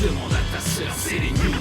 Demande à ta sœur, c'est les news.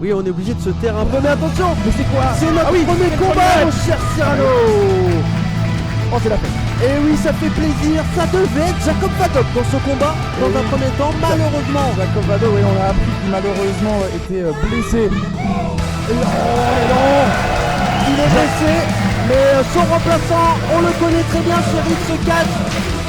Oui, on est obligé de se taire un peu, mais attention. Mais c'est quoi? C'est notre premier combat, mon cher Cyrano. Oh, c'est la fête. Et oui, ça fait plaisir, ça devait être Jacob Fadok dans ce combat, dans un premier temps, malheureusement. Jacob Fadok, oui, on a appris qu'il malheureusement était blessé. Non, il est blessé, mais son remplaçant, on le connaît très bien, Chéri se cache.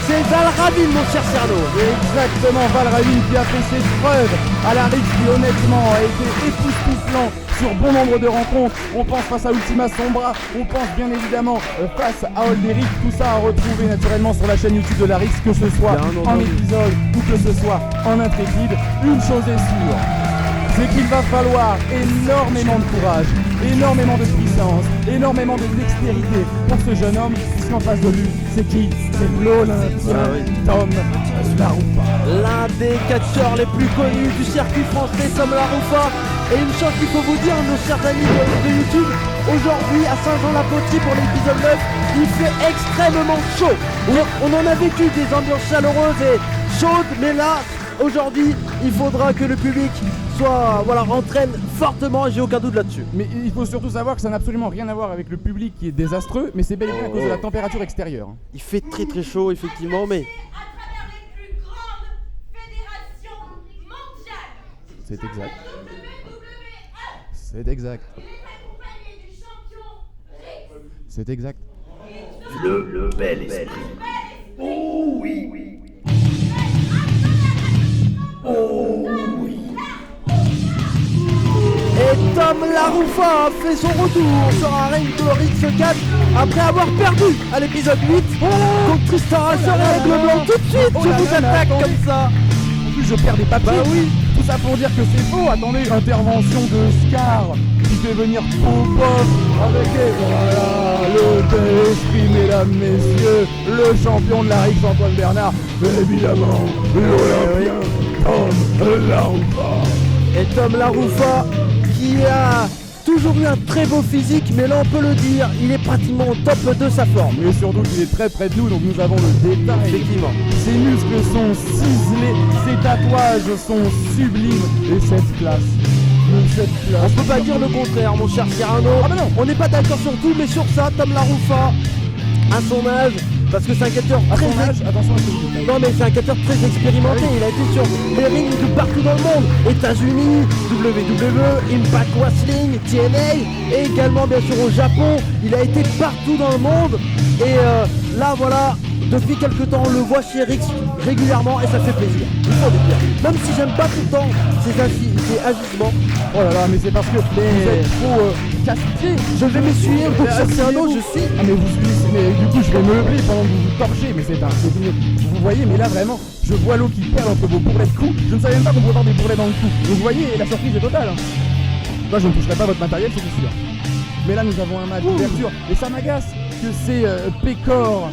C'est Valravin, mon cher Cyrano. Exactement, Valravin qui a fait ses preuves à la Rix, qui honnêtement a été époustouflant sur bon nombre de rencontres. On pense face à Ultima Sombra, on pense bien évidemment face à Olderic. Tout ça à retrouver naturellement sur la chaîne YouTube de la Rix, que ce soit en épisode ou que ce soit en intrépide. Une chose est sûre, c'est qu'il va falloir énormément de courage, énormément de puissance, énormément de dextérité pour ce jeune homme, puisqu'en face de lui, c'est qui? C'est l'Olympien Tom Laroufa. L'un des catcheurs les plus connus du circuit français, Tom Laroufa. Et une chose qu'il faut vous dire, nos chers amis de YouTube, aujourd'hui à Saint-Jean-la-Poterie pour l'épisode 9, il fait extrêmement chaud. On en a vécu des ambiances chaleureuses et chaudes, mais là, aujourd'hui, il faudra que le public entraîne fortement, j'ai aucun doute là-dessus. Mais il faut surtout savoir que ça n'a absolument rien à voir avec le public qui est désastreux, mais c'est bel et bien à cause de la température extérieure. Il fait très très chaud effectivement, mais... à travers les plus grandes fédérations mondiales. C'est exact. WWE, C'est exact. il est accompagné du champion Rix. C'est exact. Le bel esprit. Oh oui, oui. Oh oui. Et Tom Laroufa fait son retour sur un ring de Rix 4 après avoir perdu à l'épisode 8 contre Tristan Racer et Aigle Blanc. Tout de suite, je vous attaque comme ça. En plus, je perds des papiers. Bah oui. Tout ça pour dire que c'est faux. Attendez, intervention de Scar qui fait venir Popov avec voilà, le bel esprit, mesdames, messieurs, le champion de la Rix, Antoine Bernard, et évidemment l'Olympien Tom Laroufa. Et Tom Laroufa qui a toujours eu un très beau physique, mais là on peut le dire, il est pratiquement au top de sa forme. Mais surtout qu'il est très près de nous, donc nous avons le détail. Effectivement. Ses muscles sont ciselés, ses tatouages sont sublimes, et cette classe. On peut pas dire le contraire, mon cher Cyrano. Ah bah non. On n'est pas d'accord sur tout, mais sur ça, Tom Laroufa, à son âge, parce que c'est un catcheur À très son âge, attention à ce que vous dites. Non mais c'est un catcheur très expérimenté, il a été sur les rings de partout dans le monde, États-Unis, WWE, Impact Wrestling, TNA, et également bien sûr au Japon, il a été partout dans le monde, et là voilà, depuis quelques temps on le voit chez Rix régulièrement et ça fait plaisir, il faut le dire. Même si j'aime pas tout le temps ses agissements. Oh là là, mais c'est parce que vous êtes trop casse-pied. Je vais m'essuyer, mon cher Cyrano, je suis... Ah mais mais du coup je vais meubler pendant que vous vous torchez, mais c'est vous voyez, mais là vraiment, je vois l'eau qui perd entre vos bourrelets de coups. Je ne savais même pas qu'on pouvait avoir des bourrelets dans le cou. Vous voyez, la surprise est totale. Moi je ne toucherai pas votre matériel, c'est sûr. Mais là nous avons un match d'ouverture, et ça m'agace que ces pécores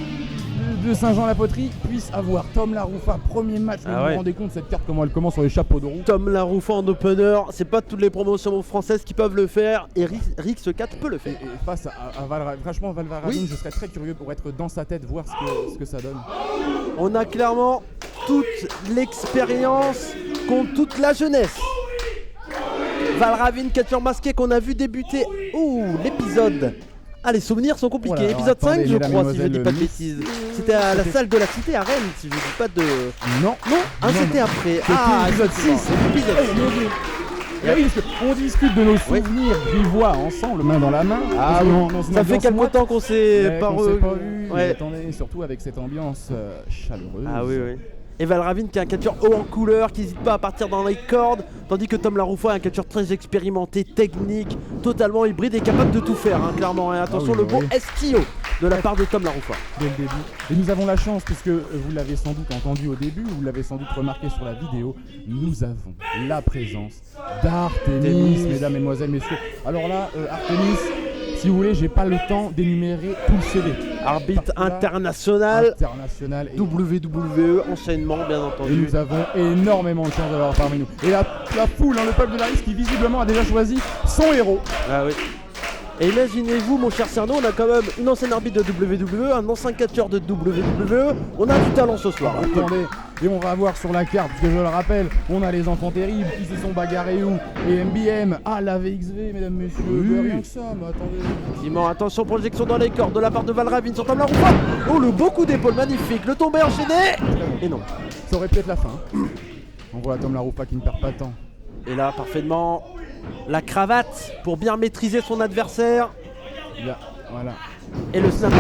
de Saint-Jean-la-Poterie puisse avoir Tom Laroufa, premier match. Vous vous rendez compte cette carte comment elle commence sur les chapeaux de roue? Tom Laroufa en opener, c'est pas toutes les promotions françaises qui peuvent le faire et Rix 4 peut le faire. Et face à Valravin, franchement Valravin, Oui. je serais très curieux pour être dans sa tête, voir ce que ça donne. On a clairement toute l'expérience contre toute la jeunesse. Valravin, catcheur masqué qu'on a vu débuter l'épisode. Ah, les souvenirs sont compliqués. Oh là, Épisode attendez, 5, je mesdames, crois, si je dis mesdemoiselles, pas de bêtises. C'était à la salle de la Cité à Rennes, si je dis pas de... Non, Non, c'était après. C'était épisode 6. Épisode 6. Ah oui, parce qu'on discute de nos souvenirs grivois ensemble, main dans la main. Ah Parce que oui, dans une ça fait ambiance quelque moite, temps qu'on s'est mais pas qu'on s'est pas vu. Ouais. Attendez, surtout avec cette ambiance chaleureuse. Ah oui, oui. Et Valravin qui est un catcheur haut en couleur, qui n'hésite pas à partir dans les cordes, tandis que Tom Laroufa est un catcheur très expérimenté, technique, totalement hybride et capable de tout faire, hein, clairement. Et attention, oui, le bon oui. STO de la part de Tom Laroufa. Dès le début. Et nous avons la chance, puisque vous l'avez sans doute entendu au début, vous l'avez sans doute remarqué sur la vidéo, nous avons la présence d'Artemis, mesdames, mesdemoiselles, messieurs. Alors là, Artemis, si vous voulez, j'ai pas le temps d'énumérer tout le CV. Arbitre Parce que là, international, international et WWE, enchaînement bien Et entendu. nous avons énormément de chance de l'avoir parmi nous. Et la foule, hein, le peuple de la risque qui visiblement a déjà choisi son héros. Ah oui. Et imaginez-vous, mon cher Cerno, on a quand même une ancienne arbitre de WWE, un ancien catcheur de WWE. On a du talent ce soir. Attendez, et on va voir sur la carte, parce que je le rappelle, on a les enfants terribles qui se sont bagarrés où et MBM, la VXV, mesdames, messieurs, Oui. rien que ça, mais attendez. Effectivement, attention, projection dans les cordes de la part de Valravin sur Tom Laroufa. Oh, le beau coup d'épaule magnifique, le tombé enchaîné. Et non. Ça aurait pu être la fin. On voit Tom Laroufa qui ne perd pas de temps. Et là, parfaitement, la cravate pour bien maîtriser son adversaire. Là, voilà. Et le snapper,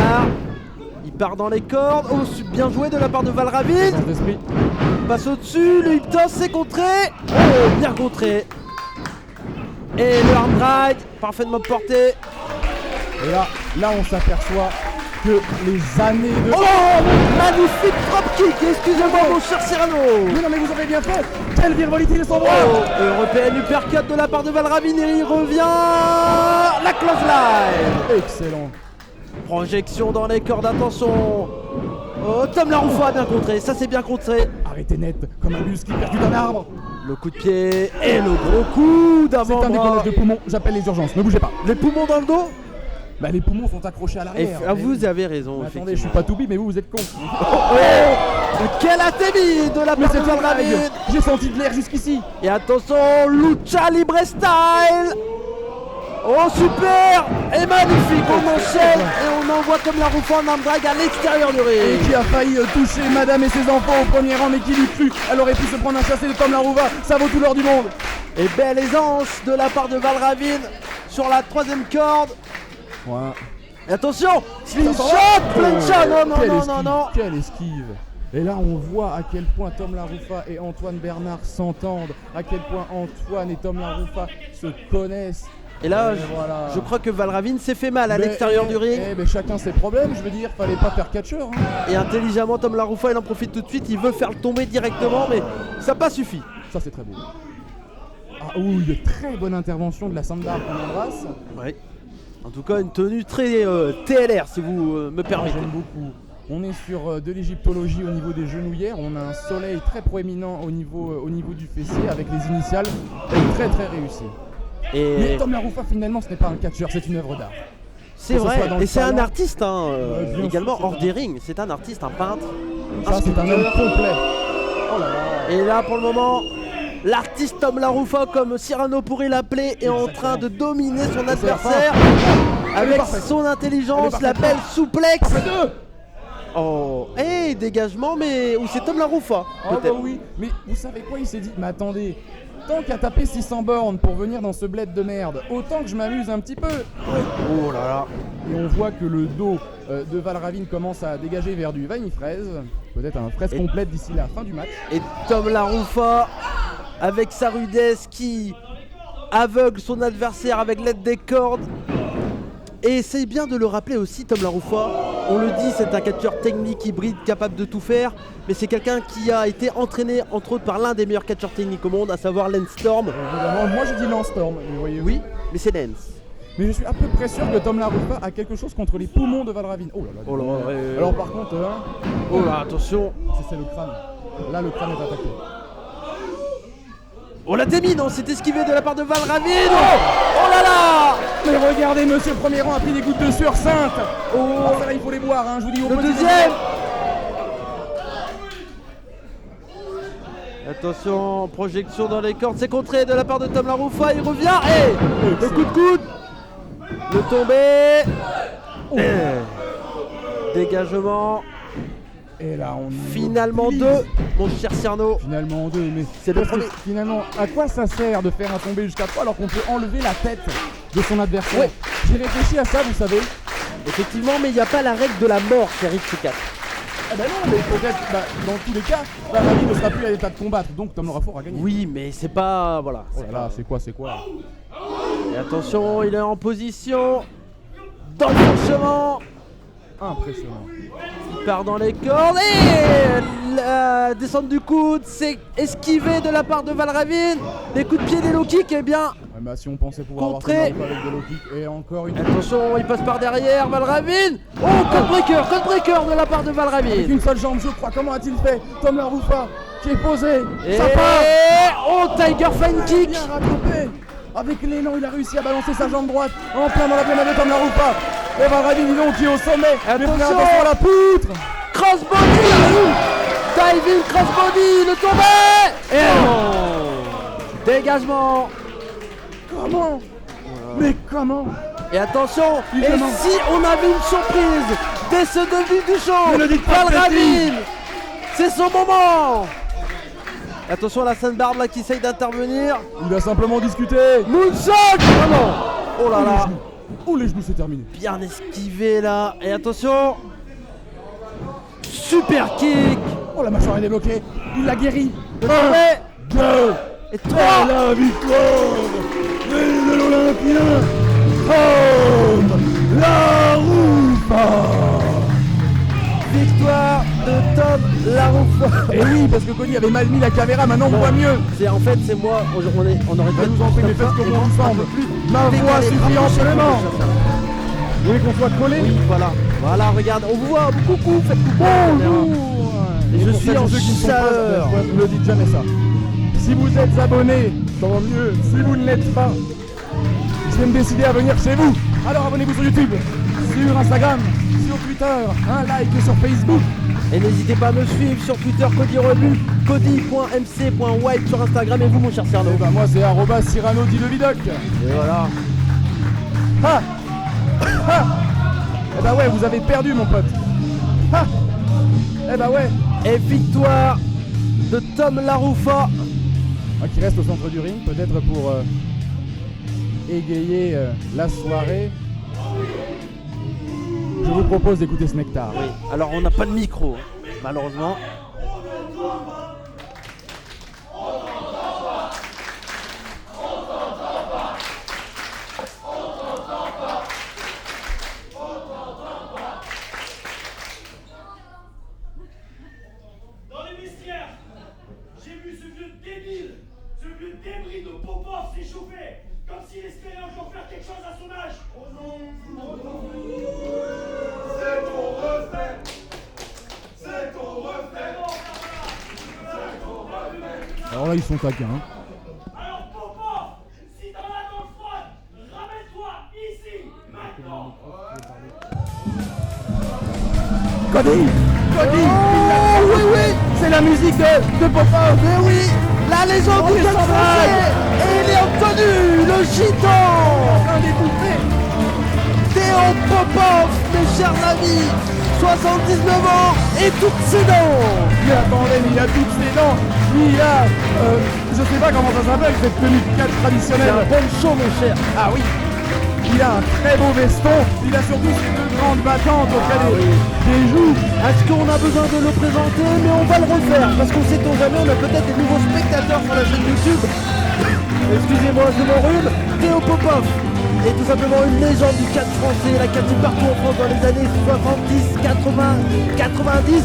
il part dans les cordes. Oh, bien joué de la part de Valravin. Sens d'esprit. Passe au-dessus, le hip toss, c'est contré. Oh, bien contré. Et le arm drag, parfaitement porté. Et là on s'aperçoit que les années de... Oh, magnifique dropkick. Excusez-moi, mon cher Cyrano. Mais non mais vous avez bien fait. Quelle viralité de son bras. Oh, européenne uppercut de la part de Valravin et il revient. La close line. Excellent. Projection dans les cordes, attention. Oh, Tom Laroufa a bien contré, ça c'est bien contré. Arrêtez net, comme un bus qui percute un arbre. Le coup de pied et le gros coup C'est un d'avant-bras. décollage de poumons, j'appelle les urgences, ne bougez pas. Les poumons dans le dos. Bah les poumons sont accrochés à l'arrière. Vous avez raison, Mais attendez, je suis effectivement. pas toubib, mais vous êtes con. Oh, quel atémie de la Mais part c'est de une blague. Valravin. J'ai senti de l'air jusqu'ici. Et attention, Lucha Libre Style. Oh super. Et magnifique, on enchaîne et on envoie Tom Laroufa en arm drag à l'extérieur du Et ring. qui a failli toucher madame et ses enfants au premier rang, mais qui l'eût cru. Elle aurait pu se prendre un chassé de Tom Laroufa, ça vaut tout l'or du monde. Et belle aisance de la part de Valravin sur la troisième corde. Voilà. Et attention, slingshot, Oh, plancha, non, non, quelle non, esquive, non, non. Quelle esquive. Et là on voit à quel point Tom Laroufa et Antoine Bernard s'entendent, à quel point Antoine et Tom Laroufa se connaissent. Et là, Et voilà. je crois que Valravin s'est fait mal à Mais- l'extérieur du ring. mais chacun ses problèmes, je veux dire, fallait pas faire catcheur. Hein. Et intelligemment, Tom Laroufa, il en profite tout de suite. Il veut faire le tomber directement, mais ça n'a pas suffi. Ça c'est très beau. Ah oui, de très bonne intervention de la Sandar qu'on embrasse. Ouais. En tout cas, une tenue très TLR, si vous me permettez. J'aime beaucoup. On est sur de l'égyptologie au niveau des genouillères. On a un soleil très proéminent au niveau du fessier avec les initiales. Très très réussi. Mais Et Tom Laroufa finalement ce n'est pas un catcheur, c'est une œuvre d'art. c'est que ce vrai. soit dans le Et c'est un talent. artiste, hein, Ouais, bien également sûr, hors c'est des un- rings. C'est un artiste, un peintre. Ça c'est un homme complet. Oh là là. Et là, pour le moment, l'artiste Tom Laroufa, comme Cyrano pourrait l'appeler, est en train de dominer son adversaire avec parfaite. son Elle intelligence, est la belle souplex. Deux. Oh, et dégagement, mais où c'est Tom Laroufa Ah bah peut-être. oui, mais vous savez quoi, il s'est dit, mais attendez, tant qu'à taper 600 bornes pour venir dans ce bled de merde, autant que je m'amuse un petit peu. Oh là là. Et on voit que le dos de Valravin commence à dégager vers du vanille fraise, peut-être un fraise Et- complète d'ici la fin du match. Et Tom Laroufa, avec sa rudesse qui aveugle son adversaire avec l'aide des cordes. Et c'est bien de le rappeler aussi, Tom Laroufa, on le dit, c'est un catcheur technique hybride capable de tout faire, mais c'est quelqu'un qui a été entraîné entre autres par l'un des meilleurs catcheurs techniques au monde, à savoir Lance Storm. Évidemment, moi je dis Lance Storm, mais voyez Oui, mais c'est Lance. Mais je suis à peu près sûr que Tom Laroufa a quelque chose contre les poumons de Valravin. Oh là là. Oh là, ouais. Alors par contre, hein, Oh là, attention. c'est le crâne. Là le crâne est attaqué. Oh la démine, on s'est esquivé de la part de Valravin. Oh là là. Mais regardez, monsieur le premier rang a pris des gouttes de sueur sainte. Oh, ça là il faut les boire, hein, je vous dis au Le petit deuxième. Attention, projection dans les cordes, c'est contré de la part de Tom Laroufa, il revient et le coup de coude, le tombé, et dégagement, Et là, on Finalement mobilise. 2, mon cher Cyrano. Finalement 2, mais C'est le parce que premier. Finalement, à quoi ça sert de faire un tombé jusqu'à 3 alors qu'on peut enlever la tête de son adversaire? Ouais. J'ai réfléchi à ça, vous savez. Effectivement, mais il n'y a pas la règle de la mort chez Rick C4. Ah bah non, mais peut-être, dans tous les cas, Ravi ne sera plus à l'état de combattre, donc Tom Laroufort a gagné. Oui, mais c'est pas... Voilà. Oh là là, c'est quoi? Et attention, il est en position. Dans le fonctionnement. Impressionnant. Il part dans les cordes. Et la descente du coude, c'est esquivé de la part de Valravine. Des coups de pied, des low kicks, eh bien... Ouais, bah, si on pensait pouvoir Contré. avoir avec de low kick, et encore une Attention, il passe par derrière, Valravine. Oh, code breaker de la part de avec Valravine. une seule jambe, je crois. Comment a-t-il fait? Tom Laroufort qui est posé. Et Ça part. oh, Tiger Fine Kick. Bien rattrapé. Avec l'élan, il a réussi à balancer sa jambe droite en plein dans la plaine de Tom Laroufort. Et Valravine, dis donc, qui est au sommet. Mais Attention. attention à la poutre. Crossbody. Diving crossbody, le tombé. Et non. Dégagement. Comment? Mais comment? Et attention, Il et demande. si on avait une surprise dès ce début du show, Ne le dites pas, Valravine, c'est son moment. Attention à la Sainte-Barbe là qui essaye d'intervenir. Il a simplement discuté. Moonsault. Oh non. Oh là là. Oh, les genoux, c'est terminé. Bien esquivé là. Et attention. Super kick. Oh, la mâchoire est débloquée. Il l'a guéri. Le tombé. 2. Et 3. La victoire de l'Olympien Tom Laroufort. Victoire de Tom Laroufort. Et oui, parce que Cody avait mal mis la caméra, maintenant on voit mieux. En fait c'est moi, on aurait Je vous en prie, mais faites comme on ensemble. Ma voix décalé, suffit rapprochez-vous, amplement. mon cher Sam. Vous voulez qu'on soit collé? Oui, voilà, regarde, on vous voit, coucou, faites coucou. Et je pour suis celles et en ceux qui ne sont pas, chaleur. ne me dites jamais ça. Si vous êtes abonné, tant mieux. Si vous ne l'êtes pas, je vais me décider à venir chez vous. Alors abonnez-vous sur YouTube, sur Instagram, sur Twitter, un like sur Facebook. Et n'hésitez pas à me suivre sur Twitter, Cody Relu, cody.mc.white sur Instagram. Et vous, mon cher Cyrano? Et bah moi c'est @Cyrano dit le Vidoc. Et voilà. Ah Ah Eh bah ouais, vous avez perdu mon pote. Ah Eh bah ouais. Et victoire de Tom Laroufort. Qui reste au centre du ring, peut-être pour égayer la soirée. Je vous propose d'écouter ce nectar. Oui, alors on n'a pas de micro, malheureusement. Dans les vestiaires, j'ai vu ce vieux débile, ce vieux débris de Popov s'échauffer, comme s'il espérait encore faire quelque chose à son âge. Oh non, c'est ton reflet, c'est ton reflet. Alors là ils sont taquins. Hein. Alors Popov, si t'en as dans le front, ramène-toi ici, maintenant. Cody Cody Oh oui, C'est la musique de Popov. mais oui, la légende du descend club dans français. la Et il est obtenu, le gitan Un découpé. Théo Popov, mes chers amis, 79 ans et toutes ses dents. Mais attendez, mais il a toutes ses dents. Il a, je sais pas comment ça s'appelle, cette tenue de catch C'est traditionnelle. un bon show, mon cher. Ah oui. Il a un très beau veston. Il a surtout ses deux grandes battantes au cas des joues. Est-ce qu'on a besoin de le présenter? Mais on va le refaire, parce qu'on sait on jamais, on a peut-être des nouveaux spectateurs sur la chaîne YouTube. Excusez-moi, je m'enrhume. Théo Popov est tout simplement une légende du catch français. Il a catché partout en France dans les années 70, 80, 90.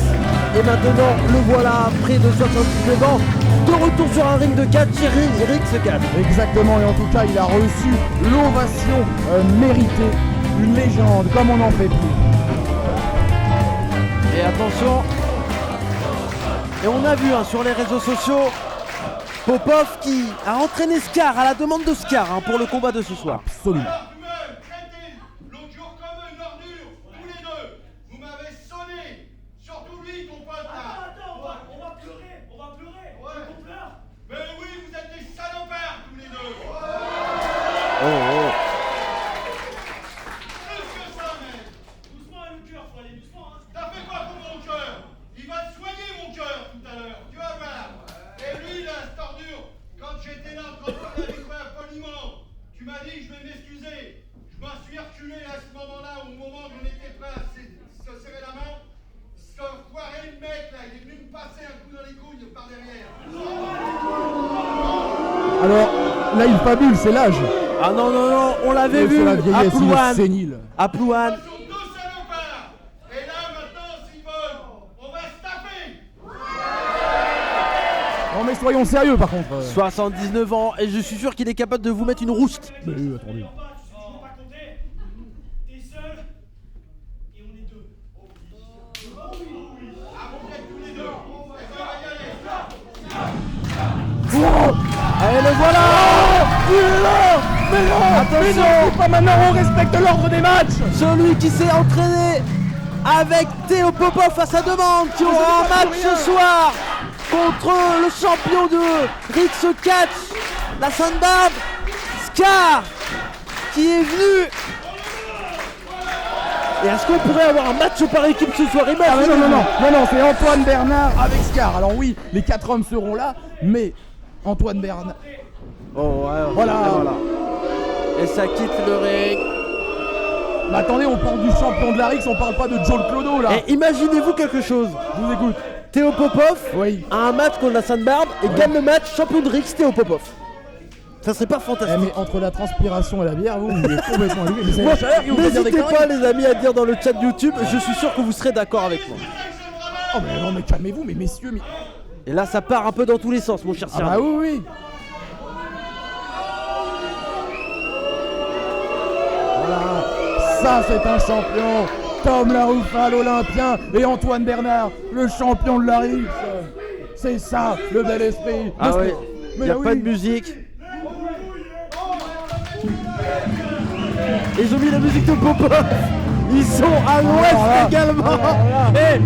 Et maintenant, le voilà, près de 79 ans, de retour sur un ring de catch, Eric se catch. Exactement, et en tout cas, il a reçu l'ovation méritée. Une légende, comme on n'en fait plus. Et attention, et on a vu sur les réseaux sociaux Popov qui a entraîné Scar à la demande de Scar pour le combat de ce soir. Absolument. Vous-même, crétin, l'autre jour comme une ordure, tous les deux. Vous m'avez sonné. Surtout lui, ton pote là. Attends, on va pleurer. Ouais. On pleure. Mais oui, vous êtes des salopards tous les deux. Plus que ça, mec. Doucement, le cœur, faut aller doucement. Hein. T'as fait quoi pour mon cœur? Il Alors, là, il fabule, c'est l'âge. Ah non, non, non, on l'avait vu C'est la à vieillesse, il est Plouane. sénile. À Plouane. Ce sont deux salopards. Et là, maintenant, s'ils veulent, on va se taper. Non, mais soyons sérieux, par contre. 79 ans, et je suis sûr qu'il est capable de vous mettre une rouste. Mais attendez. En bas, tu sais toujours pas compter. T'es seul et on est deux. Oh oui. Ah, vous êtes tous les deux. Eh ben, on va y aller. Allez, le voilà. Il est là. Mais non. Attention. Mais non, pas maintenant, on respecte l'ordre des matchs. Celui qui s'est entraîné avec Théo Popov à sa demande, qui aura un match ce soir contre le champion de Rix Catch, la Sandbarb, Scar, qui est venu. Et est-ce qu'on pourrait avoir un match par équipe ce soir? Ah, mais non, c'est Antoine Bernard avec Scar. Alors oui, les 4 hommes seront là, mais Antoine Bernard. Oh, ouais, Voilà. Et ça quitte le ring. Mais attendez, on parle du champion de la Rix, on parle pas de Joel Clodo là. Et imaginez-vous quelque chose. Je vous écoute. Théo Popov Oui. a un match contre la Sandbarb et gagne le match champion de Rix Théo Popov. Ça serait pas fantastique. Mais entre la transpiration et la bière, vous êtes complètement allumé. Mais c'est Moi, la chaleur qui vous fait dire des n'hésitez pas conneries. les amis à dire dans le chat YouTube, je suis sûr que vous serez d'accord avec moi. Oh mais non, mais calmez-vous, mais messieurs, mais... Et là ça part un peu dans tous les sens mon cher Ah Cyrano. bah oui. Voilà, ça c'est un champion. Tom Larouffal, l'Olympien, et Antoine Bernard, le champion de la Rix. C'est ça, le bel esprit. Ah Mais ouais, mais y a là, pas oui. de musique. Ils ont mis la musique de Popov. Ils sont à l'ouest également. Eh,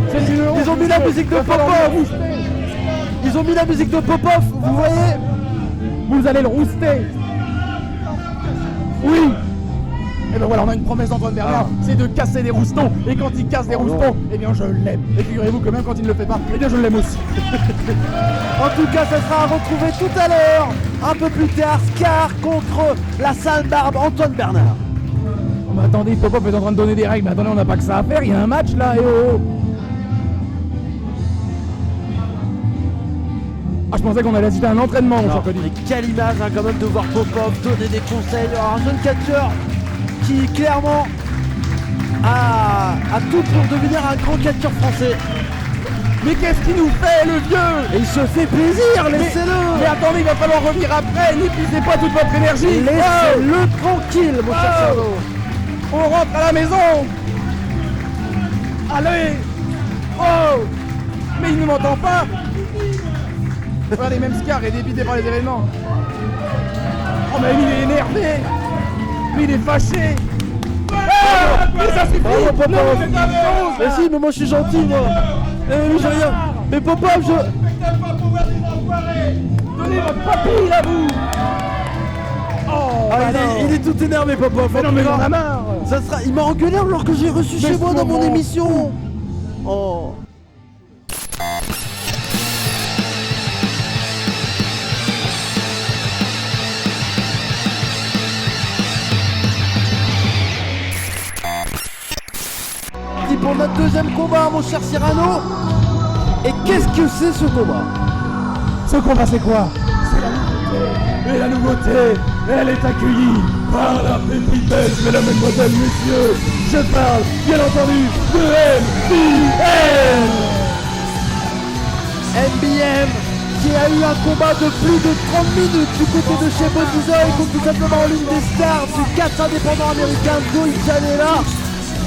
ils ont mis la musique de Popov. Ils ont mis la musique de Popov, vous voyez? Vous allez le rouster. Oui. Et ben voilà, on a une promesse d'Antoine Bernard, c'est de casser des roustons. Et quand il casse des roustons, eh bien je l'aime. Et figurez-vous que même quand il ne le fait pas, eh bien je l'aime aussi. En tout cas, ça sera à retrouver tout à l'heure. Un peu plus tard, Scar contre la Sandbarb, Antoine Bernard. Oh, mais attendez, Popov est en train de donner des règles, mais attendez, on n'a pas que ça à faire, il y a un match là, et oh. Ah, je pensais qu'on allait assister à un entraînement, mon cher Cody. Mais quelle image hein, quand même de voir Popov donner des conseils. Alors, un jeune catcheur qui clairement a tout pour devenir un grand catcheur français. Mais qu'est-ce qu'il nous fait, le vieux? Et il se fait plaisir, laissez-le. Mais attendez, il va falloir revenir après, n'épuisez pas toute votre énergie. Laissez-le tranquille, mon cher Cerveau. On rentre à la maison. Allez. Oh. Mais il ne m'entend pas. Regardez, même Scar est dépité par les événements. Oh mais il est énervé. Mais il est fâché. Ah, mais ça suffit. Bravo, Popov. Non, mais c'est pas chose, Mais là. si, mais moi je suis gentil, moi. Mais j'ai rien. Mais Popov, je... Peut-être pas pouvoir des enfoirés. Donnez votre papille là, vous. Oh, Ah, bah non. il est tout énervé, Popov. Mais non, mais j'en ai marre. Ça sera... Il m'a engueulé alors que j'ai reçu chez moi dans mon comment? émission. Oh. Parti pour notre deuxième combat, mon cher Cyrano. Et qu'est-ce que c'est ce combat? Ce combat, c'est quoi? C'est la nouveauté. Et la nouveauté, elle est accueillie par la pépite belge, mesdames, mesdemoiselles, messieurs. Je parle, bien entendu, de MBM. MBM qui a eu un combat de plus de 30 minutes du côté de chez Bodizoy contre tout simplement l'une des stars du catch indépendant américain, Joey Janela.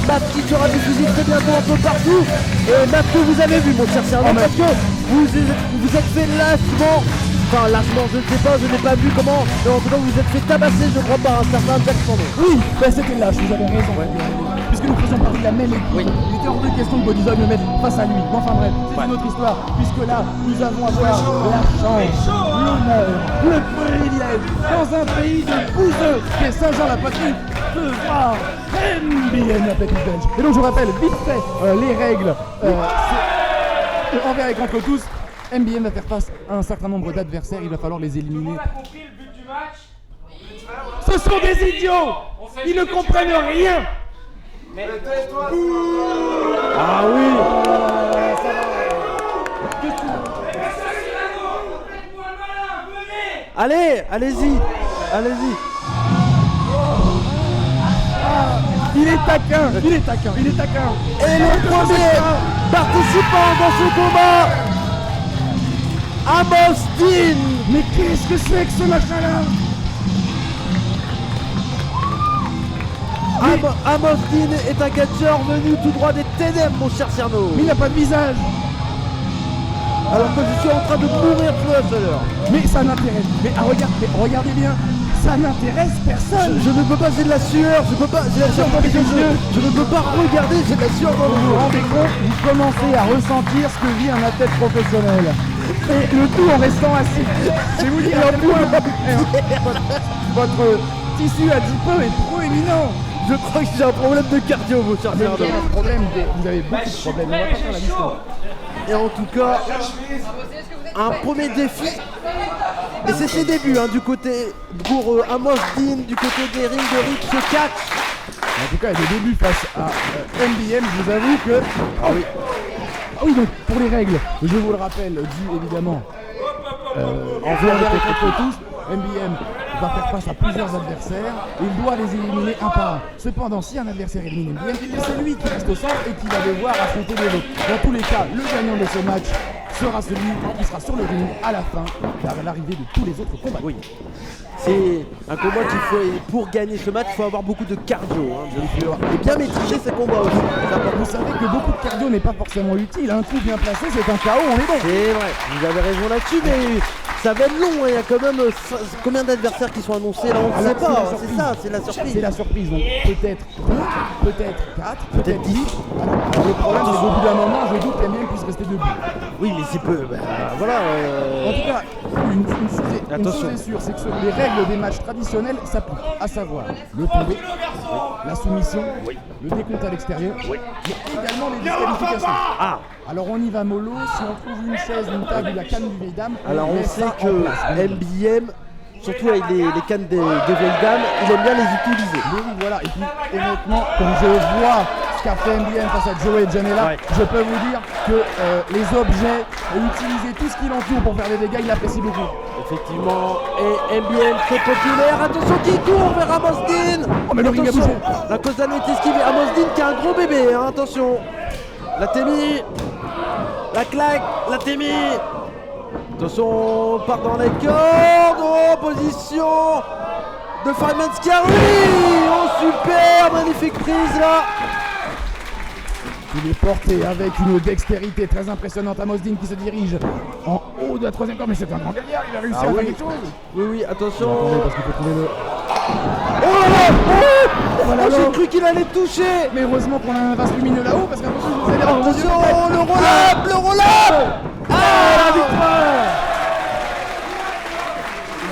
Match qui sera diffusé très bientôt un peu partout. Et match que vous avez vu, mon cher Cerveau, parce que vous êtes fait lâchement. Enfin, lâchement, je ne sais pas, je n'ai pas vu comment. Mais en tout cas, vous vous êtes fait tabasser, je crois, par un certain Jack Sandon. Oui, ben c'était lâche, vous avez raison. Puisque nous faisons partie de la même équipe. Oui. Il était hors de question que Bodizoy me mette face à lui. Mais enfin bref, c'est une autre histoire. Puisque là, nous avons à voir la chance, l'honneur, le privilège, dans un pays de bouseux, qui est Saint-Jean-la-Patrie, de voir MBM, la petite belge. Et donc je vous rappelle vite fait les règles. C'est envers et contre tous. MBM va faire face à un certain nombre d'adversaires. Il va falloir les éliminer. On a compris le but du match. Ce sont des idiots. Ils ne comprennent rien. Ah oui. Faites-moi le malin, venez. Allez, allez-y. Allez-y. Il est taquin, il est taquin, il est taquin. Et le premier participant dans ce combat, Amos Dean. Mais qu'est-ce que c'est que ce machin-là? Amos Dean est un catcheur venu tout droit des ténèbres, mon cher Cerno. Mais il n'a pas de visage. Alors que je suis en train de mourir tout à l'heure. Mais ça n'intéresse. Mais regardez bien. Ça n'intéresse personne. Je ne peux pas, j'ai de la sueur, je peux pas, j'ai la sueur dans les yeux. Je ne peux pas regarder, j'ai de la sueur dans Vous les vous yeux. rendez compte? Vous commencez à ressentir ce que vit un athlète professionnel. Et le tout en restant assis. Je vais vous dire à quel point votre tissu adipeux est proéminent. Je crois que j'ai un problème de cardio, mon cher Vous Cerno. avez un problème, vous avez beaucoup de problèmes. On va pas faire la liste. Et en tout cas, un premier défi. Et c'est ses débuts du côté pour Amos Dean, du côté des rings de Rick 4. En tout cas, il y a des débuts face à MBM, je vous avoue que... Ah oui, donc pour les règles, je vous le rappelle, dû évidemment en vient contre tous, MBM va faire face à plusieurs adversaires et il doit les éliminer un par un. Cependant, si un adversaire élimine MBM, c'est lui qui reste au centre et qui va devoir affronter les autres. Dans tous les cas, le gagnant de ce match sera celui qui sera sur le ring à la fin, à l'arrivée de tous les autres combats. Oui. C'est un combat qu'il faut, pour gagner ce match, il faut avoir beaucoup de cardio. Bien sûr. Et bien maîtriser ces combats aussi. Vous savez que beaucoup de cardio n'est pas forcément utile. Un coup bien placé, c'est un KO, on est bon. C'est vrai, vous avez raison là-dessus, mais ça va être long. Il y a quand même combien d'adversaires qui sont annoncés là, on ne sait pas. C'est ça, c'est la surprise. C'est la surprise. Donc peut-être 2, peut-être 4, peut-être 10. Alors le problème, c'est qu'au bout d'un moment, je doute qu'MBM puisse rester debout. Oui, mais c'est peu. Voilà. En tout cas, une chose est sûre, c'est que les règles des matchs traditionnels s'appliquent, à savoir le tombé, la soumission, le décompte à l'extérieur, mais également les disqualifications. Ah. Alors on y va mollo, si on trouve une chaise, une table ou la canne du vieille dame, Alors on met sait ça en que place. MBM, surtout avec les cannes des vieilles dames, il aime bien les utiliser. Mais oui, voilà, et puis honnêtement, comme je vois ce qu'a fait MBM face à Joey et Janela, je peux vous dire que les objets, et utiliser tout ce qu'il entoure pour faire des dégâts, il apprécie beaucoup. Effectivement, et MBM très populaire. Attention qui court vers Amos Dean. Oh mais le ring a Attention, bougé. la Cosane est esquivée. Amos Dean qui a un gros bébé, attention. La Témi, la claque, la Témi. Attention, on part dans les cordes. Oh, position de Fireman Scary. Oh, super, magnifique prise là. Il est porté avec une dextérité très impressionnante. Amos Dean qui se dirige en haut de la troisième corde, mais c'est un grand gaillard, il a réussi à faire quelque chose. Oui, attention. Attendez, parce qu'il faut trouver le... Oh là là, Voilà, oh, j'ai alors. cru qu'il allait toucher. Mais heureusement qu'on a un vase lumineux là-haut, parce qu'à un moment, vous allez avoir Attention, le roll-up, le roll-up. Ah, la victoire.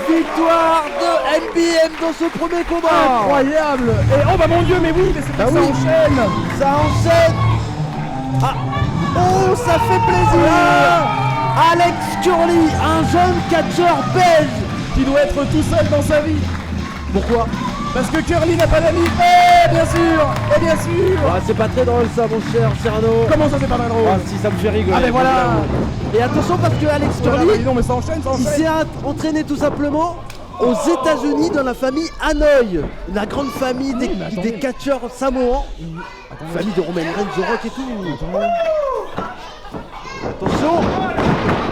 Victoire de MBM dans ce premier combat. incroyable. Et oh bah mon dieu, mais oui, mais c'est Bah ça oui. enchaîne. Ça enchaîne. Ah. Oh, ça fait plaisir. Alex Curly, un jeune catcheur belge. Qui doit être tout seul dans sa vie. Pourquoi? Parce que Curly n'a pas d'amis. Eh bien sûr. Et bien sûr. Ah, c'est pas très drôle ça, mon cher Cyrano. Comment ça c'est pas mal drôle? Ah si, ça me fait rigoler. Ah, mais voilà. Et attention parce que Alex Voilà, Curly, bah, dis donc, mais ça enchaîne, ça il enchaîne. s'est entraîné tout simplement aux États-Unis dans la famille Hanoï, la grande famille Oui, mais attendez. des catcheurs samoans, Attendez. famille de Roman Reigns, The Rock et tout. Attention,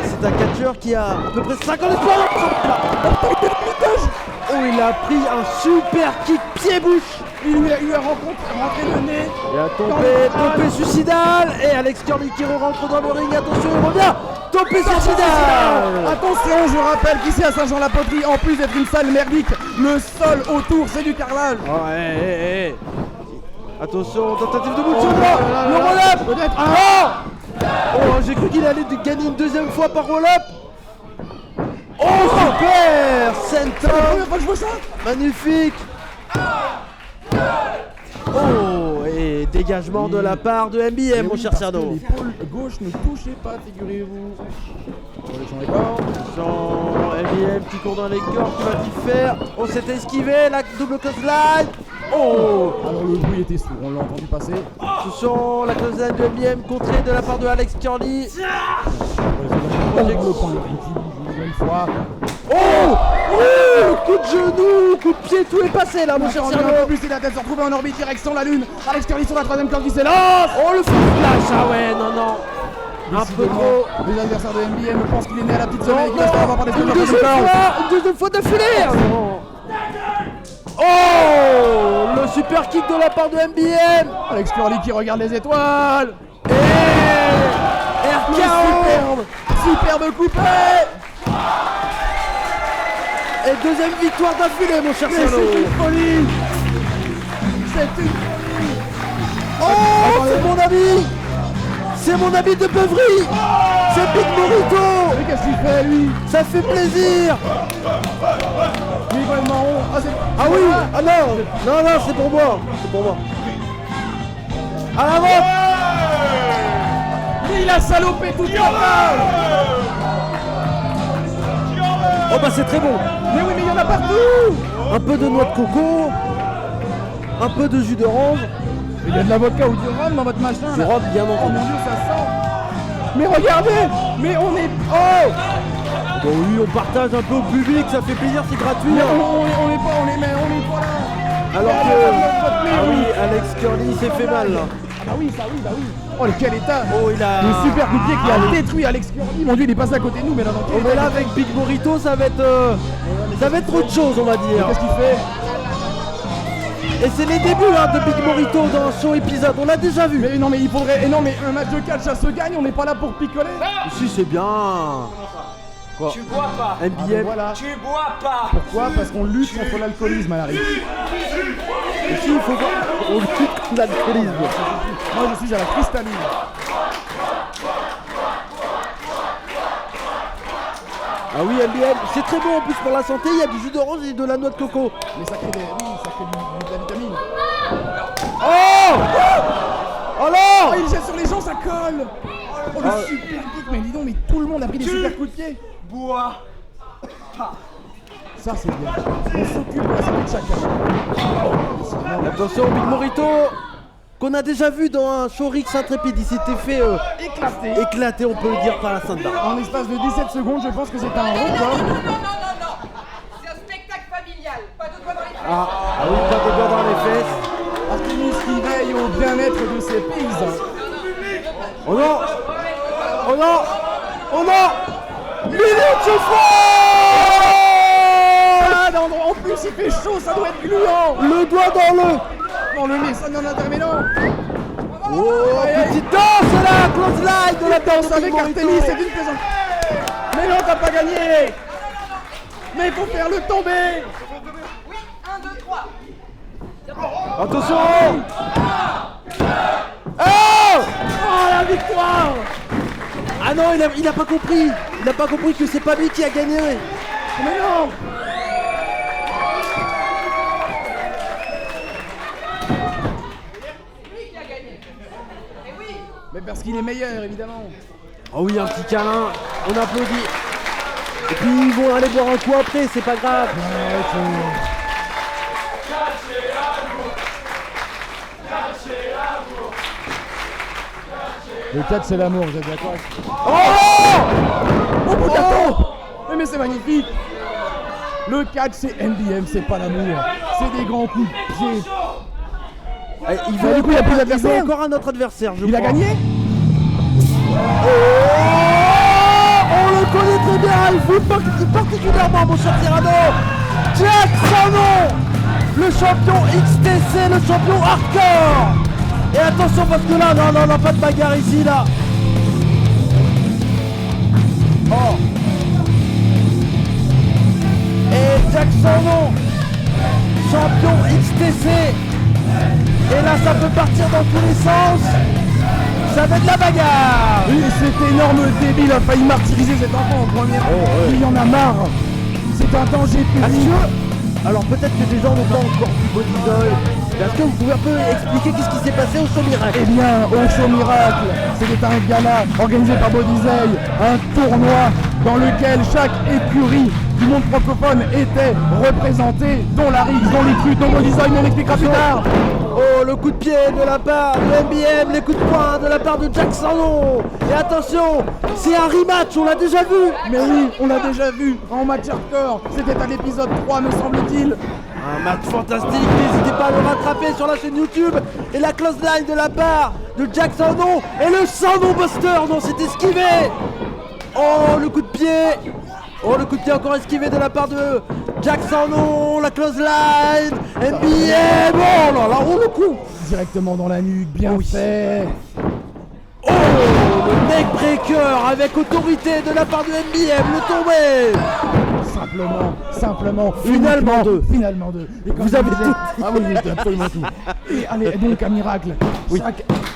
c'est un catcheur qui a à peu près 50 espoirs. Oh, il a pris un super kick pied-bouche. Il lui a rentré le nez. Il a tombé suicidal. Et Alex Curly qui rentre dans le ring. Attention, il revient. Tombé suicidal. Attention, je rappelle qu'ici à Saint-Jean-la-Poterie, en plus d'être une salle merdique, le sol autour c'est du carrelage. Oh, Attention, tentative de bout sur le roll-up. Peut-être. Oh, j'ai cru qu'il allait gagner une deuxième fois par roll-up. Oh, super. C'est la Senton. première fois que je vois ça. Magnifique. Oh, et dégagement de la part de MBM, mon Oui, cher parce Cerno. que l'épaule gauche ne touchez pas, figurez-vous. Sur les corps. Attention, MBM qui court dans les corps, qui va-t-il faire? On s'est esquivé, la double clothesline. Oh. Alors le bruit était sourd, on l'a entendu passer. Attention, la clothesline de MBM contrée de la part de Alex Curly. On le point de une fois. Oh. Coup de genou, coup de pied, tout est passé là, mon cher Un Cyrano. peu plus et la tête se retrouve en orbite direction la lune. Alex Curly sur la troisième corde qui s'élance. Oh, le feu flash, ah ouais, non. Un peu trop. Les adversaires de NBA me pensent qu'il est né à la petite semaine et qu'il va se faire avoir par des Une spectateurs deuxième de fois, une deuxième fois d'affilée. Oh, le super kick de la part de MBM. Alex Curly qui regarde les étoiles. Et RKO. Superbe coupé. Et deuxième victoire d'affilée, mon cher Mais Cyrano. c'est une folie. C'est une folie. Oh, c'est mon ami. C'est mon ami de Beuvry. C'est Big Morito. Mais qu'est-ce qu'il fait lui? Ça fait plaisir. Il est complètement rond. Ah oui. Ah non, c'est pour moi. C'est pour moi. À la vente. Il a salopé toute la table. Oh bah c'est très bon. Mais oui, mais il y en a partout. Un peu de noix de coco. Un peu de jus d'orange. Il y a de la vodka ou du rhum dans votre machin. Du là. rhum, bien Oh entendu. mon dieu, ça sent. Mais regardez. Mais on est... Oh. Bon oui, on partage un peu au public, ça fait plaisir, c'est gratuit. Mais hein. on est pas, on est pas là. Alors Ah, que... mais Ah oui, Alex Curly s'est fait mal là. Ah bah oui, ça oui, bah oui. Oh, quel état. Oh, il a... Le super coup de pied qui Ah a oui. détruit Alex Curly. Mon dieu, il est passé à côté de nous, mais là, dans Oh, mais là avec Big Morito, ça va être autre chose, on va dire. Qu'est-ce qu'il fait? Et c'est les débuts hein, de Big Morito dans un show épisode, on l'a déjà vu. Mais non, mais il faudrait... Et non, mais un match de catch, ça se gagne, on n'est pas là pour picoler. Si, c'est bien. Quoi? Tu bois pas. Ah, mais NBM. voilà. Tu bois pas. Pourquoi? Parce qu'on lutte contre l'alcoolisme à la rive. Aussi, il faut voir. On lutte contre l'alcoolisme. Moi, je suis à la cristalline. Ah oui, NBM, c'est très bon en plus pour la santé, il y a du jus d'orange et de la noix de coco. Mais ça crée des... Oui, ça crée de la vitamine. Oh Oh, Alors il jette sur les gens, ça colle. Oh, le super kick. Mais dis donc, mais tout le monde a pris des super coups de pied. Bois. Ça, c'est bien. On s'occupe de la santé de chacun. Attention, Big Morito, qu'on a déjà vu dans un show Rix Intrépide, il s'était fait éclater, on peut le dire, par la Sainte Barbe. En l'espace de 17 secondes, je pense que c'est un record. Non. C'est un spectacle familial. Pas de doigts dans les fesses. Ah oui, pas de doigts dans les fesses. Artemis qui veille au bien-être de ses paysans. Oh non Oh non Oh non Minute chaud. Ah, en plus, il fait chaud, ça doit être gluant. Le doigt dans le... Non, le nez, ça n'en intermédiant. Oh, petite danse là, close line de la danse Danse avec Artemis, c'est une plaisanterie. Mais non, t'as pas gagné. Mais il faut faire le tomber. Oui, 1, 2, 3. Attention Oh la victoire. Ah non, il a pas compris. Il a pas compris que c'est pas lui qui a gagné. Mais non. C'est lui qui a gagné. Mais oui. Mais parce qu'il est meilleur, évidemment. Oh oui, un petit câlin, on applaudit. Et puis ils vont aller boire un coup après, c'est pas grave. Le 4 c'est l'amour, vous êtes d'accord? Oh Oh mais c'est magnifique. Le 4 c'est NBM, c'est pas l'amour. C'est des grands coups de pied. Eh, Du coup, il y a plus d'adversaire. Il y a encore un autre adversaire, je Il a crois. gagné? On le connaît très bien, il fout particulièrement mon cher Cyrano. Jack Sanon, le champion XTC, le champion hardcore. Et attention parce que là, non, pas de bagarre ici, là. Oh. Et Jack Sanon, champion XTC. Et là, ça peut partir dans tous les sens. Ça va être de la bagarre. Oui, cet énorme débile a failli martyriser cet enfant en première. Il en a marre. C'est un danger public. Alors peut-être que des gens n'ont pas encore vu Bodyzone. Est-ce que vous pouvez un peu expliquer qu'est-ce qui s'est passé au show miracle? Eh bien, au show miracle, c'était un gala organisé par Bodyzey, un tournoi dans lequel chaque écurie du monde francophone était représentée, dont la Rix, dont les trucs, dont Bodyzey, mais on expliquera plus tard. Oh, le coup de pied de la part de MBM, les coups de poing de la part de Jack Sandon. Et attention, c'est un rematch, on l'a déjà vu. Mais oui, on l'a déjà vu en match hardcore. C'était à l'épisode 3, me semble-t-il. Un match fantastique, n'hésitez pas à le rattraper sur la chaîne YouTube. Et la close line de la part de Jack Sandon. Et le Sandon Buster, non, c'est esquivé. Oh, le coup de pied. Oh, le coup de pied encore esquivé de la part de Jack Sandon. La close line. NBA. Oh là là, oh le coup. Directement dans la nuque, bien fait. Oh, le neck breaker avec autorité de la part de MBM. Le tombé. Simplement, Finalement deux. Finalement deux. Et comme Vous je avez disais- tout. Ah oui, oui, absolument tout. Et allez, donc un miracle.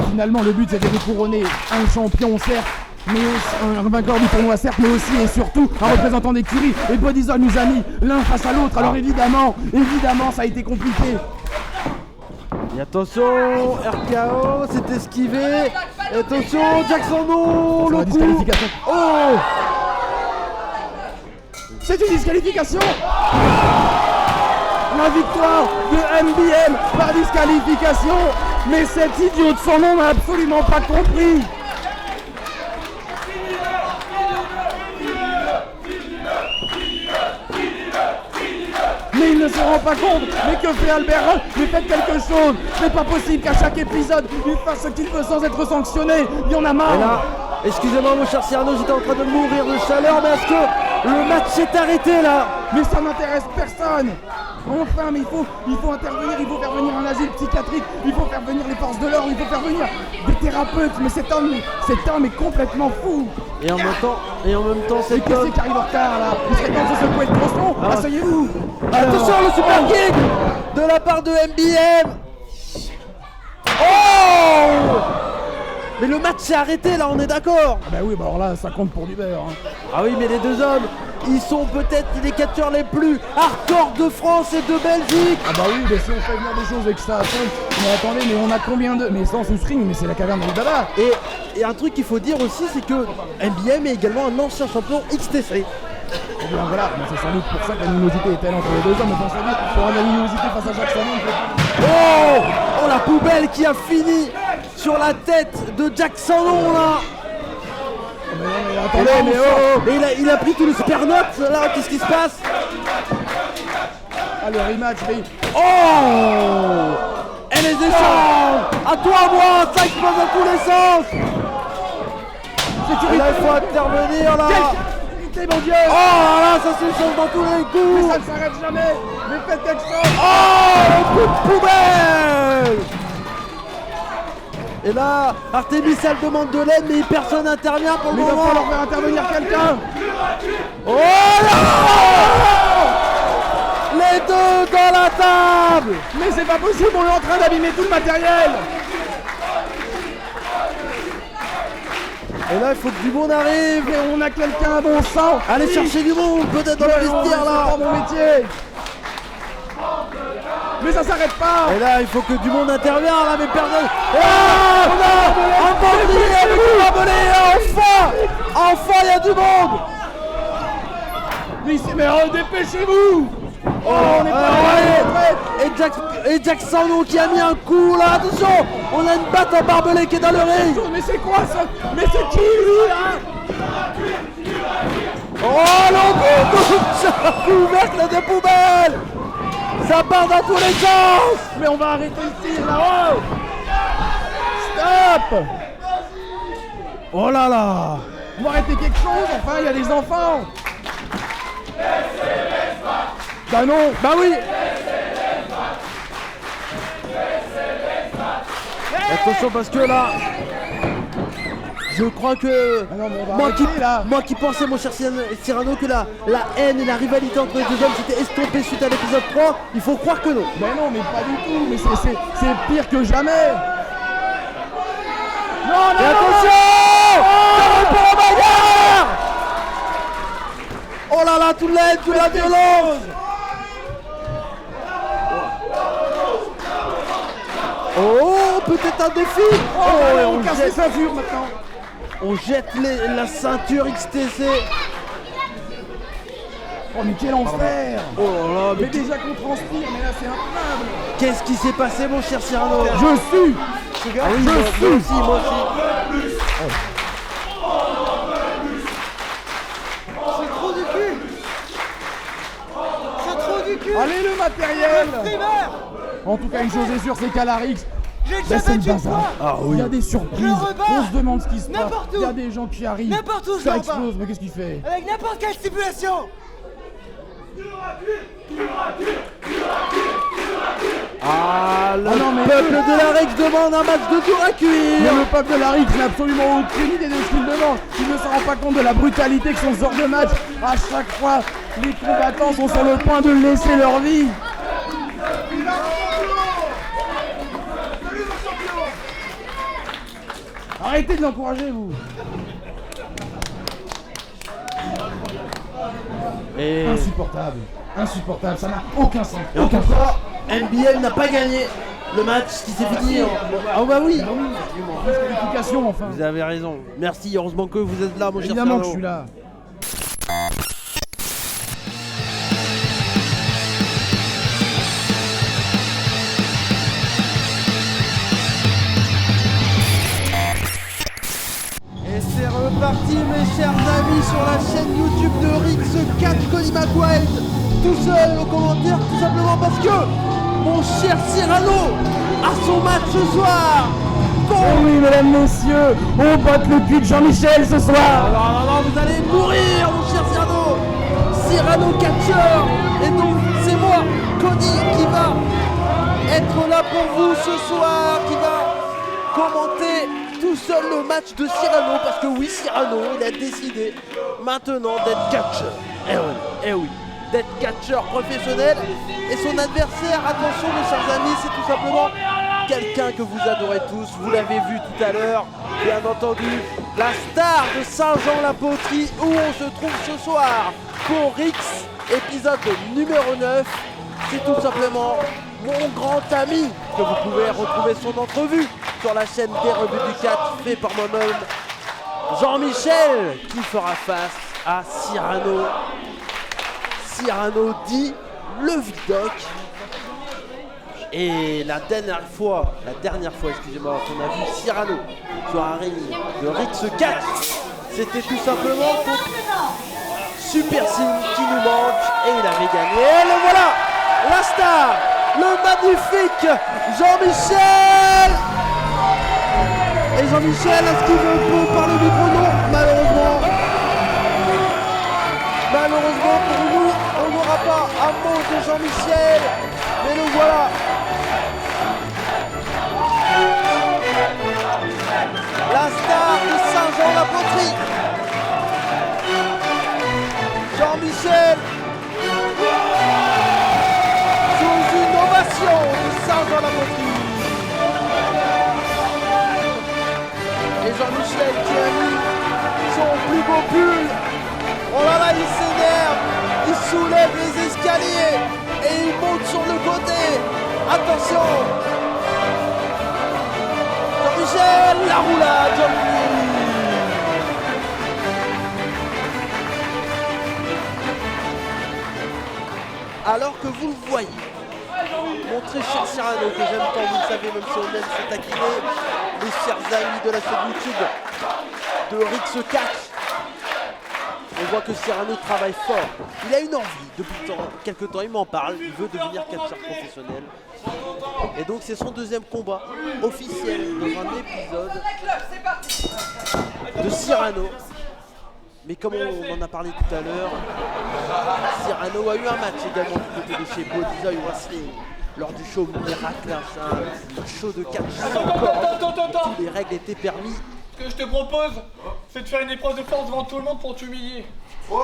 Finalement, le but c'était de couronner un champion, certes, mais aussi un vainqueur du tournoi, certes, mais aussi et surtout un représentant d'écurie. Et Bodyzone nous a mis l'un face à l'autre. Alors évidemment, ça a été compliqué. Et attention, RKO, c'est esquivé. Et attention, Jack Sandon, C'est le la coup. disqualification. Oh. C'est une disqualification. La victoire de MBM par disqualification. Mais cet idiot de son nom n'a absolument pas compris. Mais il ne se rend pas compte. Mais que fait Albert? Mais faites quelque chose. C'est pas possible qu'à chaque épisode, il fasse ce qu'il veut sans être sanctionné. Il y en a Et marre. là, excusez-moi mon cher Cyrano, j'étais en train de mourir de chaleur, mais est-ce que le match s'est arrêté là? Mais ça n'intéresse personne. Enfin, mais il faut intervenir, il faut faire venir un asile psychiatrique, il faut faire venir les forces de l'ordre, il faut faire venir des thérapeutes. Mais cet homme est complètement fou. Et en même temps, Et cet qui c'est homme... qui arrive en retard là? Il serait temps de se secouer le tronçon. Ah. Asseyez-vous. Attention, le super kick de la part de MBM. Oh! Mais le match s'est arrêté là, on est d'accord? Bah oui, bah alors là, ça compte pour du beurre. Hein. Ah oui, mais les deux hommes, ils sont peut-être les catcheurs les plus hardcore de France et de Belgique. Ah bah oui, mais si on fait venir des choses et que ça attend. Mais attendez, mais on a combien de... Mais sans sous string, mais c'est la caverne d'Alibaba. Et un truc qu'il faut dire aussi, c'est que MBM est également un ancien champion XTC. Eh bien voilà, mais c'est sans doute pour ça que l'animosité est telle entre les deux hommes. Mais sans doute, pour une animosité face à Jacques Sandon, Oh! Oh, la poubelle qui a fini sur la tête de Jack Sandon là. mais non, mais Et attendez, là, mais oh! Et il a pris tout le supernote là, qu'est-ce qui se passe? Ah, le rematch, mais... Oh! Et les échanges! À toi, moi, ça explose dans tous les sens! Et là, il faut intervenir là! Quelle mon Dieu! Oh là, ça s'échange dans tous les Mais coups! ça ne s'arrête jamais! Mais faites quelque chose! Oh, le coup de poubelle! Et là, Artemis, elle demande de l'aide, mais personne n'intervient pour le Mais il va moment. falloir faire intervenir quelqu'un! Oh là! Les deux dans la table! Mais c'est pas possible, on est en train d'abîmer tout le matériel! Et là, il faut que du monde arrive. Mais on a quelqu'un, bon sang! Allez chercher du monde, peut-être dans le vestiaire là. C'est pas mon métier! Mais ça s'arrête pas! Et là, il faut que du monde intervienne là, mais personne. Ah, on a un bandit avec une barbelée. Enfin, il y a du monde. Mais dépêchez-vous! Oh, on est pas ouais. Et Jack Sandon qui a mis un coup là. Attention, on a une batte en barbelé qui est dans le ring. Mais c'est quoi ça? Mais c'est qui lui là? Oh, le couvercle de poubelle. Ça part dans tous les sens. Mais on va arrêter le tir là-haut! Stop! Oh là là. On va arrêter quelque chose, enfin il y a des enfants! Bah non! Bah oui. Attention parce que là, je crois que Ah non, mais on va arrêter, là. moi qui pensais mon cher Cyrano que la haine et la rivalité entre les deux hommes s'étaient estompées suite à l'épisode 3, il faut croire que non. Mais non, mais pas du tout! Mais c'est pire que jamais! Non, Et non, attention, ça répond en bagarre. Oh là là, toute la haine, toute la violence. Oh, peut-être un défi. Oh, et on casse les ceintures maintenant! On jette la ceinture XTC. Oh mais quel enfer! Oh là là, Mais déjà qu'on transpire, mais là c'est incroyable! qu'est-ce qui s'est passé, mon cher Cyrano? Je suis! Ah oui, moi aussi, moi aussi. C'est trop du cul. C'est trop du cul. Allez le matériel! Primaire. En tout cas, une chose est sûre, c'est qu'à la Rix, J'ai bah, déjà c'est le battu une bazar. fois. Ah Il oui. y a des surprises, Je rebats. on se demande ce qui se passe. N'importe où. Il y a des gens qui arrivent. N'importe où, je ça le explose, rebats. mais qu'est-ce qu'il fait? Avec n'importe quelle stipulation. Ah, le Ah non, mais peuple de la Rex demande un match de dur à Mais cuire. le peuple de la Rix n'a absolument aucune idée de ce qu'il demande. Il ne se rend pas compte de la brutalité que sont ce genre de match. À chaque fois, les combattants sont sur le point de laisser leur vie. Arrêtez de l'encourager, vous. Et Insupportable. Insupportable, ça n'a aucun sens. Et Aucun encore sens. ça, NBL n'a pas gagné le match qui s'est fini. Ah bah oui. Disqualification, enfin. Vous avez raison. Merci, heureusement que vous êtes là, mon cher Évidemment que je Cyrano. suis là. Et c'est reparti, mes chers amis, sur la chaîne YouTube de Rix Catch Colin McWild. Tout seul au commentaire, tout simplement parce que mon cher Cyrano a son match ce soir. Bon. Oh oui, mesdames, messieurs, on botte le cul de Jean-Michel ce soir. Non, vous allez mourir, mon cher Cyrano. Cyrano Catcher. Et donc, c'est moi, Cody, qui va être là pour vous ce soir, qui va commenter tout seul le match de Cyrano, parce que oui, Cyrano, il a décidé maintenant d'être catcheur. Eh oui, d'être catcheur professionnel. Et son adversaire, attention mes chers amis, c'est tout simplement quelqu'un que vous adorez tous, vous l'avez vu tout à l'heure, bien entendu, la star de Saint-Jean-la-Poterie, où on se trouve ce soir pour Rix, épisode numéro 9. C'est tout simplement mon grand ami, que vous pouvez retrouver son entrevue sur la chaîne des rebuts du 4, fait par moi-même, Jean-Michel, qui fera face à Cyrano. Cyrano dit le Vidoc. Et la dernière fois, excusez-moi, qu'on a vu Cyrano sur un ring de Rix 4, c'était tout simplement contre Super Sim qui nous manque, et il avait gagné. Et le voilà, la star, le magnifique Jean-Michel. Et Jean-Michel, est-ce qu'il veut par le micro? Non, malheureusement. Malheureusement pour nous, on n'aura pas un mot de Jean-Michel. Mais le voilà. La star de Saint-Jean-la-Poterie. Jean-Michel. Sous une ovation de Saint-Jean-la-Poterie. Et Jean-Michel qui a mis son plus beau pull. Oh là là, il s'énerve. Il soulève les escaliers. Et il monte sur le côté. Attention. Jean-Michel, la roulade, Jean-Michel. Alors que vous le voyez, mon très cher Cyrano, que j'aime tant, vous le savez, même si on aime se taquiner, les chers amis de la chaîne YouTube de Rix 4, on voit que Cyrano travaille fort. Il a une envie depuis quelques temps, il m'en parle, il veut devenir catcheur professionnel. Et donc c'est son deuxième combat officiel dans un épisode de Cyrano. Mais comme on en a parlé tout à l'heure, Cyrano a eu un match également du côté de chez Bodyzoy Wrestling lors du show Miracle, un show de catch sans corde où toutes les règles étaient permis. Ce que je te propose, c'est de faire une épreuve de force devant tout le monde pour t'humilier. Oh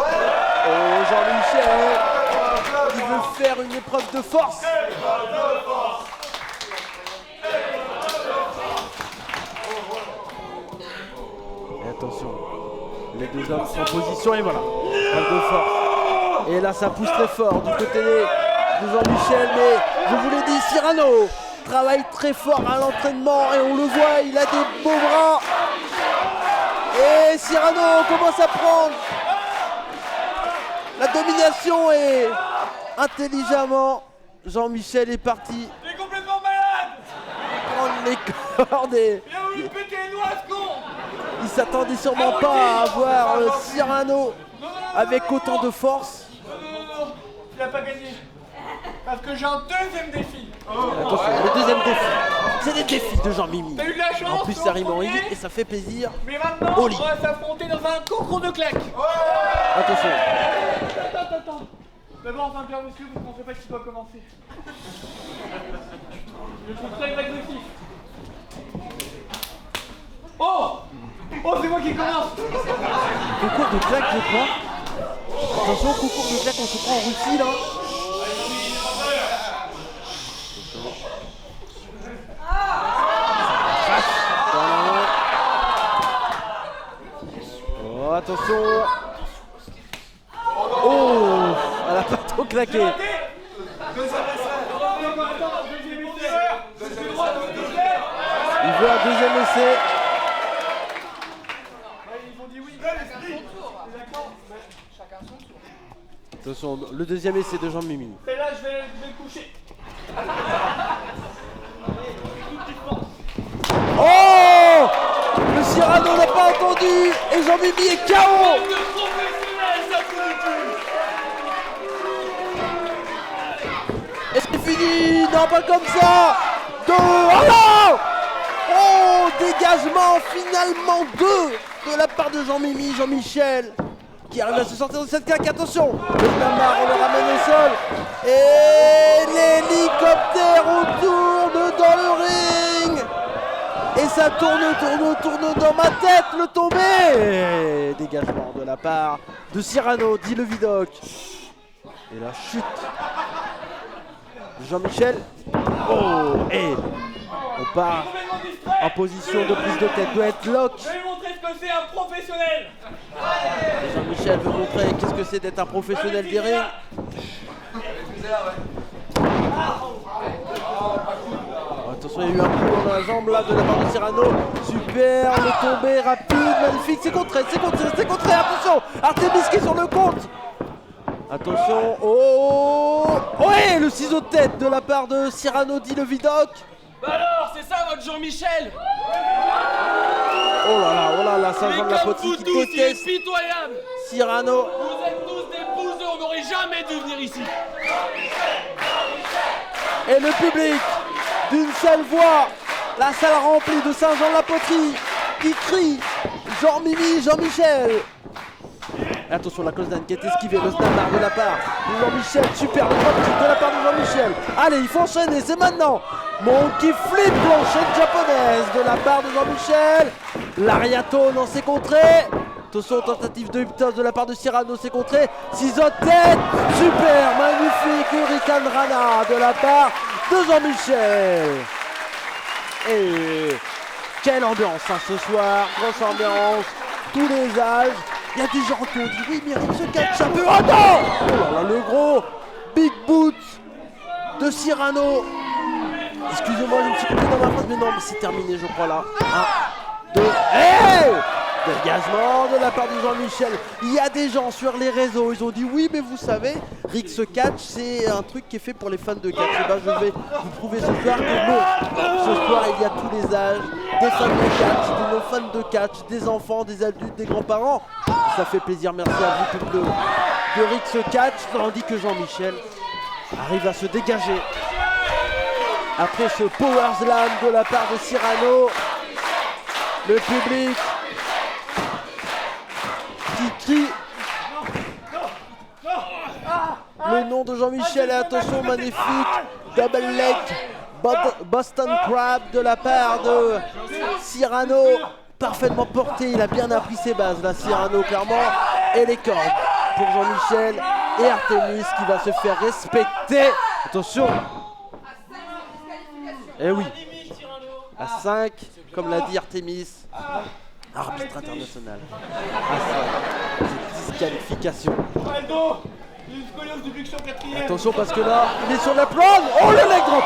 Jean-Michel, il veut faire une épreuve de force. Et attention, les deux hommes sont en position et voilà, épreuve de force. Et là ça pousse très fort du côté de Jean-Michel, mais je vous l'ai dit, Cyrano travaille très fort à l'entraînement et on le voit, il a des beaux bras. Et Cyrano commence à prendre La domination est intelligemment. Jean-Michel est parti T'es complètement malade. prendre les cordes et Il a voulu péter les doigts, ce con. il s'attendait sûrement pas à voir Cyrano avec autant de force. Non, il a pas gagné. Parce que j'ai un deuxième défi. Attention, le deuxième défi. C'est les défis de Jean-Mimi. T'as eu de la chance. En plus, t'es ça rime en premier, I et ça fait plaisir. Mais maintenant, Au lit. on va s'affronter dans un concours de claques. Attention. Attends. D'abord, on va bien monsieur, parce qu'on sait pas qui doit commencer. Je trouve très agressif. Oh, c'est moi qui commence. Concours de claques, je crois. Attention, concours de claques, on se prend en Russie là. Oh, attention. Oh, elle a pas trop claqué. Il veut un deuxième essai. Ils ont dit oui. Attention, le deuxième essai de Jean-Mimi. Et là, je vais le coucher. Oh! Le Cyrano n'a pas entendu et Jean-Mimi est KO. Et c'est fini. Non, pas comme ça. 2. Oh non! Oh, dégagement finalement 2 de la part de Jean-Mimi, Jean-Michel qui arrive à se sortir de cette claque. Attention, le Namar, on le ramène au sol et l'hélicoptère retourne dans le ring et ça tourne dans ma tête le tombé. Dégagement de la part de Cyrano, dit le Vidoc. Et la chute de Jean-Michel. Oh, et on part en position de prise de tête, de headlock. Je vais lui montrer ce que c'est un professionnel. Et Jean-Michel veut montrer qu'est-ce que c'est d'être un professionnel des rings. Attention, il y a eu un coup dans la jambe là de la part de Cyrano. Super, le tombé rapide, magnifique. C'est contré. Attention, Artemis qui est sur le compte. Attention, oh, ouais, le ciseau de tête de la part de Cyrano, dit le Vidoc. Bah alors, c'est ça votre Jean-Michel. Oh là là, Saint-Jean de la Poterie qui déteste pitoyable. Cyrano. Vous êtes tous des bouseux, on n'aurait jamais dû venir ici. Et le public, d'une seule voix, la salle remplie de Saint-Jean de la Poterie qui crie Jean-Mimi, Jean-Michel. Et attention, la Cosdan qui est esquivée, le standard de la part de Jean-Michel. Super, le drop kick de la part de Jean-Michel. Allez, il faut enchaîner, c'est maintenant. Monkey flip, planchette japonaise de la part de Jean-Michel. L'Ariato dans ses contrées. Attention, tentative de hypnose de la part de Cyrano, c'est contré. Ciseaux de tête, super, magnifique Hurricane Rana de la part de Jean-Michel. Et quelle ambiance hein, ce soir, grosse ambiance, tous les âges. Il y a des gens qui ont dit oui, mais Rick se catch un peu. Oh non! Oh là là, le gros big boot de Cyrano. Excusez-moi, je me suis coupé dans ma phrase, mais non, mais c'est terminé, je crois là. 1, 2, hey! Dégagement de la part de Jean-Michel. Il y a des gens sur les réseaux, ils ont dit oui, mais vous savez, Rick se catch, c'est un truc qui est fait pour les fans de catch. Et ben, je vais vous prouver ce soir que non. Ce soir, il y a tous les âges, des fans de catch, des non-fans de catch, des enfants, des adultes, des grands-parents. Ça fait plaisir, merci à vous, public de Rick se catch, tandis que Jean-Michel arrive à se dégager. Après ce power slam de la part de Cyrano, le public qui crie le nom de Jean-Michel. Et attention, magnifique double leg Boston Crab de la part de Cyrano, parfaitement porté, il a bien appris ses bases là, Cyrano, clairement. Et les cordes pour Jean-Michel et Artemis qui va se faire respecter. Attention. Eh oui, à 5, comme l'a dit Artemis, arbitre international. À 5, c'est disqualification. Aldo, une scoliose depuis que je suis en quatrième. Attention parce que là, il est sur la plane. Oh, le leg drop.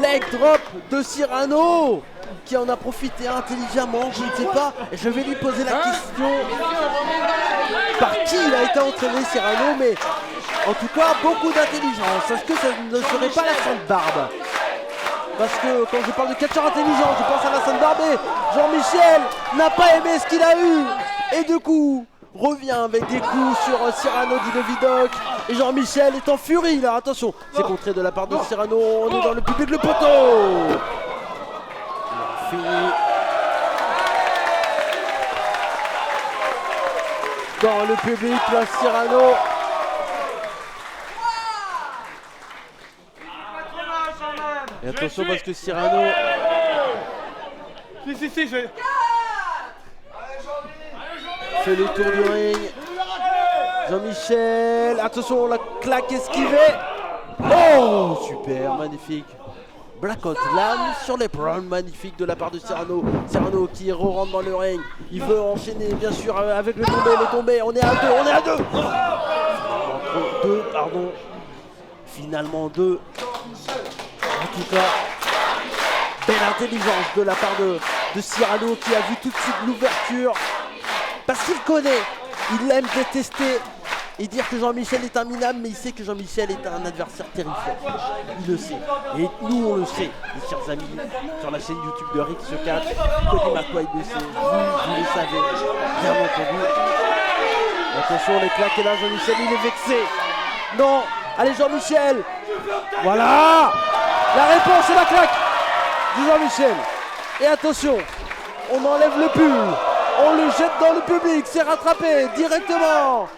leg drop de Cyrano qui en a profité intelligemment, je ne sais pas. Et je vais lui poser la question par qui il a été entraîné Cyrano, mais en tout cas beaucoup d'intelligence. Est-ce que ça ne serait pas la Sainte Barbe? Parce que quand je parle de catcheur intelligent, je pense à la Sainte Barbe. Jean-Michel n'a pas aimé ce qu'il a eu et du coup revient avec des coups sur Cyrano Di Levidoc. Et Jean-Michel est en furie là, attention, c'est contré de la part de Cyrano, on est dans le public, le poteau. Fini. Dans le public, là, Cyrano. Et attention parce que Cyrano. Si, je vais. Fait le tour du ring. Jean-Michel, attention, la claque esquivée. Oh, super, magnifique. Black Outland sur les l'épaule, magnifique de la part de Cyrano. Cyrano qui rentre dans le ring. Il veut enchaîner, bien sûr, avec le tombé. On est à deux. Deux, pardon. Finalement deux. En tout cas, belle intelligence de la part de Cyrano qui a vu tout de suite l'ouverture. Parce qu'il connaît, il aime détester et dire que Jean-Michel est un minable, mais il sait que Jean-Michel est un adversaire terrifiant. Il le sait. Et nous, on le sait, mes chers amis, sur la chaîne YouTube de Rix 4, Cody McQuaid le sait, vous le savez, bien entendu. Attention, les claques, et là, Jean-Michel, il est vexé. Non, allez Jean-Michel. Voilà. La réponse est la claque de Jean-Michel. Et attention, on enlève le pull. On le jette dans le public, c'est rattrapé directement.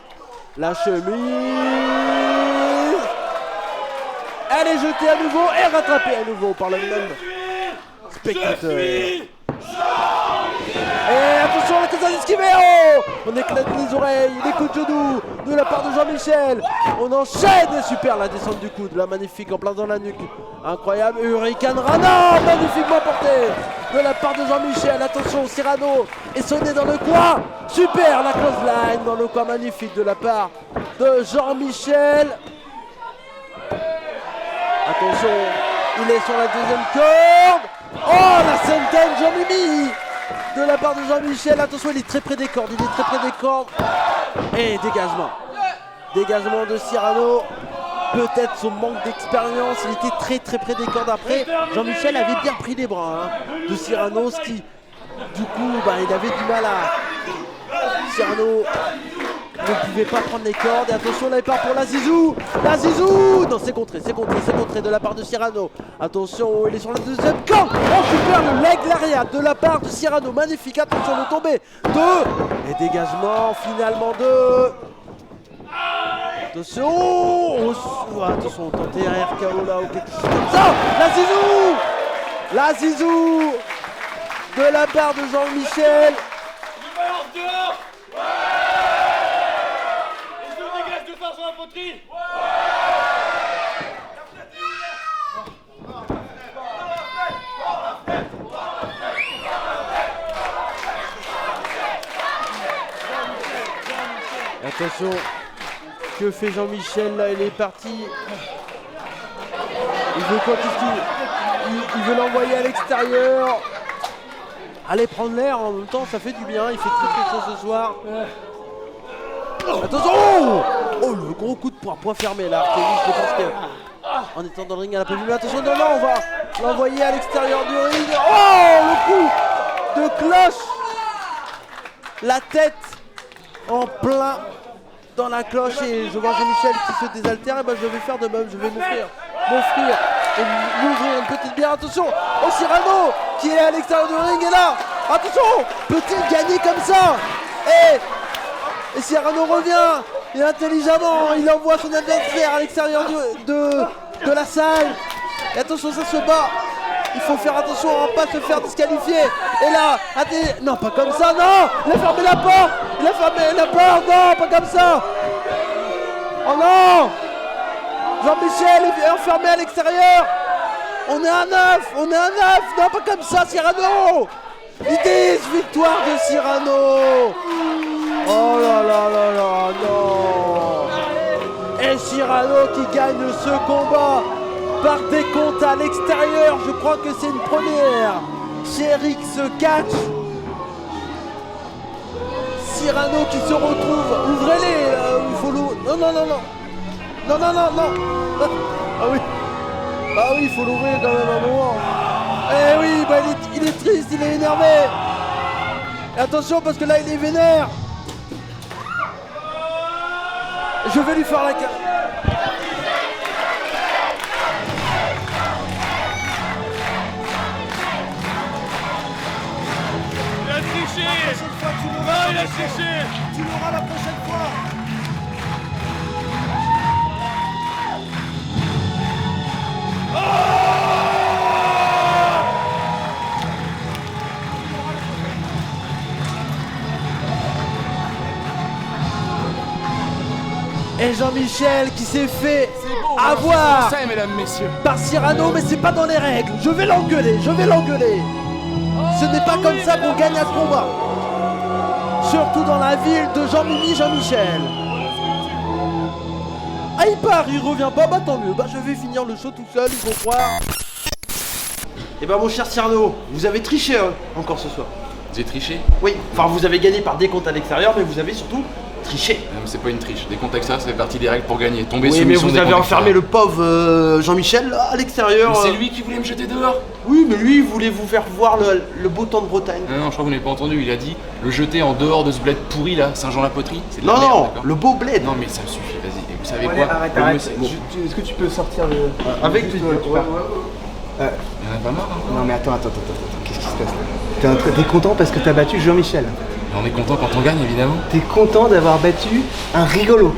La chemise. Elle est jetée à nouveau et rattrapée à nouveau par le même spectateur. Et attention, la tête à esquiver. Oh, on éclate les oreilles, les coups de genou de la part de Jean-Michel. On enchaîne, et super la descente du coude, la magnifique en plein dans la nuque. Incroyable, Hurricane Rana, magnifiquement porté de la part de Jean-Michel. Attention, Cyrano est sonné dans le coin. Super, la close line dans le coin magnifique de la part de Jean-Michel. Attention, il est sur la deuxième corde. Oh, la centaine Jean-Mimi de la part de Jean-Michel. Attention, il est très près des cordes, Et dégagement de Cyrano. Peut-être son manque d'expérience, il était très près des cordes. Après, Jean-Michel avait bien pris les bras de Cyrano, ce qui, du coup, il avait du mal à... Cyrano ne pouvait pas prendre les cordes. Et attention, là il part pour la Zizou. Non, c'est contré de la part de Cyrano. Attention, il est sur la deuxième corde. Oh, super, le leg lariat de la part de Cyrano. Magnifique, attention, le tombé. 2. Et dégagement, finalement 2. Attention, attention, tenter un RKO là ou quelque chose comme ça. La Zizou de la part de Jean-Michel. Attention, que fait Jean-Michel là? Il est parti. Il veut quoi? Il veut l'envoyer à l'extérieur. Allez prendre l'air en même temps, ça fait du bien. Il fait très chaud ce soir. Attention! Oh, le gros coup de poing fermé là. Artémis, je pense que en étant dans le ring, elle a pas vu. Mais attention, non, on va l'envoyer à l'extérieur du ring. Oh, le coup de cloche. La tête en plein dans la cloche. Et je vois Jean-Michel qui se désaltère. Et je vais faire de même. Je vais m'offrir et m'ouvrir une petite bière. Attention, Cyrano qui est à l'extérieur du ring. Et là, attention, peut-il gagner comme ça? Et Cyrano revient, et intelligemment, il envoie son adversaire à l'extérieur de la salle. Et attention, ça se bat. Il faut faire attention à ne pas se faire disqualifier. Et là, non, pas comme ça, non. Il a fermé la porte. Non, pas comme ça. Oh non. Jean-Michel est enfermé à l'extérieur. On est à 9. Non, pas comme ça, Cyrano. 10 victoire de Cyrano. Oh là, non. Et Cyrano qui gagne ce combat par décompte à l'extérieur. Je crois que c'est une première chez RX Catch. Cyrano qui se retrouve. Ouvrez-les, il faut l'ouvrir. Non, non, non, non. Non, non, non, non. Ah oui. Ah oui, il faut l'ouvrir quand même un moment. Eh oui, bah il est triste, il est énervé. Et attention parce que là il est vénère. Je vais lui faire la carte. Il a triché. Non, il a triché. Tu l'auras la prochaine fois. Et Jean-Michel qui s'est fait avoir Ça, mesdames, messieurs. par Cyrano, mais c'est pas dans les règles. Je vais l'engueuler, je vais l'engueuler. Ce n'est pas comme ça qu'on gagne à ce combat. Surtout dans la ville de Jean-Mimi Jean-Michel. Ah, il part, il revient pas, bah tant mieux. Bah je vais finir le show tout seul, ils vont croire. Eh ben mon cher Cyrano, vous avez triché hein, encore ce soir. J'ai triché? Oui, enfin vous avez gagné par décompte à l'extérieur, mais vous avez surtout triché. Non, mais c'est pas une triche. Des comptes avec ça, ça fait partie des règles pour gagner. Tomber Oui, sous mais mission vous des avez comptes enfermé le extérieurs. pauvre Jean-Michel à l'extérieur. Mais c'est lui qui voulait me jeter dehors. Oui, mais lui, il voulait vous faire voir le beau temps de Bretagne. Non, non, je crois que vous n'avez pas entendu. Il a dit le jeter en dehors de ce bled pourri là, Saint-Jean-la-Poterie. C'est de la Non, merde, non, d'accord. le beau bled. Non, mais ça me suffit, vas-y. Et vous savez Allez, quoi? arrête, Le arrête. monsieur- bon, Est-ce que tu peux sortir le. Avec plaisir. il y en a pas marre encore. Non mais attends, qu'est-ce qui se passe là? T'es content parce que t'as battu Jean-Michel. Mais on est content quand on gagne, évidemment. T'es content d'avoir battu un rigolo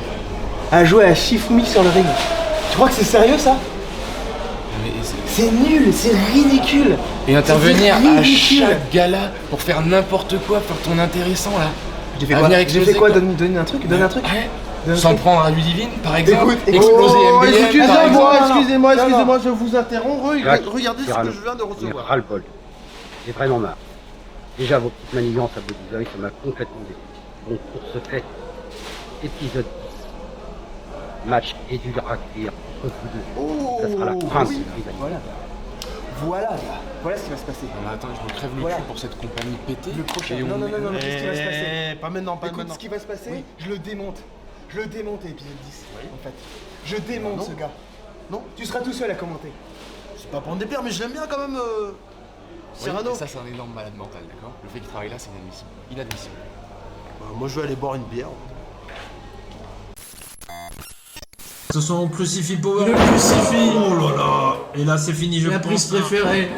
à jouer à Shifumi sur le ring. Tu crois que c'est sérieux ça? Mais C'est nul, c'est ridicule. et intervenir C'est à ridicule. chaque gala pour faire n'importe quoi, faire ton intéressant là. J'ai fait À quoi? venir J'ai exploser, fait quoi? quoi. Donne un truc, donne un truc. Ouais. Donne un Sans truc. prendre un Ludivine, par exemple. Écoute, exploser Oh, MBM, par excusez-moi, exemple. excusez-moi, Non, non. excusez-moi, je vous interromps. Jacques, Regardez ce Cyrano, que je viens de j'en ai recevoir. ras-le-bol. J'ai vraiment marre. Déjà, vos petites manigances à vos designs, ça m'a complètement déçu. Bon, pour ce fait, épisode 10. Match éduleur à cuire entre vous deux. Ça sera la fin de cette rivalité. Voilà ce qui va se passer. Non, mais attends, je me crève le Voilà. cul pour cette compagnie pétée. Le prochain. Et on- Non, qu'est-ce qui va se passer? Pas maintenant, pas Écoute, maintenant. ce qui va se passer, je le démonte. Je le démonte à l'épisode 10, en fait. Je démonte Non. ce gars. Non, Tu seras tout seul à commenter. c'est pas prendre des pierres, mais je l'aime bien quand même, Oui, Cyrano. mais ça, c'est un énorme malade mental, d'accord? Le fait qu'il travaille là, c'est inadmissible. Inadmissible. Moi, je vais aller boire une bière. Ce sont Crucifix Power. Le Crucifix. Oh là là. Et là c'est fini, je pense. La prise préférée.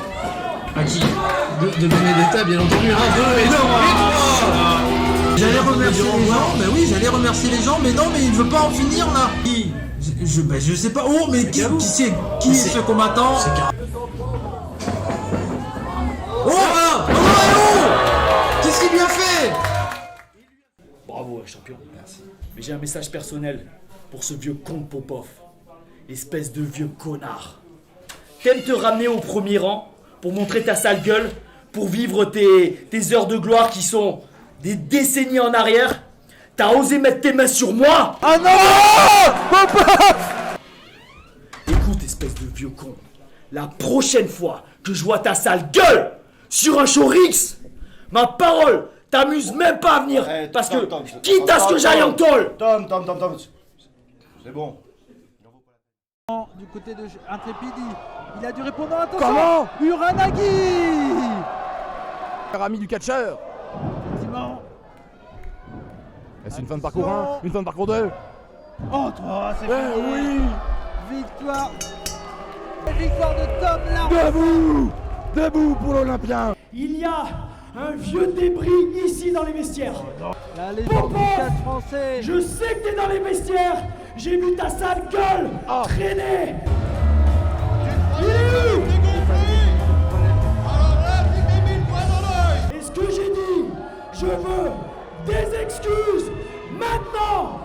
À qui de Benedetta, bien entendu. 1, 2 et 3. J'allais remercier les gens, mais oui, j'allais remercier les gens, mais non, mais il veut pas en finir là. Qui je sais pas. Oh, mais qui est ce combattant? Oh là. Oh, qu'est-ce qu'il lui a fait? Bravo, champion. Merci. Mais j'ai un message personnel pour ce vieux con de Popov. Espèce de vieux connard. T'aimes te ramener au premier rang pour montrer ta sale gueule, pour vivre tes heures de gloire qui sont des décennies en arrière. T'as osé mettre tes mains sur moi? Ah non! Écoute, espèce de vieux con. La prochaine fois que je vois ta sale gueule sur un show Rix, ma parole, t'amuses même pas à venir. Parce que, quitte à ce que j'aille en tôle. Tom. C'est bon. Du côté de Intrépidi, il a dû répondre. Attention. Comment? Uranagi. Cher ami du catcheur. Effectivement. Est-ce une fin de parcours 1, une fin de parcours 2? Oh, toi, c'est Eh fini. oui. Victoire. Victoire de Tom Larue. Debout! Debout pour l'Olympien! Il y a un vieux débris ici dans les vestiaires. La légende du catch français. Je sais que t'es dans les vestiaires. J'ai vu ta sale gueule traîner. Il est où? Alors là, tu t'es mis le poing dans l'œil. Et ce que j'ai dit, je veux des excuses maintenant.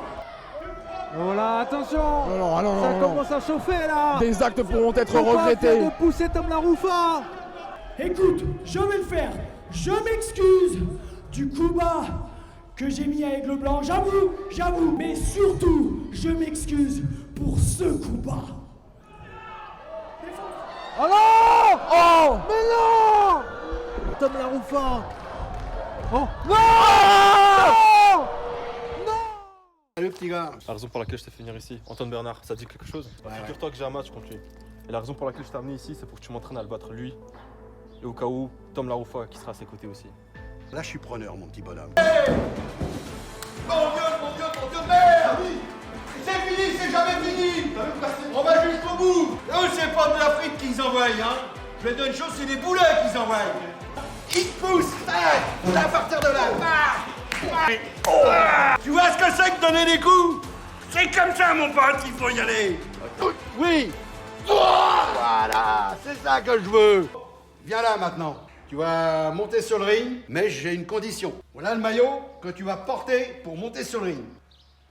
Oh là, attention. Non, Ça commence à chauffer là. Des actes pourront être Faut pas regrettés. faire de pousser Tom Laroufa. Écoute, je vais le faire. Je m'excuse du coup bas que j'ai mis à Aigle Blanc. J'avoue. Mais surtout, je m'excuse pour ce coup bas. Oh non! Oh! Mais non! Tom Laroufa! Oh! Non! Salut petit gars. La raison pour laquelle je t'ai fait venir ici, Antoine Bernard, ça te dit quelque chose? Figure-toi que j'ai un match contre lui. Et la raison pour laquelle je t'ai amené ici, c'est pour que tu m'entraînes à le battre lui. Et au cas où, Tom Laroufa qui sera à ses côtés aussi. Là, je suis preneur, mon petit bonhomme. Mon Dieu, merde! C'est fini, c'est jamais fini! On va jusqu'au bout! Eux, c'est pas de la frite qu'ils envoient, hein! Je vais te dire une chose, c'est des boulets qu'ils envoient! Ils te poussent! C'est à partir de là! Tu vois ce que c'est que donner des coups? C'est comme ça, mon pote, il faut y aller! Oui! Voilà, c'est ça que je veux! Viens là maintenant. Tu vas monter sur le ring, mais j'ai une condition. Voilà le maillot que tu vas porter pour monter sur le ring.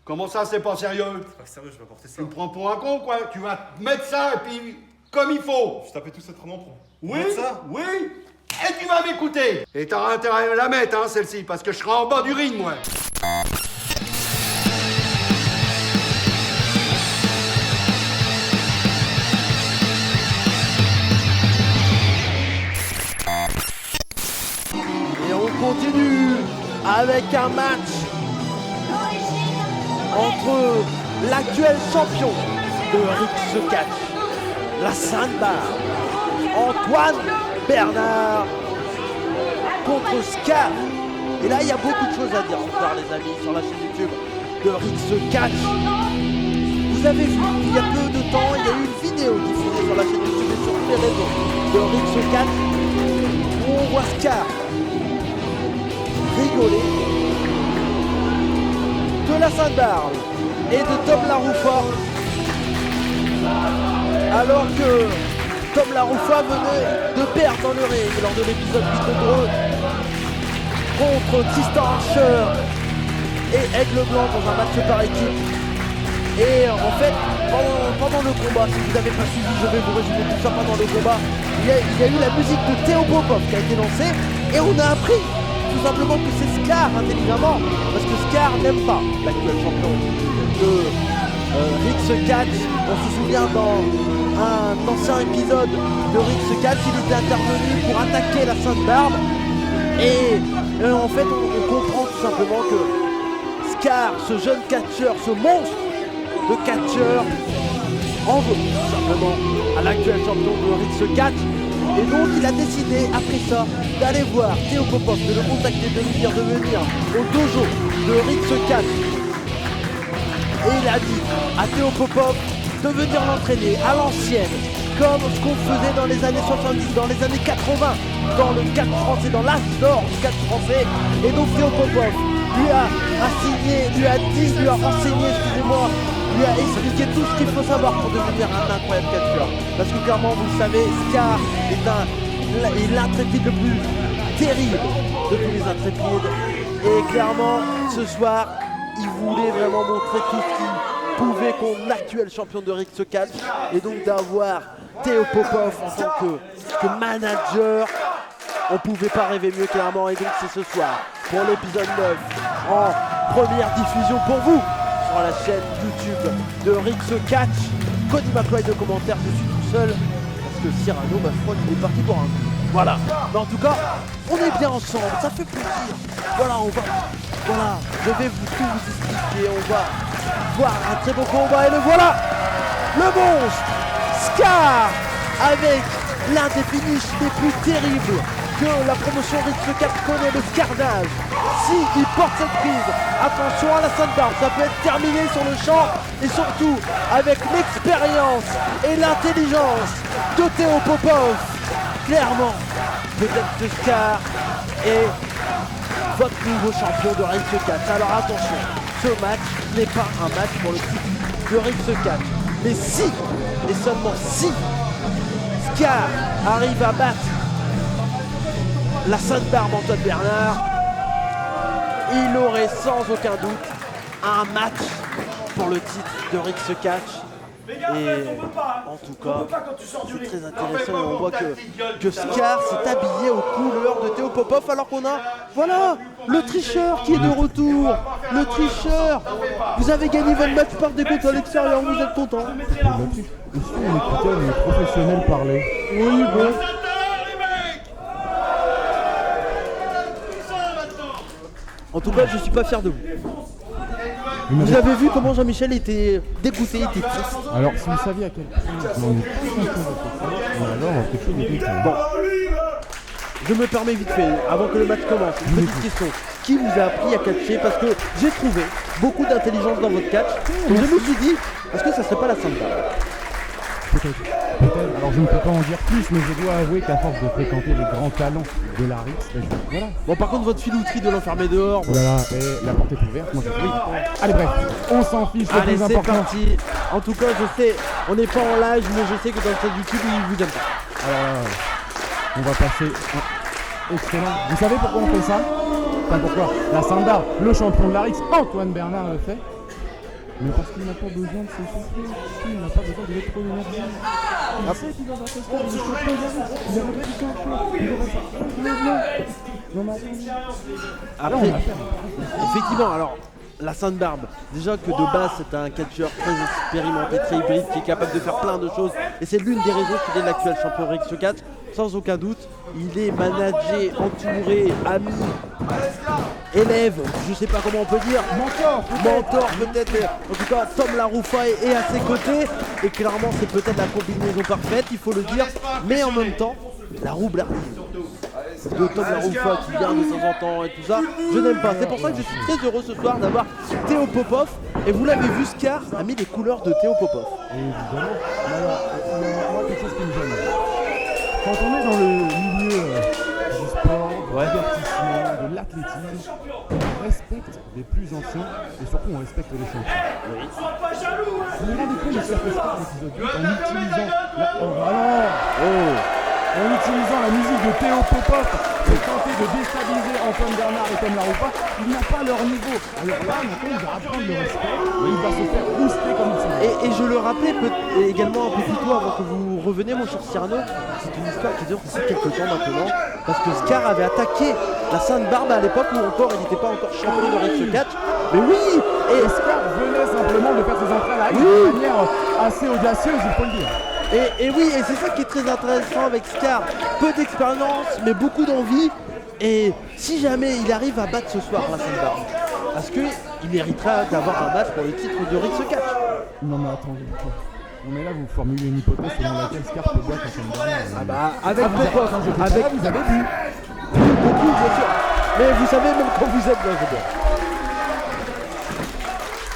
Comment ça, c'est pas sérieux? C'est pas sérieux, je vais porter ça. Tu me prends pour un con, quoi? Tu vas mettre ça et puis comme il faut. Je tapais tout cet entraînement pour Oui, mettre ça. oui. Et tu vas m'écouter. Et t'auras intérêt à la mettre, hein, celle-ci, parce que je serai en bas du ring, moi. Et on continue avec un match entre l'actuel champion de Rix Catch, la Sainte-Barbe, Antoine Bernard, contre Scar. Et là, il y a beaucoup de choses à dire encore, les amis, sur la chaîne YouTube de Rix Catch. Vous avez vu, il y a peu de temps, il y a eu une vidéo diffusée sur la chaîne YouTube et sur tous les réseaux de Rix Catch où on voit Scar rigoler de la Sainte-Barbe et de Tom Laroufa, alors que Tom Laroufa venait de perdre dans le ring lors de l'épisode 8 de Dreux contre Tristan Archer et Aigle Blanc dans un match par équipe. Et en fait, pendant le combat, si vous n'avez pas suivi, je vais vous résumer tout ça pendant le combat. Il y a eu la musique de Théo Popov qui a été lancée et on a appris tout simplement que c'est Scar intelligemment, parce que Scar n'aime pas l'actuel champion de Rix Catch. On se souvient dans un ancien épisode de Rix Catch, il était intervenu pour attaquer la Sainte-Barbe et en fait on comprend tout simplement que Scar, ce jeune catcheur, ce monstre de catcheur, en veut tout simplement à l'actuel champion de Rix Catch. Et donc il a décidé après ça d'aller voir Théo Popov, de le contacter, de lui dire de venir au dojo de Rix Catch. Et il a dit à Théo Popov de venir l'entraîner à l'ancienne, comme ce qu'on faisait dans les années 70, dans les années 80, dans le catch français, dans l'âge d'or du catch français. Et donc Théo Popov lui a enseigné, lui a enseigné, excusez-moi, lui a expliqué tout ce qu'il faut savoir pour devenir un incroyable catcheur. Parce que clairement, vous le savez, Scar est l'intrépide le plus terrible de tous les intrépides. Et clairement, ce soir, il voulait vraiment montrer tout ce qu'il pouvait contre l'actuel champion de Rix Catch. Et donc d'avoir Théo Popov en tant que manager, on pouvait pas rêver mieux clairement. Et donc c'est ce soir, pour l'épisode 9, en première diffusion pour vous, sur la chaîne YouTube de Rix Catch. Cody McLeod de commentaires, je suis tout seul parce que Cyrano, je crois qu'il est parti pour un coup. Voilà, mais en tout cas, on est bien ensemble, ça fait plaisir. Voilà, je vais tout vous expliquer, on va voir un très beau combat et le voilà, le monstre Scar avec l'un des finishes les plus terribles que la promotion Rix Catch connaît, le Scarnage. Si il porte cette prise, attention à la Sainte-Barbe, ça peut être terminé sur le champ et surtout avec l'expérience et l'intelligence de Théo Popov. Clairement, peut-être que Scar est votre nouveau champion de Rix Catch. Alors attention, ce match n'est pas un match pour le titre de Rix Catch. Mais si, et seulement si, Scar arrive à battre la Sainte-Barbe Antoine Bernard, il aurait sans aucun doute un match pour le titre de Rix Catch. Et en tout cas, c'est très intéressant et on voit que Scar s'est habillé aux couleurs de Théo Popov alors qu'on a, voilà, le tricheur qui est de retour. Le tricheur. Vous avez gagné votre match par décompte à l'extérieur, vous êtes content. Est-ce qu'on écoutait les professionnels parler? Oui, bon. En tout cas, je suis pas fier de vous. Vous avez vu comment Jean-Michel était dégoûté, était triste. Alors, si vous saviez à quel point on est très content de alors quelque chose de différent. Bon, je me permets vite fait, avant que le match commence, une petite question. Qui vous a appris à catcher? Parce que j'ai trouvé beaucoup d'intelligence dans votre catch. Donc je me suis dit, est-ce que ça serait pas la samba? Peut-être. Alors je ne peux pas en dire plus, mais je dois avouer qu'à force de fréquenter les grands talents de la RIX, voilà. Bon, par contre, votre filouterie de l'enfermer dehors. Voilà, et la porte est ouverte, moi j'ai oui. Allez, bref, on s'en fiche, le allez, plus c'est important. parti. En tout cas, je sais, on n'est pas en live, mais je sais que dans le chat YouTube, ils vous aiment pas. Alors, on va passer. Excellent. Vous savez pourquoi on fait ça? Enfin, pourquoi la Sanda, le champion de la RIX, Antoine Bernard le fait. Mais parce qu'il n'a pas besoin de s'essouffler, il n'a pas besoin de trop d'énergie. Il sait qu'il va faire ça, il est champion de la RIX, il aurait pu Après, effectivement, alors, la Sainte Barbe, déjà que de base c'est un catcheur très expérimenté, très hybride, qui est capable de faire plein de choses. Et c'est l'une des raisons qu'il est l'actuel champion RIX 4, sans aucun doute. Il est managé, entouré, ami, élève, je sais pas comment on peut dire, mentor peut-être, en tout cas Tom Laroufa est à ses côtés et clairement c'est peut-être la combinaison parfaite, il faut le dire, mais en même temps, la roublardise de Tom Laroufa qui vient de temps en temps et tout ça, je n'aime pas. C'est pour ça que je suis très heureux ce soir d'avoir Théo Popov, et vous l'avez vu, Scar a mis les couleurs de Théo Popov. Évidemment, moi quelque chose qui me gêne. Quand on est dans le milieu du sport, du divertissement, de l'athlétisme, on respecte les plus anciens et surtout on respecte les champions. Oui. Vous vous rendez compte de ce que fait Scar l'épisode 8 en utilisant en utilisant la musique de Théo Popov pour tenter de déstabiliser Antoine Bernard et Tom Laroufa, il n'a pas leur niveau. Alors là, maintenant, il va apprendre le respect et il va se faire booster comme il s'en Et je le rappelais également un peu plus tôt avant que vous reveniez, mon cher Cyrano, c'est une histoire qui dure depuis quelques temps maintenant, parce que Scar avait attaqué la Sainte Barbe à l'époque où encore il n'était pas encore champion de RIX 4. Mais oui, et Scar venait simplement de faire ses entrées à la RIX de manière assez audacieuse, il faut le dire. Et oui, et c'est ça qui est très intéressant avec Scar. Peu d'expérience, mais beaucoup d'envie. Et si jamais il arrive à battre ce soir la Sainte Barbe, parce qu'il méritera d'avoir un match pour le titre de RIX 4. Non mais attendez. Non mais là vous formulez une hypothèse selon laquelle Scar peut battre la Sainte Barbe. Ah bah avec Popov, avec vous avez vu. Beaucoup bien sûr. Mais vous savez même quand vous êtes là, je veux dire.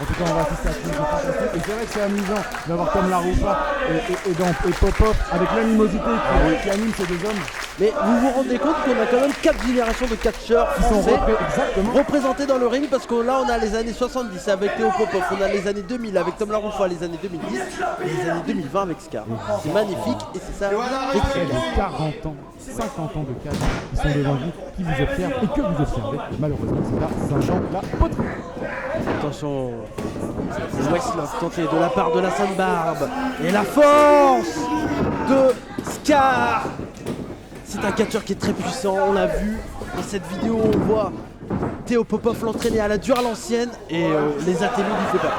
En tout cas, on va assister à quelque chose de fantastique. Et c'est vrai que c'est amusant d'avoir Tom Laroufa et Popov avec l'animosité qui anime ces deux hommes. Mais vous vous rendez compte qu'on a quand même 4 générations de catcheurs français représentés dans le ring, parce que là on a les années 70 avec Théo Popov, on a les années 2000 avec Tom Laroufa, les années 2010 et les années 2020 avec Scar. C'est magnifique et c'est ça. Et 40 ans, 50 ans de catch qui sont devant vous, qui vous observent et que vous observez. Malheureusement, c'est à Saint-Jean-la-Poterie. Attention, c'est Westlock tenté de la part de la Sainte Barbe et la force de Scar. C'est un catcheur qui est très puissant, on l'a vu dans cette vidéo, on voit Théo Popov l'entraîner à la dure à l'ancienne et les atténues du fait pas.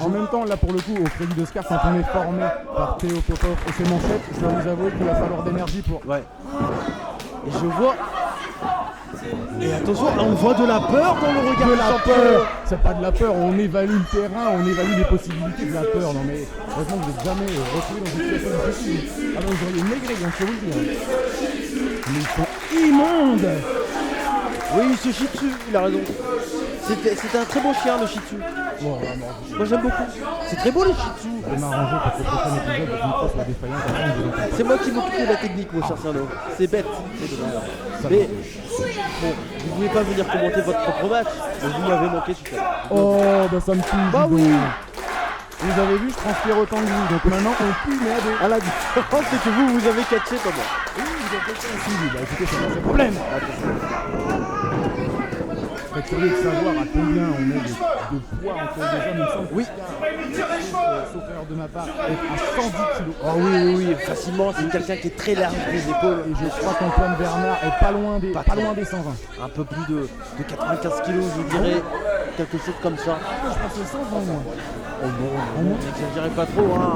En même temps, là pour le coup, au crédit de Scar, quand on est formé par Théo Popov et ses manchettes, je dois vous avouer qu'il va falloir d'énergie pour... Ouais. Et je vois... Et attention, là on voit de la peur dans le regard de du la champion. peur. C'est pas de la peur, on évalue le terrain, on évalue les possibilités de la peur. Non mais heureusement que vous n'êtes jamais retrouvé dans une situation difficile. Alors vous auriez maigré, donc je peux vous le dire. Mais ils sont immondes. Oui, ce Shih Tzu, il a raison. C'était un très beau chien, le Shih Tzu. Bon, moi j'aime beaucoup. C'est très beau, les Shih Tzu. Je vais m'arranger pour que le prochain épisode de une fois soit défaillant. C'est moi qui m'occupe de la technique, mon cher Cerno. C'est bête. Mais bon, vous pouvez pas venir commenter votre propre match, mais vous m'avez manqué tout à l'heure. Oh, bah ça me touche. Bah oui. Vous avez vu, je transpire autant que vous, donc maintenant on pue, mais à deux. Ah, la différence, c'est que vous avez catché, pas moi. Oui, vous avez catché aussi, bah écoutez, c'est pas ce problème. Je serais curieux de savoir à combien on est de poids entre les deux hommes. Il me semble Oui. sauf erreur de ma part, être à 110 kg. Oh oui, facilement, c'est quelqu'un qui est très large des épaules. Et je crois qu'Antoine Bernard est pas loin des 120. Un peu plus de 95 kilos, je dirais. Quelque chose comme ça. Je pense que 120 moins. Oh non, n'exagérez pas trop, hein.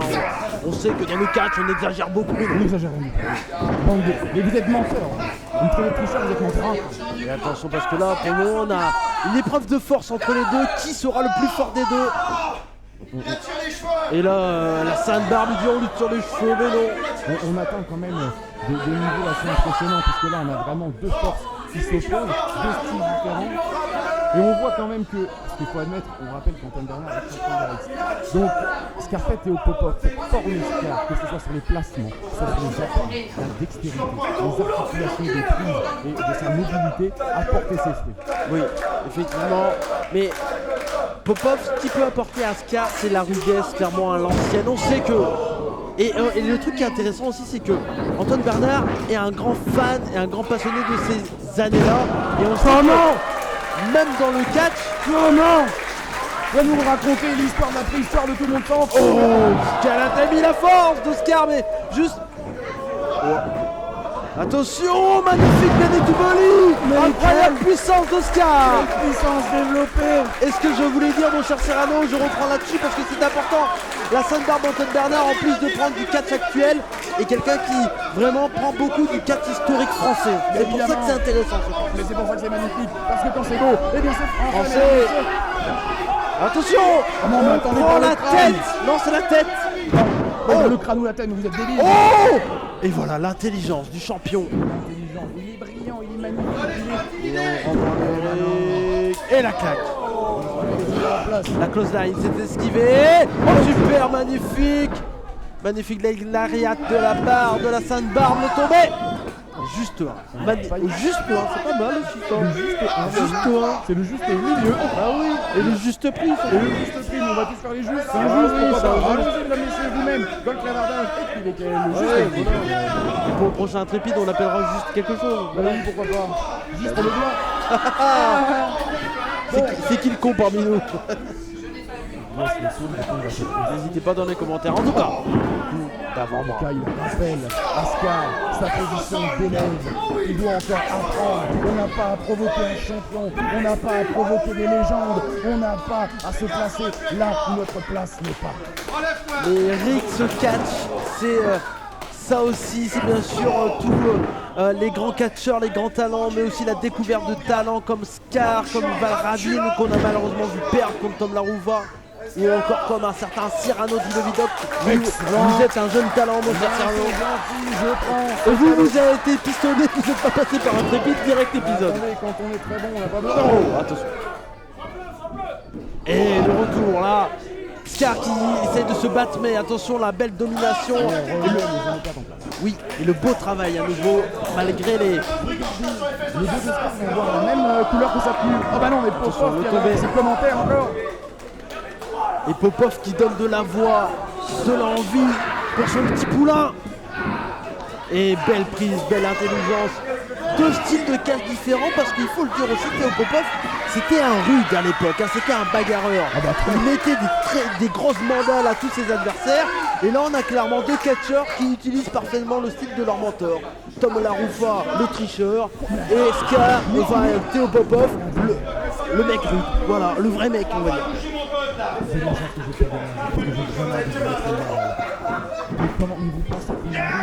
On sait que dans le catch, on exagère beaucoup. On exagère, mais vous êtes menteurs. Vous me trouvez tricheur, vous êtes menteurs. Et attention, parce que là, pour nous, on a une épreuve de force entre les deux. Qui sera le plus fort des deux? Et là, la Sainte Barbe dit on lutte sur les cheveux, mais non. On attend quand même des niveaux assez impressionnants, puisque là, on a vraiment deux forces qui s'opposent, deux styles différents. Et on voit quand même que, ce qu'il faut admettre, on rappelle qu'Antoine Bernard est champion d'Alex. Donc, Scarpet et Popov forment Scar, que ce soit sur les placements, sur les appuis, la dextérité, les articulations des prises et de sa mobilité, apporter ses fruits. Oui, effectivement. Mais Popov, ce qu'il peut apporter à Scar, c'est la rudesse, clairement à l'ancienne. On sait que. Et le truc qui est intéressant aussi, c'est que Antoine Bernard est un grand fan et un grand passionné de ces années-là. Et on sait que même dans le catch. Oh non! Va nous raconter l'histoire de la préhistoire de tout mon temps. Oh, quelle a mis la force de Scar, mais juste. Oh. Attention, magnifique Benetuboli! Incroyable puissance d'Oscar! Puissance développée! Et ce que je voulais dire, mon cher Serrano, je reprends là-dessus parce que c'est important. La Sainte Barbe Antoine Bernard, en plus de prendre du catch actuel, est quelqu'un qui vraiment prend beaucoup du catch historique français. C'est pour ça que c'est intéressant. Mais c'est pour ça que c'est magnifique, parce que quand c'est beau, eh bien c'est français! Attention! Oh non, mais attendez, prends la tête! Non, c'est la tête! Oh, le crâne ou la tête, vous êtes débile! Oh! Et voilà l'intelligence du champion. L'intelligence, il est brillant, il est magnifique. Et on rentre et la claque. La close line s'est esquivée. Oh, super, magnifique. Magnifique lariat de la part de la Sainte Barbe, le tombé. Juste un. Juste un, c'est pas mal aussi. Juste un. C'est le juste milieu. Ah oui. Et le juste prix. Et le juste prix, on va tous faire les justes. C'est un juste. Allons-y, mesdames, messieurs, vous-même. Dans le clavardage, écrivez quel est le juste. Pour le prochain intrépide, on l'appellera juste quelque chose. Bah oui, pourquoi pas. Juste le blanc. C'est qui le con parmi nous? N'hésitez pas dans les commentaires. En tout cas, d'avant-moi. Il rappelle Ascar, sa position d'élève. Il doit encore apprendre. On n'a pas à provoquer un champion. On n'a pas à provoquer des légendes. On n'a pas à se placer là où notre place n'est pas. Les Rix catch, c'est ça aussi. C'est bien sûr tous les grands catcheurs, les grands talents, mais aussi la découverte de talents comme Scar, comme Valradine, qu'on a malheureusement vu perdre contre Tom Larouva. Ou encore comme un certain Cyrano Di Lovidoc. Vous êtes un jeune talent, mon cher Cyrano. Et vous avez été pistonné, vous n'êtes pas passé par un trépide direct épisode. Attendez, quand on est très bon, on n'a pas besoin. Oh, attention. Et le retour là. Scar qui essaie de se battre, mais attention, la belle domination. Oui, et le beau travail à nouveau, malgré les. Les deux Scar vont avoir la même couleur que sa tenue. Oh bah non, mais Popov qui a ses commentaires encore. Et Popov qui donne de la voix, de l'envie pour son petit poulain. Et belle prise, belle intelligence. Deux styles de catch différents parce qu'il faut le dire aussi, Théo Popov, c'était un rude à l'époque, hein, c'était un bagarreur. Il mettait des grosses mandales à tous ses adversaires. Et là on a clairement deux catcheurs qui utilisent parfaitement le style de leur mentor. Tom Laroufa, le tricheur, et Scar, enfin Théo Popov, le mec rude. Voilà, le vrai mec on va dire. C'est la chose que je fais parce que j'ai vraiment envie de mettre mais comment vous pensez qu'on arrive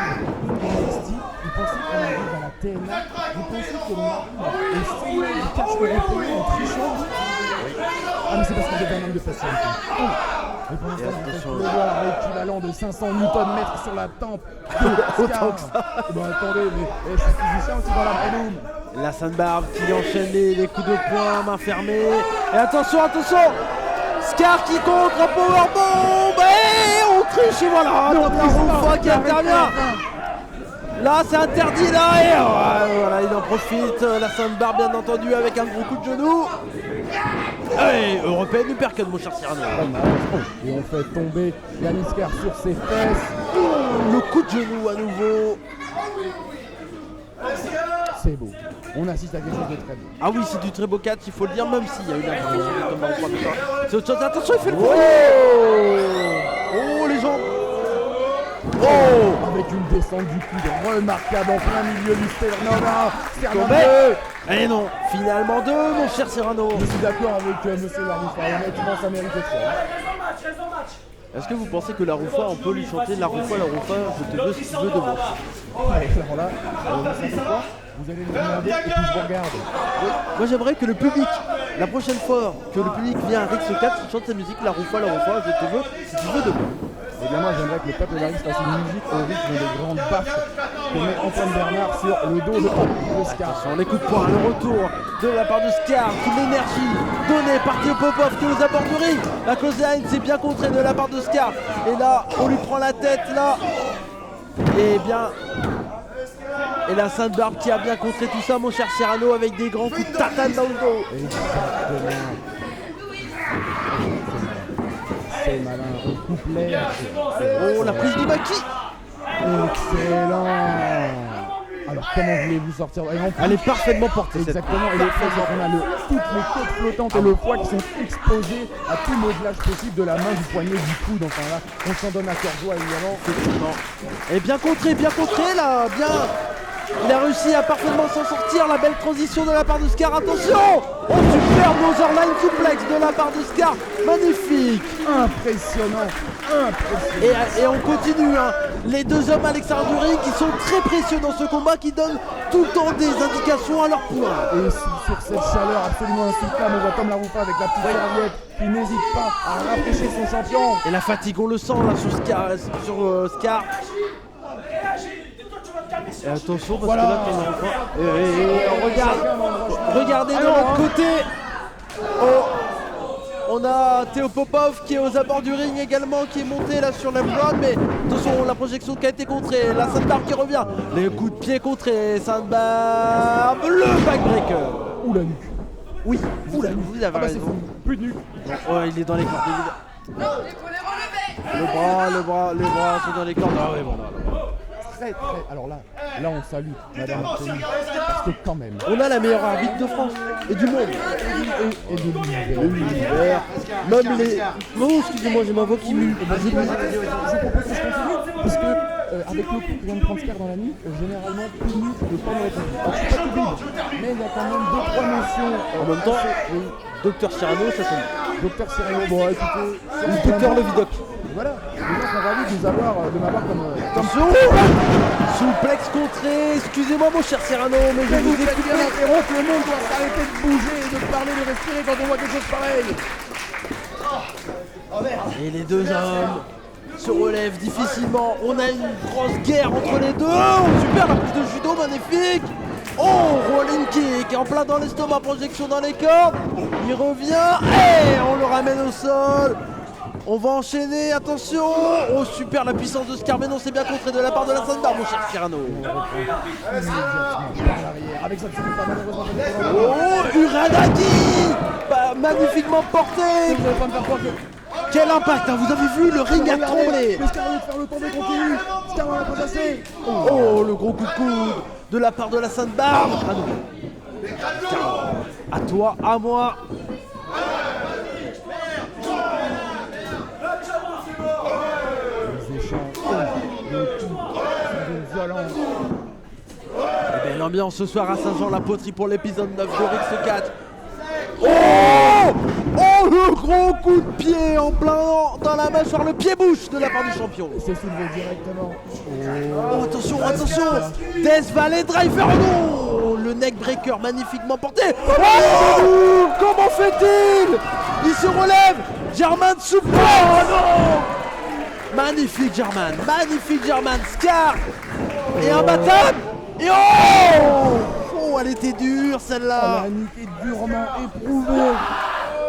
à NXT, vous pensez qu'on arrive à la TNA, vous pensez que l'on arrive au sommet du catch européen en trichant? Ah mais c'est parce qu'on est un homme de facilité. Et pour l'instant, on peut le voir l'équivalent de 500 Nm sur la tempe de Scar. Bon attendez, mais je suis physicien aussi dans la Brenoum. La Sainte Barbe qui enchaîne les coups de poing, main fermée. Et attention, Scar qui contre un powerbomb et on triche et voilà, Tom Laroufa qui intervient. Là c'est interdit là et voilà, il en profite, la Sainte Barbe bien entendu avec un gros coup de genou. Et européenne uppercut mon cher Cyrano. Et on fait tomber Yannis Scar sur ses fesses. Le coup de genou à nouveau. C'est très beau. On assiste à quelque chose de très beau. Ah oui, c'est du très beau catch, il faut le dire, même s'il y a une implication de Thomas Rouffa, tout ça. C'est autre chose. Attention, il fait le coup. Oh, les gens. Oh, avec une descente du coude remarquable en plein milieu du sternum. Sternum 2. Eh non, finalement 2, mon cher Cyrano. Je suis d'accord avec monsieur Laroufa, honnêtement ça méritait trop. Est-ce que vous pensez que Laroufa, on peut lui chanter Laroufa, je te veux si tu veux de moi? Alors là, vous savez quoi? Vous allez nous demander et puis je vous regarde. Oui. Moi j'aimerais que le public, la prochaine fois que le public vient à Rix 4, il chante sa musique Laroufa, je te veux si tu veux de moi. Eh bien moi j'aimerais que le peuple d'Arix fasse une musique au rythme des grandes baffes que met Antoine Bernard sur le dos de Scar. On écoute point le retour de la part de Scar, toute l'énergie donnée par Théo Popov qui est aux abords du ring. La Clothesline c'est bien contré de la part de Scar. Et là, on lui prend la tête là. Et bien. Et la Sainte-Barbe qui a bien contré tout ça, mon cher Cyrano, avec des grands coups de tatane dans le dos. Exactement. C'est malin, au couplet. Oh, la prise de maquis. Excellent. Alors comment voulez-vous sortir? Elle est parfaitement portée. Exactement, et le fait c'est qu'on a toutes les côtes flottantes et le foie qui sont exposés à tout modelage possible de la main, du poignet, du coude, enfin là, on s'en donne à cœur joie évidemment. Et bien contré là, bien. Il a réussi à parfaitement s'en sortir, la belle transition de la part de Scar, attention. Oh, superbe Northern suplex de la part de Scar, magnifique. Impressionnant. Et on continue, hein. Les deux hommes à l'extérieur du ring qui sont très précieux dans ce combat, qui donnent tout le temps des indications à leur point. Et sur cette chaleur absolument insoutenable, on voit Tom Laroufa avec la petite serviette qui n'hésite pas à rafraîchir son champion. Et la fatigue, on le sent là sur Scar. Et attention parce que là regardez de l'autre côté. On a Théo Popov qui est aux abords du ring également, qui est monté là sur la blonde, mais attention, la projection qui a été contrée, la Sainte-Barbe qui revient, les coups de pied contrés, Sainte-Barbe, le backbreaker. Ou la nuque. Oui, ou la nuque, vous avez raison. Plus de nuque. Oh, il est dans les cordes. Non, l'épaule est relevée. Les bras sont dans les cordes. Ah ouais, bon, très. Alors là on salue Madame Anthony, parce que quand même. On a la meilleure arbitre de France et du monde. Et de l'univers. Même les. Non, excusez-moi, j'ai ma voix qui mue. Je propose que je continue, parce que avec le coup que vient de prendre Scar dans la nuque, généralement plus de nuque que pas de réponse. Alors je suis pas tout vide, mais il y a quand même 2-3 notions. En même temps, Docteur Cyrano, ça sonne. Docteur Cyrano, bon écoutez. Ou Docteur Levidoc. Voilà, les gens sont ravis de m'avoir comme. Attention! Souplex contré, excusez-moi mon cher Cyrano, mais je vous écoute bien. Que le monde doit s'arrêter de bouger et de parler, de respirer quand on voit quelque chose pareil. Et les deux hommes se relèvent difficilement. On a une grosse guerre entre les deux. Oh, super, la prise de judo, magnifique. Oh, rolling kick, en plein dans l'estomac, projection dans les cordes. Il revient et on le ramène au sol. On va enchaîner, attention. Oh super, la puissance de Scar, mais non, c'est bien contré de la part de la Sainte-Barbe, mon cher Cyrano. Oh, Uranagi, magnifiquement porté. Quel impact, hein, vous avez vu, le ring a tremblé. Oh, le gros coup de coude de la part de la Sainte-Barbe. Ah non. À toi, à moi. Et bien l'ambiance ce soir à Saint-Jean-la-Poterie pour l'épisode 9 de Rix 4. Oh, le gros coup de pied en plein dans la mâchoire, le pied-bouche de la part du champion. C'est soulevé directement. Oh, attention, Death Valley Driver, non, le neckbreaker magnifiquement porté. Oh, comment fait-il? Il se relève, German Super. Oh non, magnifique German, Scar et imbattable. Et oh, elle était dure celle-là. La nuque est durement éprouvée.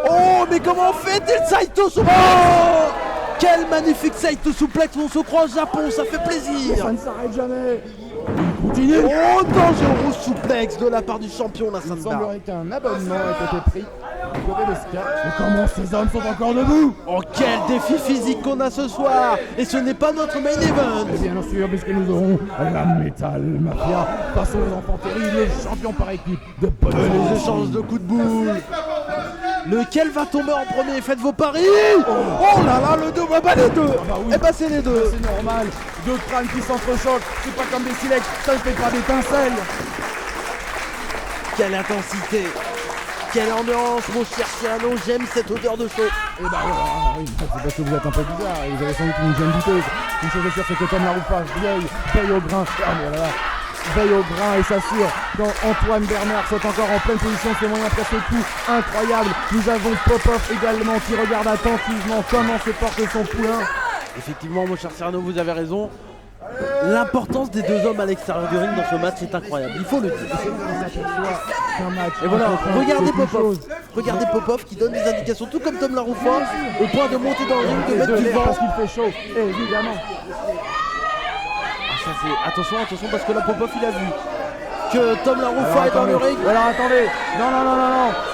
Oh, mais comment fait-il Saito Suplex? Oh, quel magnifique Saito Suplex, on se croit au Japon, ça fait plaisir. Ça ne s'arrête jamais. Il continue. Oh, dangereux suplex de la part du champion, la Sainte-Barbe. Il semblerait qu'un abonnement ait été pris. du côté de Ska. Mais comment ces hommes sont encore debout? Oh, quel défi physique qu'on a ce soir. Et ce n'est pas notre main event. Et bien sûr, puisque nous aurons la Metal Mafia face aux enfants terribles, les champions par équipe de bonne Les échanges de coups de boule. Lequel va tomber en premier? Faites vos paris. Oh là là, le deux, bah les deux. bah oui. Eh bah c'est les deux. C'est normal, deux crânes qui s'entrechoquent, c'est pas comme des silex, ça ne fait pas d'étincelles. Quelle intensité. Quelle ambiance, mon cher Cyrano, j'aime cette odeur de chaud. Et bah oui, c'est parce que vous êtes un peu bizarre, et vous avez sans doute une jeune douteuse. Une chose est sûre, c'est que Tom Laroufa vieille, paye au grain, veille au grain et s'assure quand Antoine Bernard saute encore en pleine position, ses moyens presque tout incroyable. Nous avons Popov également qui regarde attentivement comment se porte son poulain. Effectivement, mon cher Cyrano, vous avez raison. L'importance des deux hommes à l'extérieur du ring dans ce match est incroyable, il faut le dire. Et voilà, regardez Popov. Regardez Popov qui donne des indications, tout comme Tom Laroufa, au point de monter dans le ring, de mettre du vent. Parce qu'il fait chaud, évidemment. Ça c'est... Attention, parce que là Popov il a vu que Tom Laroufa est dans le ring. Alors attendez, non,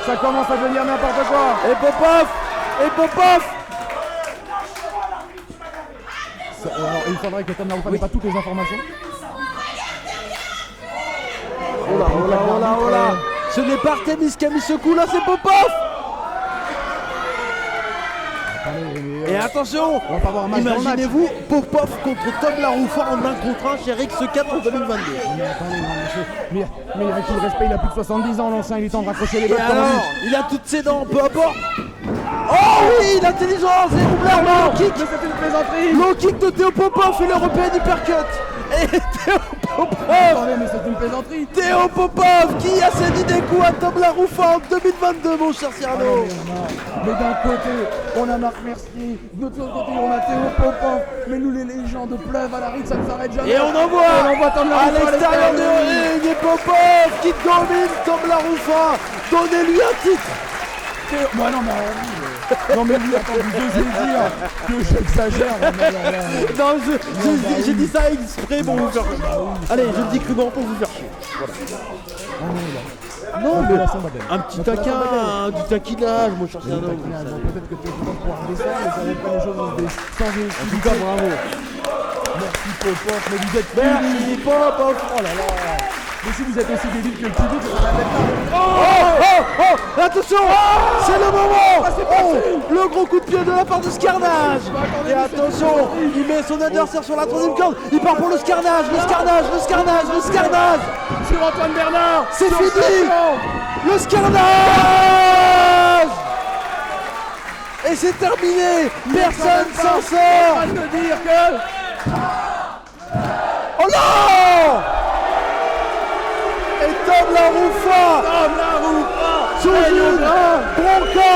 ça commence à devenir n'importe quoi. Et Popov alors il faudrait que Tom Laroufa n'ait pas toutes les informations. Oh là. Ce n'est pas Artemis qui a mis ce coup là, c'est Popov. Et attention, imaginez-vous Popov contre Tom Laroufa en 1 contre 1 chez Rix 4 en 2022. Mais avec tout le respect, il a plus de 70 ans, l'ancien, il est temps de raccrocher les Et bottes. alors, il a toutes ses dents, peu importe. Oh oui, l'intelligence et Clairement, mais c'est une plaisanterie. Low kick de Théo Popov et l'Européen Hypercut. Et Théo Popov. Attendez, mais c'est une plaisanterie. Théo Popov qui a saisi des coups à Tom Laroufa en 2022, mon cher Cyrano. Mais d'un côté, on a Marc Mercier, de l'autre côté, on a Théo Popov. Mais nous, les légendes pleuvent à la rite, ça ne s'arrête jamais. Et on envoie Tom à Laroufa l'extérieur du ring et Popov qui domine Tom Laroufa. Donnez-lui un titre. Moi non mais oui, attends, vous osez dire que j'exagère. Non, j'ai dit ça exprès pour vous faire chier. Allez, je le dis crûment pour vous faire chier. Voilà. Non, mais un petit taquin, du taquinage, mon cher Cyrano. Peut-être que tu vas pouvoir descendre, mais ça va être les choses sans En tout cas, bravo. Merci Popov, mais vous êtes Merci Popov. Oh là là. Mais si vous êtes aussi débile que le public, ça va être Oh, attention, c'est le moment. Le gros coup de pied de la part de Scarnage. Et attention, il met son adversaire sur la troisième corde. Il part pour le Scarnage. Sur Antoine Bernard. C'est fini. Le Scarnage. Et c'est terminé. Personne s'en sort. De dire que... Oh non. Et Tom Laroufa sous une bronca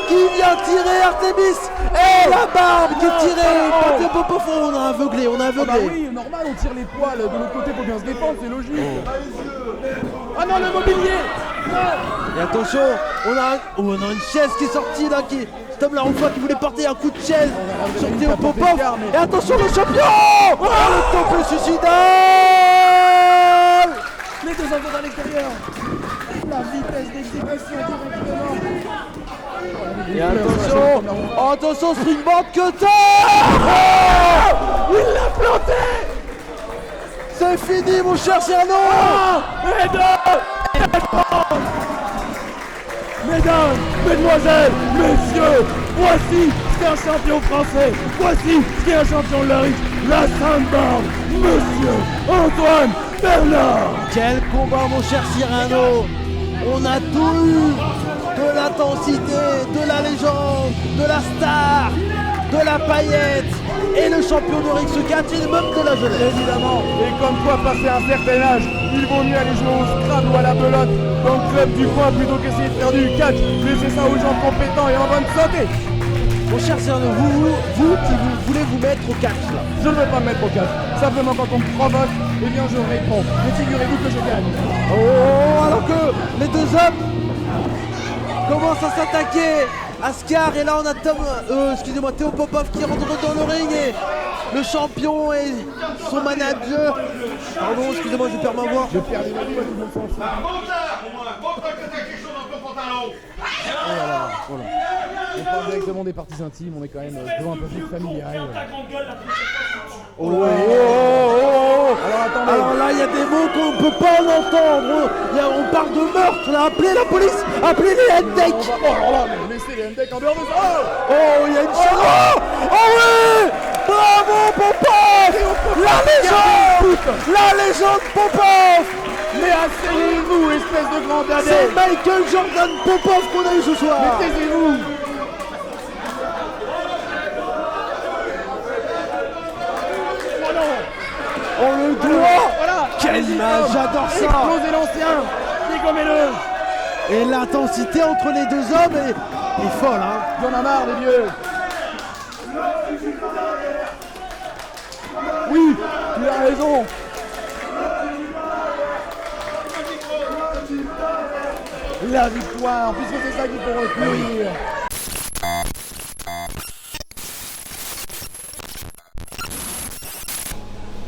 qui vient tirer Artemis et la barbe qui est tirée. Théo Popov, on a aveuglé. bah oui, normal, on tire les poils de l'autre côté pour bien se défendre, c'est logique. Ah non, le mobilier. Et attention, on a une chaise qui est sortie là, qui Tom Laroufa qui voulait porter un coup de chaise sur Théo Popov. Et attention le champion. Le temple suicidaire. Les deux enfants à l'extérieur. La vitesse d'exécution directement. Et attention, springboard cutter. Il l'a planté. C'est fini mon cher Cyrano. Mesdames, mesdemoiselles, messieurs, voici ce qu'est un champion français. Voici ce qu'est un champion de la riche. La Sainte-Barbe, monsieur Antoine Bernard. Quel combat mon cher Cyrano. On a tout eu. De l'intensité, de la légende, de la star, de la paillette et le champion de Rix 4 et même de la jeunesse. Évidemment, et comme quoi passer un certain âge, il vaut mieux aller jouer au Scrabble ou à la belote dans le club du coin plutôt qu'essayer de faire du catch. Laissez ça aux gens compétents et en bonne santé. Mon cher Cyrano, vous qui voulez vous mettre au catch là. Je ne veux pas me mettre au catch. Simplement quand on me provoque, eh bien je réponds. Mais figurez-vous que je gagne. Oh, alors que les deux hommes commence à s'attaquer à Scar et là on a Théo Popov qui rentre dans le ring et le champion et son manager. Pardon, excusez-moi, je perds ma voix. Je perds les mains, Monte que t'as quelque chose dans ton pantalon. Oh là là, oh là. On parle directement des parties intimes, on est quand même devant un public familial. Oh, oh, oh, oh. Alors attendez. Alors là, il y a des mots qu'on ne peut pas entendre. On parle de meurtre là. Appelez la police. Appelez les Hendek. Oh là là, mais laissez les Hendek en dehors de ça. Oh, il y a une chose. Oh oui. Bravo Popov. La légende Popov. Mais asseyez-vous, espèce de grand dadais. C'est Michael Jordan Popov qu'on a eu ce soir. Mais taisez-vous. On le doit. Voilà. Quelle image, j'adore ça. Explosez l'ancien. Dégommez-le. Et l'intensité entre les deux hommes est folle, hein. Il y en a marre, les vieux. Oui, tu as raison. La victoire, puisque c'est ça qu'il faut retenir.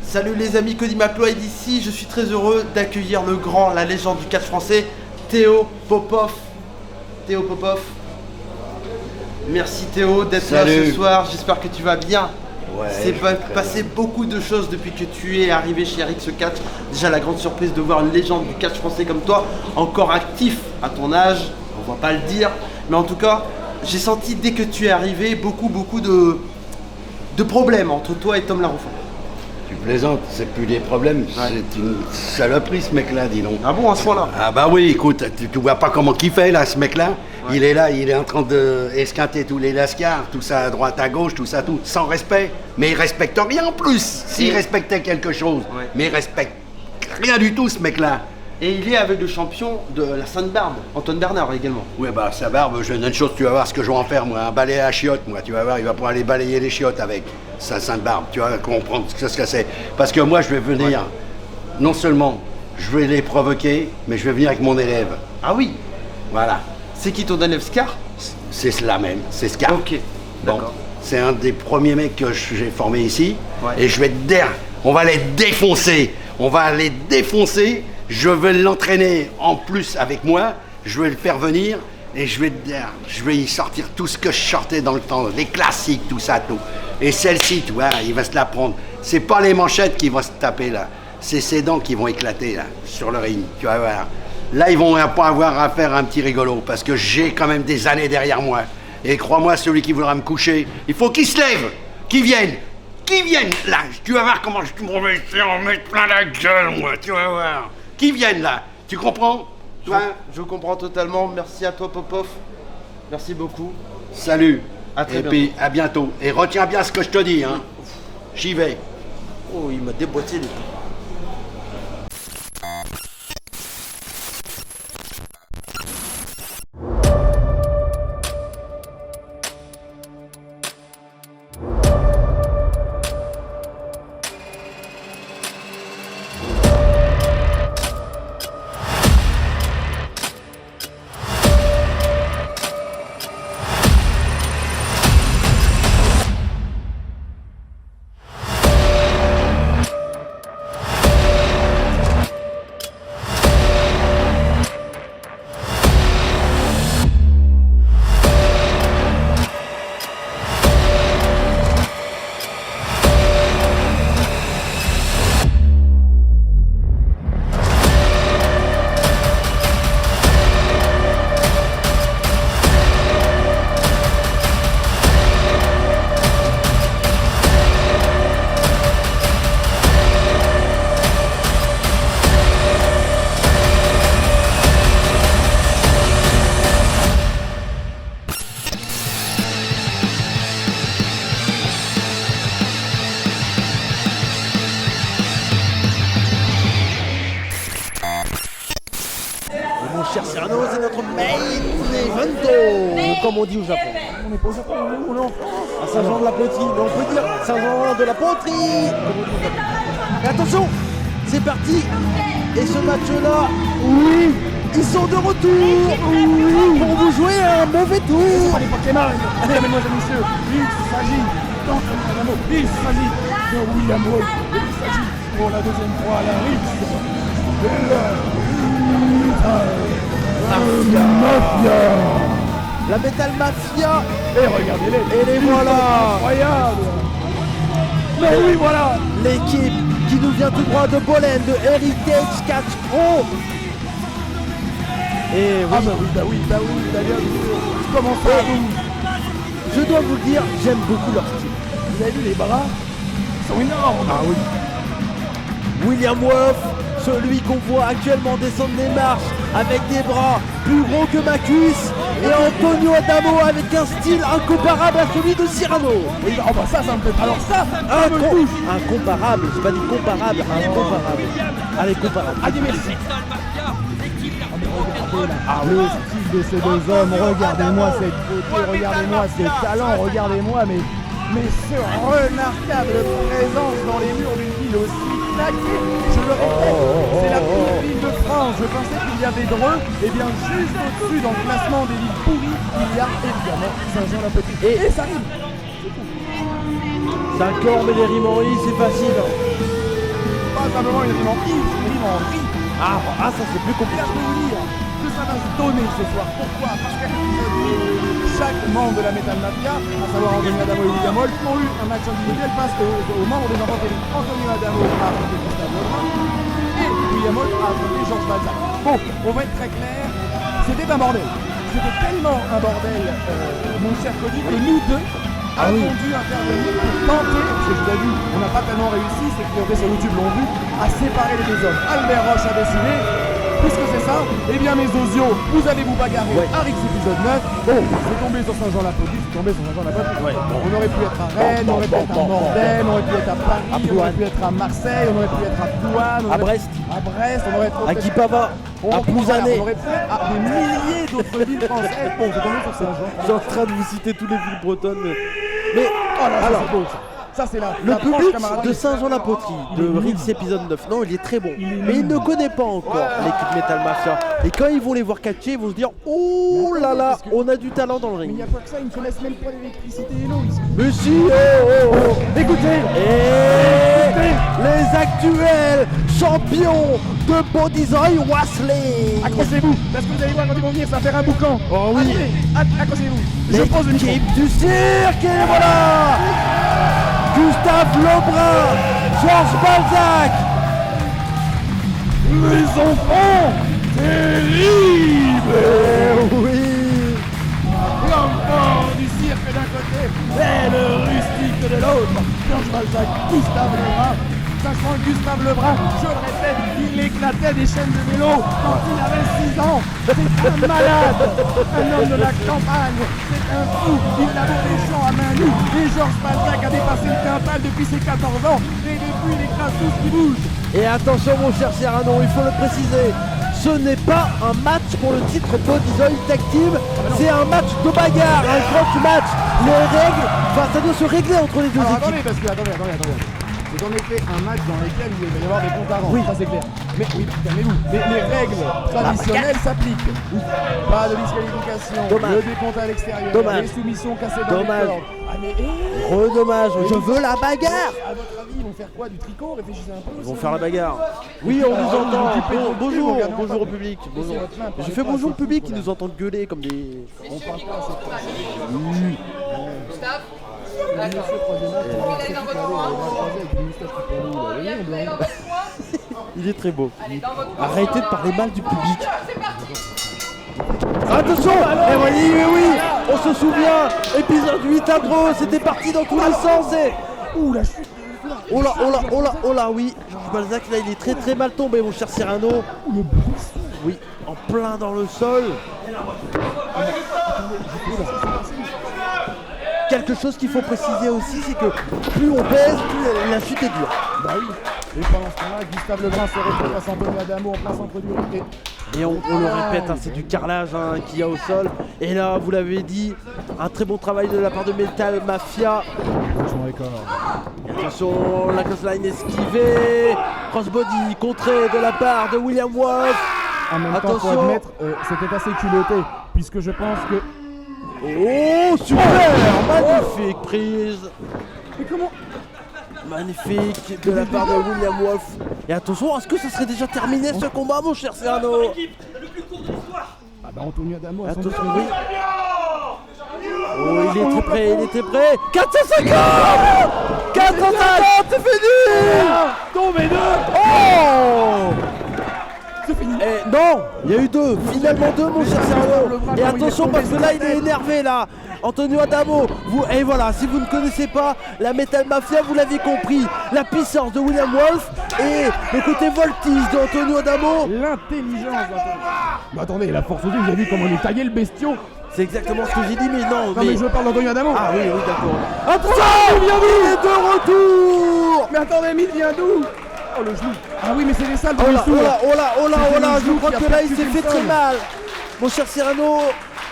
Salut les amis, Cody McLeod ici, je suis très heureux d'accueillir le grand, la légende du catch français, Théo Popov. Théo Popov. Merci Théo d'être là ce soir, j'espère que tu vas bien. Ouais, c'est passé beaucoup de choses depuis que tu es arrivé chez RX Catch. Déjà la grande surprise de voir une légende du catch français comme toi, encore actif à ton âge, on va pas le dire. Mais en tout cas, j'ai senti dès que tu es arrivé beaucoup de problèmes entre toi et Tom Laroufa. Tu plaisantes, c'est plus des problèmes, c'est une saloperie ce mec-là, dis donc. Ah bon, à ce point-là? Ah bah oui, écoute, tu vois pas comment il fait là, ce mec-là. Ouais. Il est là, il est en train d'esquinter tous les lascars, tout ça à droite, à gauche, tout ça, tout, sans respect. Mais il respecte rien en plus, s'il respectait quelque chose. Ouais. Mais il respecte rien du tout, ce mec-là. Et il est avec le champion de la Sainte-Barbe, Antoine Bernard également. Oui, bah sa barbe, je donne une chose, tu vas voir ce que je vais en faire, moi, un balai à chiottes, moi, tu vas voir, il va pouvoir aller balayer les chiottes avec sa Sainte-Barbe, tu vas comprendre ce que c'est. Parce que moi, je vais venir, non seulement, je vais les provoquer, mais je vais venir avec mon élève. Ah oui? Voilà. C'est qui ton élève, Scar? C'est cela même, c'est Scar. Ok, bon, c'est un des premiers mecs que j'ai formé ici, et je vais te dire, on va les défoncer, je vais l'entraîner en plus avec moi, je vais le faire venir et je vais y sortir tout ce que je sortais dans le temps, les classiques, tout ça, tout. Et celle-ci, tu vois, il va se la prendre. C'est pas les manchettes qui vont se taper là, c'est ses dents qui vont éclater là, sur le ring, tu vas voir. Là, ils vont pas avoir à faire un petit rigolo parce que j'ai quand même des années derrière moi. Et crois-moi, celui qui voudra me coucher, il faut qu'il se lève, qu'il vienne là. Tu vas voir comment je vais en mettre plein la gueule, moi, tu vas voir. Qui viennent là, tu comprends? Je comprends totalement, merci à toi Popov, merci beaucoup. Salut, à très bientôt. Puis à bientôt. Et retiens bien ce que je te dis, hein. J'y vais. Oh, il m'a déboîté les... Cher Cyrano, c'est notre main event, comme on dit au Japon. On n'est pas au Japon, on est en France. À Saint-Jean-de-la-Poterie, mais on peut dire Saint-Jean-de-la-Poterie. Mais attention, c'est parti. Et ce match-là, oui, ils sont de retour. Oui, pour vous jouer un mauvais tour. Allez, Pokémon. Allez, mesdemoiselles et messieurs, il s'agit d'Anthony Adamo, il s'agit de William Wolf, et il s'agit pour la deuxième fois à la Mafia. la Metal Mafia. Et regardez-les. Et les voilà. Incroyable. Mais oui, voilà. L'équipe qui nous vient tout droit de Bolen, de Heritage Catch Pro. Et oui, bah oui, d'ailleurs, comment ça je dois vous le dire, j'aime beaucoup leur style. Vous avez vu les bras? Ils sont énormes. Ah oui. William Wolf, celui qu'on voit actuellement descendre les marches avec des bras plus gros que ma cuisse, et Antonio Adamo avec un style incomparable à celui de Cyrano. Oui, bah ça me fait. Alors ça, incomparable, j'ai pas dit comparable, incomparable. Allez, comparable. Allez, merci. Le style de ces deux hommes, regardez-moi cette beauté, regardez-moi ces talents, regardez-moi mais ce remarquable présence dans les murs d'une ville aussi claquée. Je le répète, c'est la pire ville de France. Je pensais qu'il y avait Dreux, et bien juste au-dessus dans le classement des villes pourries, il y a évidemment Saint-Jean-la-Petite. Et ça rime. Ça corps mais les rimes en i, c'est facile. Pas simplement une rime en i, c'est une rime en ri. Ah, ça c'est plus compliqué. Là, je peux vous dire que ça va se donner ce soir. Pourquoi? Parce que chaque membre de la Metal Mafia, à savoir Antonio Adamo et William Wolf, ont eu un match individuel face aux membres des enfants terribles. Antonio Adamo a affronté Gustave Lebrun et William Wolf a affronté Georges Balzac. Bon, on va être très clair, c'était un bordel. C'était tellement un bordel, mon cher Cody, que nous deux avons dû intervenir pour tenter, parce que je vous l'ai vu, on n'a pas tellement réussi, ceux qui ont fait sur YouTube l'ont vu, à séparer les deux hommes. Albert Roche a décidé, puisque c'est ça, eh bien mes osios, vous allez vous bagarrer à Rix épisode 9. Bon, c'est tombé sur Saint-Jean-la-Petite, c'est tombé sur Saint-Jean-la-Petite. On aurait pu être à Rennes, on aurait pu être à Mordaine, on aurait pu être à Paris, on aurait pu être à Marseille, on aurait pu être à Plouane, à Brest, on aurait pu être à Kipava, à Plouzané. On aurait pu être à des milliers d'autres villes françaises. Bon, c'est tombé sur Saint-Jean. Je suis en train de vous citer toutes les villes bretonnes, mais oh là, alors, c'est beau ça. Ça c'est là. Le public de Saint-Jean-la-Poterie, de Rix épisode 9, non, il est très bon. Mais il ne connaît pas encore l'équipe Metal Mafia. Et quand ils vont les voir catcher, ils vont se dire oh là là, on a du talent dans le ring. Mais il n'y a pas que ça, ils ne connaissent même pas l'électricité et l'eau ici. Mais si, écoutez, les actuels champions de Bodyzoy Wasley. Accrochez-vous, parce que vous allez voir quand ils vont venir, ça va faire un boucan. Oh oui. Accrochez-vous. Je pose une l'équipe du cirque, et voilà. Gustave Lebrun, Georges Balzac. Les enfants terribles. Oui. L'enfant du cirque d'un côté et le rustique de l'autre. Georges Balzac, Gustave Lebrun. Sachant Gustave Lebrun, je le répète, il éclatait des chaînes de vélo quand il avait 6 ans. C'est un malade, un homme de la campagne, c'est un fou, il laboure les champs à main nue. Et Georges Balzac a dépassé le quintal depuis ses 14 ans, et depuis il écrase tout ce qui bouge. Et attention mon cher Cyrano, il faut le préciser, ce n'est pas un match pour le titre Bodyzoy Tag Team, c'est un match de bagarre, un grand match. Les règles, enfin ça doit se régler entre les deux équipes. Attendez, parce que, attendez. C'est en effet un match dans lequel il va y avoir des comptes à rendre, ça c'est clair. Mais oui, calmez-vous. Les règles traditionnelles s'appliquent. Pas de disqualification, le décompte à l'extérieur, les soumissions cassées dans les cordes. Ah mais redommage, je veux la bagarre. À votre avis, ils vont faire quoi? Du tricot? Réfléchissez un peu. Ils vont faire la bagarre. Oui, on nous entend. Bonjour au public. Bonjour. Je fais bonjour au public, ils nous entendent gueuler comme des... On parle pas assez fort. Gustave, il est très beau. Arrêtez de parler mal du public. Attention. Oui, on se souvient, épisode 8 à Dreux, c'était parti dans tous les sens et... Ouh la chute. Oh là, oui. Georges Balzac, là, il est très très mal tombé, mon cher Cyrano. Oui, en plein dans le sol. Quelque chose qu'il faut préciser aussi, c'est que plus on pèse, plus la chute est dure. Bah oui. Et pendant ce temps-là, Gustave Lebrun se retrouve face à Antonio Adamo en plein centre du ring. Et on le répète, c'est du carrelage qu'il y a au sol. Et là, vous l'avez dit, un très bon travail de la part de Metal Mafia. Et attention, la crossline esquivée. Crossbody contré de la part de William Wolf. En même temps, faut admettre, c'était assez culotté, puisque je pense que... Oh, super, magnifique prise. Mais comment? Magnifique de la part de William Wolf. Et attention, est-ce que ça serait déjà terminé ce combat, mon cher Cyrano? Ah bah Antonio Adamo, attention, oui. Oh, il est très près, il est très près. 450 450, c'est fini. Tombé 2. Oh, c'est fini. Non, il y a eu 2, finalement 2 mon cher Cyrano. Et attention parce que là il est énervé là. Antonio Adamo, et voilà, si vous ne connaissez pas la Metal Mafia, vous l'avez compris, la puissance de William Wolf et le côté voltige de Antonio Adamo. L'intelligence d'Antonio. Mais attendez, la force aussi, vous avez vu comment il est taillé le bestiau. C'est exactement ce que j'ai dit, mais non. Non mais je parle d'Antonio Adamo. Ah oui, d'accord. Attention, il est de retour. Mais attendez, mais il vient d'où? Oh le genou. Ah oui, mais c'est les salles. Oh là, je crois que là il s'est fait très mal. Mon cher Cyrano,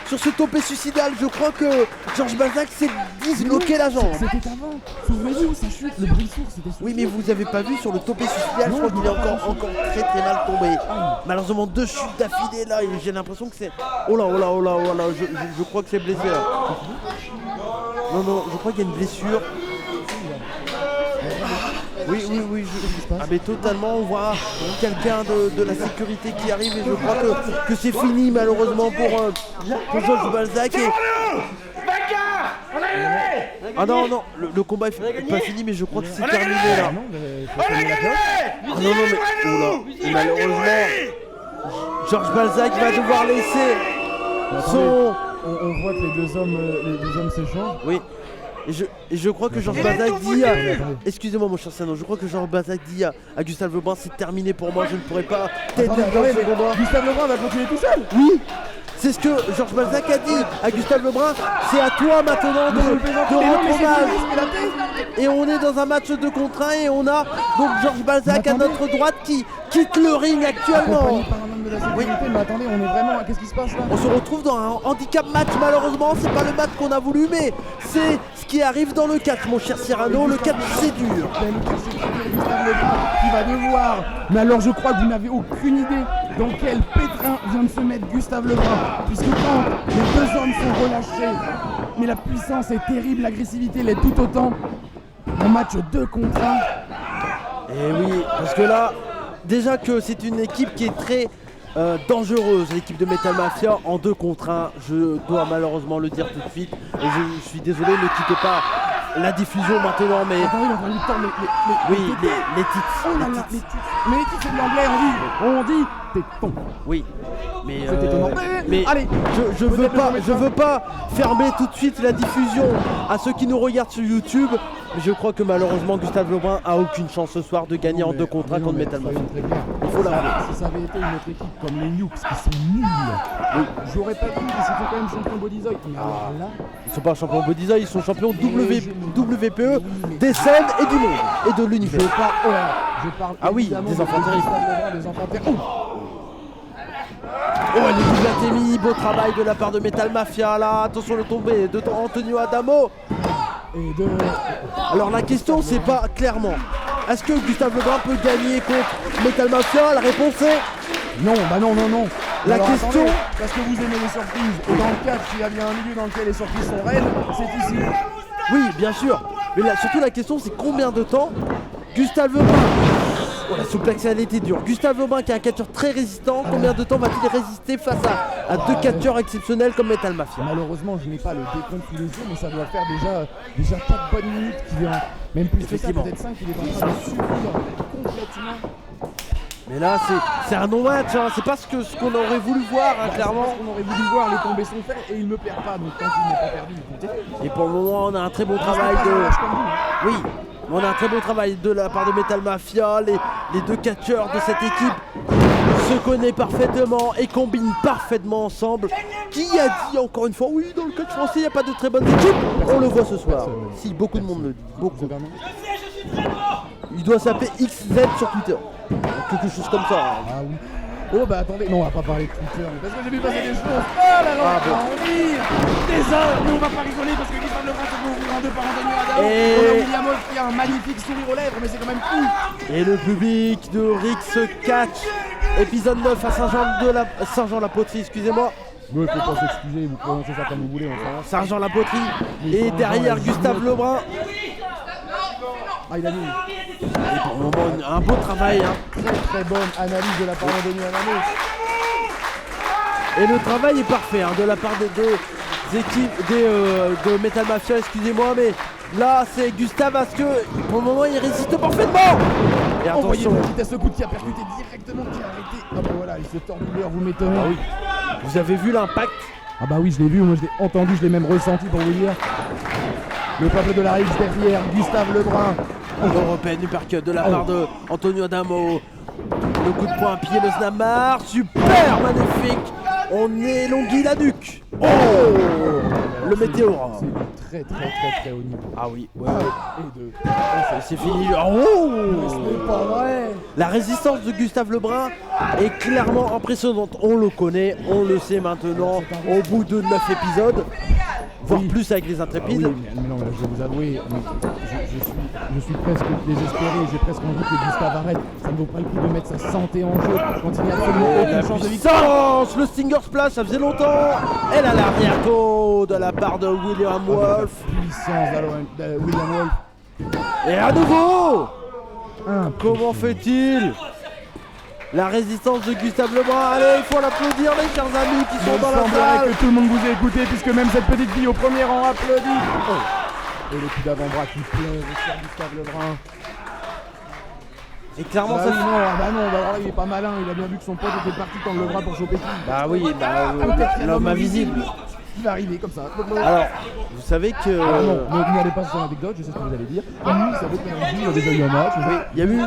sur ce topé suicidal, je crois que Georges Balzac s'est disloqué la jambe. C'était avant. Souvenez-vous, sa chute, le bruit sourd, c'était. Oui, mais vous avez pas vu sur le topé suicidal, je crois qu'il est encore très mal tombé. Malheureusement 2 chutes d'affilée là, et j'ai l'impression que c'est. Oh là, je crois que c'est blessé là. Non, je crois qu'il y a une blessure. Oui, mais totalement, on voit quelqu'un de la sécurité qui arrive et je crois que c'est fini malheureusement pour Georges Balzac. Ah non, le combat est pas fini, mais je crois que c'est terminé là. Ah non, mais et malheureusement, Georges Balzac va devoir laisser son... On voit que les deux hommes s'échangent. Oui. Et je crois que Georges Balzac dit excusez-moi mon cher Cyrano, je crois que Georges Balzac dit à Gustave Lebrun, c'est terminé pour moi, je ne pourrai pas t'aider dans ce combat. Gustave Lebrun va continuer tout seul. Oui, c'est ce que Georges Balzac a dit à Gustave Lebrun, c'est à toi maintenant de rendre hommage. Et on est dans un match 2 contre 1 et on a donc Georges Balzac à notre droite qui quitte le ring actuellement. Oui, mais attendez, on est vraiment... Qu'est-ce qui se passe là? On se retrouve dans un handicap match, malheureusement, c'est pas le match qu'on a voulu, mais c'est ce qui arrive dans le catch, mon cher Cyrano, le catch c'est dur. Le catch c'est dur, Gustave Lebrun qui va devoir... Mais alors je crois que vous n'avez aucune idée dans quel pétrin vient de se mettre Gustave Lebrun, puisque quand les deux hommes sont relâchés, mais la puissance est terrible, l'agressivité l'est tout autant, un match 2 contre 1. Et oui, parce que là, déjà que c'est une équipe qui est très... dangereuse, l'équipe de Metal Mafia en 2 contre 1, je dois malheureusement le dire tout de suite et je suis désolé, ne quittez pas la diffusion maintenant, mais... Attends, il va tordre les titres. Oh là là, les titres. Mais les titres c'est de l'anglais, on dit téton. Oui, mais c'est étonnant. Mais allez, je veux pas fermer tout de suite la diffusion à ceux qui nous regardent sur YouTube, mais je crois que malheureusement Gustave Lebrun a aucune chance ce soir de gagner en 2 contre 1 contre Metal Mafia. Il faut l'avouer. Si ça avait été une autre équipe comme les Nukes qui sont nuls, j'aurais pas dit qu'ils étaient quand même champions Bodyzoid. Mais alors là, ils sont pas champions Bodyzoid, ils sont champions WPE des scènes et du monde et de l'univers. Je parle ah oui, des enfants terribles. Oh, elle est double beau travail de la part de Metal Mafia là, attention le tombé de Antonio Adamo. Alors la question c'est pas clairement, est-ce que Gustave Lebrun peut gagner contre Metal Mafia? La réponse est non, non. La question... Attendez, parce que vous aimez les surprises, et dans le catch, il y a bien un milieu dans lequel les surprises sont réelles, c'est ici. Oui, bien sûr, mais surtout la question c'est combien de temps Gustave Lebrun... Oh, la souplex elle était dure. Gustave Lebrun qui est un catcheur très résistant, combien de temps va-t-il résister face à 2 catcheurs exceptionnels comme Metal Mafia? Malheureusement je n'ai pas le décompte sous les yeux, mais ça doit faire déjà 4 bonnes minutes qu'il est en... Même plus que ça, peut-être 5, il est en train de subir complètement. Mais là c'est un non-match, hein. C'est pas ce qu'on aurait voulu voir, hein, clairement. On aurait voulu voir, les tombées sont faites et il ne perd pas, donc tant qu'il n'est pas perdu, il comptait. Et pour le moment on a un très bon travail de... Oui. On a un très bon travail de la part de Metal Mafia, les 2 catcheurs de cette équipe se connaissent parfaitement et combinent parfaitement ensemble. Qui a dit encore une fois, oui, dans le catch français il n'y a pas de très bonnes équipes? On le voit ce soir. Si, beaucoup de monde le dit, beaucoup. Il doit s'appeler XZ sur Twitter, quelque chose comme ça. Ah oui. Oh bah attendez, non on va pas parler de Twitter, mais parce que j'ai vu passer des choses. Oh là là, on dit des heures, mais on va pas rigoler parce que Gustave Lebrun se fait ouvrir en 2 par Antonio Adamo. On a William Wolf qui a un magnifique sourire aux lèvres, mais c'est quand même fou. Et le public de Rix Catch, épisode 9 à Saint-Jean-la-Poterie, excusez-moi. Oui, il faut pas s'excuser, vous prononcez ça comme vous voulez. Enfin. Saint-Jean-la-Poterie, et derrière Gustave Lebrun. Ah, il a mis. Et pour le moment, un beau travail. Hein. Très bonne analyse de la part d'Antonio Adamo. Et le travail est parfait hein, de la part des 2 équipes de Metal Mafia, excusez-moi, mais là c'est Gustave parce que pour le moment il résiste parfaitement. Et Envoyez attention. la vitesse au coup qui a percuté directement, qui a arrêté. Ah bah voilà, il se tord douleur, vous m'étonnez. Ah oui. Vous avez vu l'impact? Ah bah oui, je l'ai vu, moi je l'ai entendu, je l'ai même ressenti pour vous dire. Le peuple de la Rix derrière, Gustave Lebrun. Européenne du parquet de la part de Antonio Adamo. Le coup de poing, pied de Snamar, super magnifique. On élongit la nuque. Oh, le météore. C'est très haut niveau. Ah oui, ouais. C'est fini. fini. Oh, ce n'est pas vrai. La résistance de Gustave Lebrun est clairement impressionnante. On le connaît, on le sait maintenant. Au bout de 9 épisodes, voire plus avec les Intrépides. Oui, mais non, là, je vais vous avouer, je suis presque désespéré. J'ai presque envie que Gustave arrête. Ça ne vaut pas le coup de mettre sa santé en jeu quand il n'y a absolument aucune chance de victoire. Le Stinger Splash, ça faisait longtemps. Et là, l'arrière-coup de la part de William Wolf. Puissance de William Wolf. Et à nouveau. Comment fait-il? La résistance de Gustave Lebrun. Allez, il faut l'applaudir, les chers amis qui sont dans la salle. Que tout le monde vous ait écouté, puisque même cette petite fille au premier rang applaudit. Et le coup d'avant-bras qui plonge sur Gustave Lebrun. Et clairement, bah ça oui, non, alors là, il est pas malin, il a bien vu que son pote était parti tendre le bras pour choper qui. Bah oui, l'homme invisible. Il va arriver comme ça. Alors, vous savez que. Alors non, ne n'allez pas sur l'anecdote, je sais ce que vous allez dire. Lui, ça veut dire qu'il y a déjà eu un match. Oui, il y a eu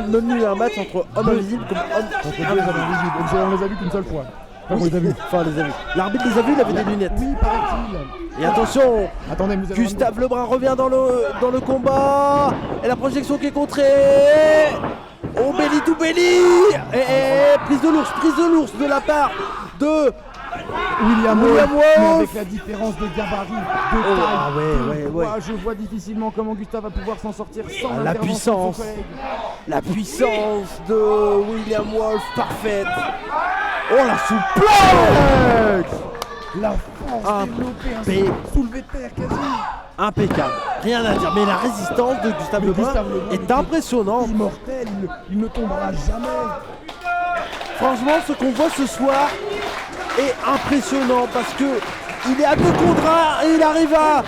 un match entre hommes invisibles comme hommes contre deux hommes invisibles. On les a vus qu'une seule fois. Enfin, on les a vus. Enfin, les a vus. L'arbitre les a vus, il avait des lunettes. Oui, paraît-il. Et attention, attendez, Gustave Lebrun revient dans le combat. Et la projection qui est contrée. Oh, belly to belly. Et prise de l'ours de la part de William Wolf. Mais avec la différence de gabarit, de taille, ouais. Je vois difficilement comment Gustave va pouvoir s'en sortir sans la puissance. La puissance de William Wolf, parfaite. Oh, la souplesse. La force développée, un soulevé de terre quasi. Impeccable, rien à dire. Mais la résistance de Gustave Lebrun est impressionnante. Immortel, il ne tombera jamais. Franchement, ce qu'on voit ce soir est impressionnant parce que il est à 2 contre 1 et il arrive à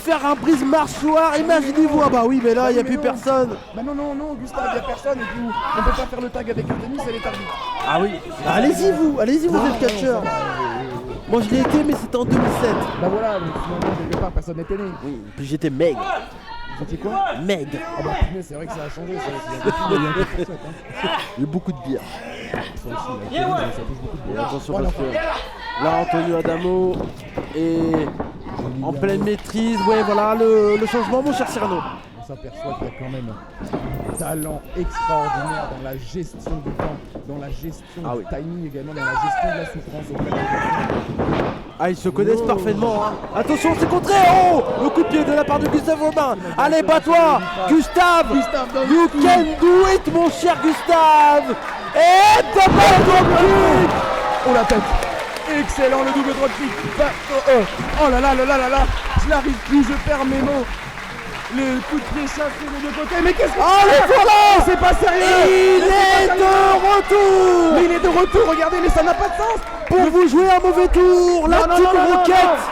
faire un brise marchoir. Imaginez-vous, ah bah oui, mais là il n'y a plus personne. Bah non, Gustave, il n'y a personne et puis on peut pas faire le tag avec le tennis, elle est arbitre. Ah oui, bah, allez-y vous êtes catcheur. Moi je l'ai été, mais c'était en 2007. Bah voilà, donc finalement quelque part personne n'était né. Oui, puis j'étais maigre. C'était quoi? Maigre. Ah bah punaise, c'est vrai que ça a changé, il y a beaucoup de bière. Ça aussi, ça touche beaucoup de bière. Attention parce que là Antonio Adamo est en pleine maîtrise. Ouais, voilà le changement, mon cher Cyrano. On s'aperçoit qu'il y a quand même un talent extraordinaire dans la gestion du temps, dans la gestion du timing également, dans la gestion de la souffrance auprès de la. Ah, ils se connaissent parfaitement. Hein. Attention, c'est contré. Oh, le coup de pied de la part de Gustave Lebrun. Allez, bats-toi, Gustave. You can do it, mon cher Gustave. Et double kick. Oh la tête. Excellent, le double drop kick. Oh là là, je n'arrive plus, je perds mes mots. Le coup de pied chassé des deux côtés, mais qu'est-ce que c'est voilà, c'est pas sérieux. Il est de retour. Mais il est de retour, regardez, mais ça n'a pas de sens. Pour vous jouer un mauvais tour, la petite roquette.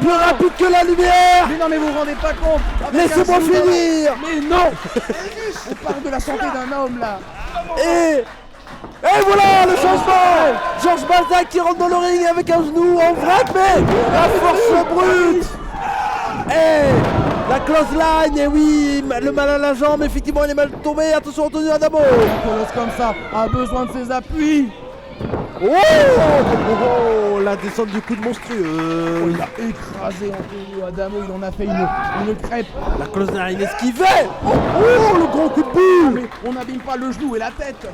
Plus rapide que la lumière. Mais non, mais vous vous rendez pas compte. Laissez-moi finir. Mais non. On parle de la santé d'un homme là. Et voilà le changement. Georges Balzac qui rentre dans le ring avec un genou en vrac, mais la force brute. La close line, et oui, le mal à la jambe, effectivement il est mal tombé, attention Antonio Adamo. Un colosse comme ça a besoin de ses appuis. Oh, la descente du coup de monstrueux. Il a écrasé Antonio Adamo, il en a fait une crêpe. La close line esquivée. Oh, le gros coup de boule. Mais on n'abîme pas le genou et la tête.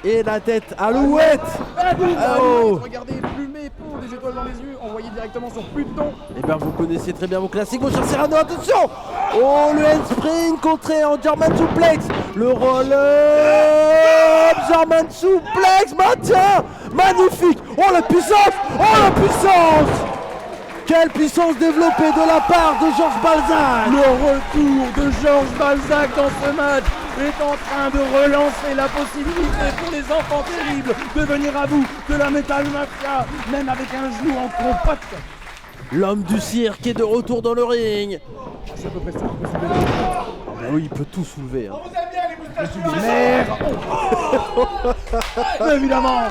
Et la tête alouette. Regardez, plumé, pour des étoiles dans les yeux, envoyé directement sur Pluton. Et bien vous connaissez très bien vos classiques, mon cher Cyrano, attention. Oh, le handspring contré en German suplex. Le roll-up, German suplex, maintien. Magnifique. Oh la puissance. Quelle puissance développée de la part de Georges Balzac. Le retour de Georges Balzac dans ce match est en train de relancer la possibilité pour les enfants terribles de venir à bout de la Metal Mafia, même avec un genou en compote. L'homme du cirque est de retour dans le ring. C'est à peu près ça. Ben oui, il peut tout soulever. Hein. Merde. Évidemment,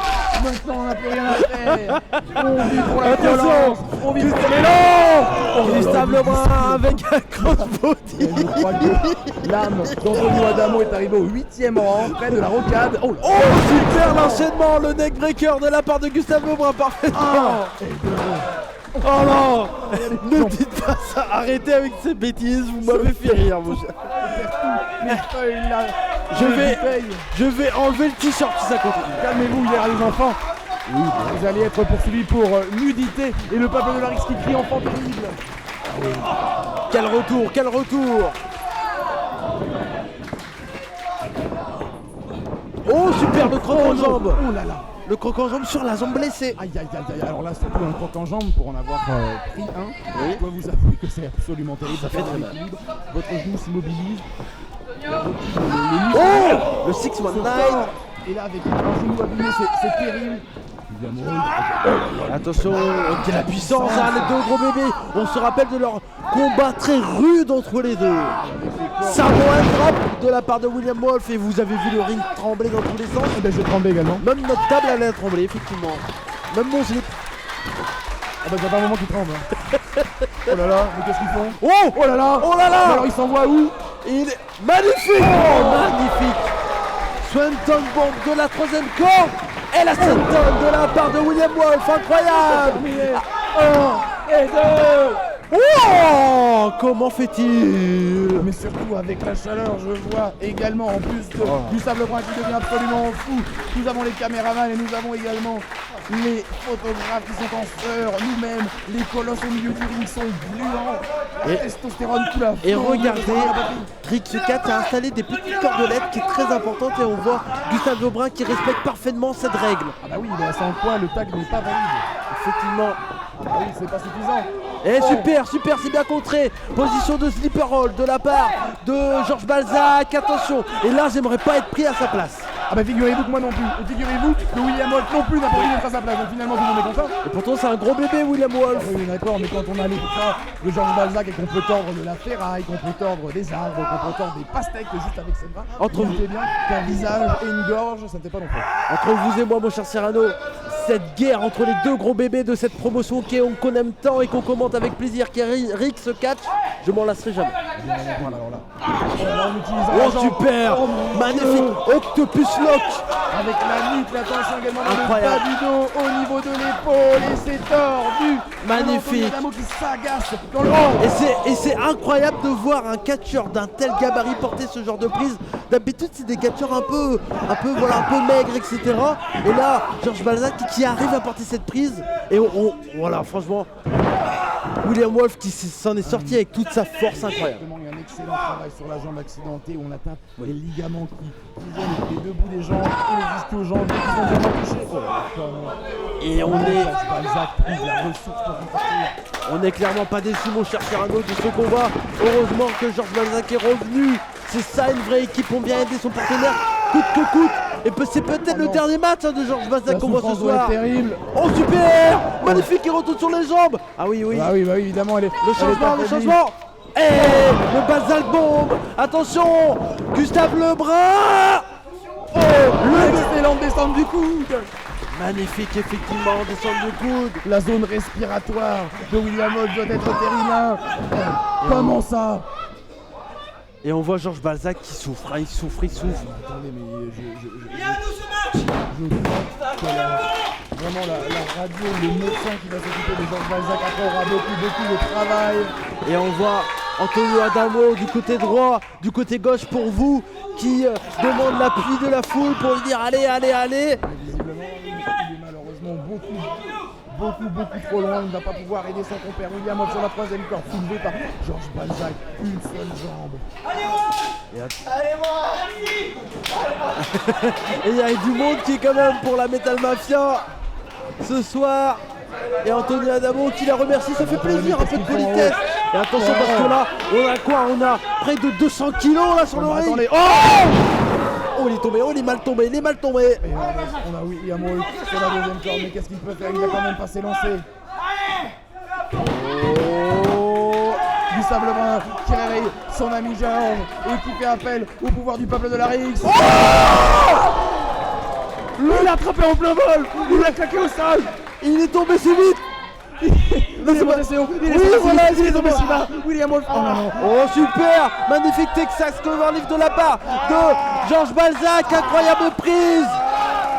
maintenant on n'a plus rien à faire. On vit pour la violence, on vit pour l'élan. Gustave Lebrun avec un crossbody. Je crois que l'âme d'Antonio Adamo est arrivée au 8e rang, près de la rocade. Oh, super l'enchaînement, le neckbreaker de la part de Gustave Lebrun, parfaitement. Oh non, ne dites pas ça, arrêtez avec ces bêtises, vous m'avez fait rire mon cher. Je vais enlever le t-shirt si ça continue. Calmez-vous, il y aura les enfants. Oui, vous allez être poursuivis pour nudité et le peuple de la Rix qui crie enfant terrible. Ah oui. Quel retour, quel retour. Oh super, le croc en jambe. Oh là là. Le croc en jambe sur la jambe blessée. Aïe aïe aïe aïe. Alors là c'est plus un croc en jambe pour en avoir pris un. Oui. Je dois vous avouer que c'est absolument terrible. Ça fait très mal. Votre genou s'immobilise. Oh, le 619. Et là avec un genou abîmé c'est terrible. Attention, quelle la puissance, hein, les deux gros bébés. On se rappelle de leur combat très rude entre les deux. Samoan drop de la part de William Wolf et vous avez vu le ring trembler dans tous les sens. Eh ben je tremblais également. Même notre table allait trembler effectivement. Même mon slip. Ah bah j'avais un moment qui tremble. Hein. Oh là là, mais qu'est-ce qu'ils font? Oh là là. Oh là là. Alors ils s'envoient où? Il est magnifique. Oh magnifique. Swanton bomb de la troisième corde. Et la senton de la part de William Wolf, incroyable. 1 et 2. Oh, comment fait-il? Mais surtout avec la chaleur, je vois également en plus de Gustave Lebrun qui devient absolument fou. Nous avons les caméramans et nous avons également les photographes qui sont en sueur. Nous-mêmes, les colosses au milieu du ring sont gluants. La testostérone tout la Et regardez, Rix 4 a installé des petites cordelettes qui est très importante et on voit Gustave Lebrun qui respecte parfaitement cette règle. Ah bah oui, mais sans quoi le tag n'est pas valide. Effectivement. Ah oui, c'est pas suffisant. Et super, c'est bien contré. Position de sleeper roll de la part de Georges Balzac. Attention. Et là, j'aimerais pas être pris à sa place. Ah bah figurez-vous que moi non plus. Et figurez-vous que William Wolf non plus n'a pas envie d'être à sa place. Donc finalement, tout le monde est content. Et pourtant, c'est un gros bébé, William Wolf. Oui, d'accord, mais quand on a l'écran de Georges Balzac et qu'on peut tordre de la ferraille, qu'on peut tordre des arbres, qu'on peut tordre des pastèques juste avec ses bras, entre vous bien qu'un visage et une gorge, ça ne fait pas non plus. Entre vous et moi, mon cher Cyrano, cette guerre entre les deux gros bébés de cette promotion qu'on aime tant et qu'on commente avec plaisir, qui est Rix Catch, je m'en lasserai jamais. Oh super, magnifique, Octopus Lock. Avec la nuque, l'attention également dans le bas du dos, au niveau de l'épaule, et c'est tordu. Magnifique. Qui s'agace dans le haut. Et c'est incroyable de voir un catcheur d'un tel gabarit porter ce genre de prise. D'habitude, c'est des catcheurs un peu maigres, etc. Et là, Georges Balzac qui arrive à porter cette prise. Et voilà, franchement, William Wolf qui s'en est sorti avec toute sa force incroyable. Il y a un excellent travail sur la jambe accidentée où on atteint les ligaments qui viennent les deux bouts des jambes et les ischio-jambes qui sont vraiment touchés. Et on n'est clairement pas déçu, mon cher Cyrano, de ce combat. Heureusement que Georges Balzac est revenu. C'est ça, une vraie équipe pour bien aider son partenaire coûte que coûte. Et c'est peut-être le dernier match de Georges Balzac qu'on voit ce soir. Terrible. Oh super, magnifique, il retourne sur les jambes. Ah oui. Bah oui, évidemment, le changement. Et le Balzac bombe. Attention, Gustave Lebrun. Oh, l'excellente descente du coude. Magnifique, effectivement, descente du coude. La zone respiratoire de William Wolf doit être terrible. Comment ça? Et on voit Georges Balzac qui souffre, il souffre. Attendez, mais je vraiment la radio, le médecin qui va s'occuper de Georges Balzac après aura beaucoup de travail. Et on voit Antonio Adamo du côté droit, du côté gauche pour vous, qui demande l'appui de la foule pour lui dire allez. Mais visiblement, il est malheureusement beaucoup trop loin, il ne va pas pouvoir aider son compère William Wolf sur la troisième corde, soulevé par Georges Balzac, une seule jambe. Et il y a du monde qui est quand même pour la Metal Mafia ce soir. Et Anthony Adamo qui la remercie, ça fait plaisir, un peu de politesse. Et attention parce que là, on a quoi? On a près de 200 kilos là sur le ring. Attendez. Oh, il est tombé, oh il est mal tombé, il est mal tombé. Et on a William Wolf sur la deuxième corde, mais qu'est-ce qu'il peut faire? Il va quand même pas s'élancer. Oh, Gustave Lebrun qui réveille son ami Georges et qui fait appel au pouvoir du peuple de la Rix. Oh, il l'a attrapé en plein vol, il l'a claqué au sol. Il est tombé si vite. Il est tombé si bas. William Wolf. Oh super, magnifique Texas Coverlift de la part de Georges Balzac, incroyable prise.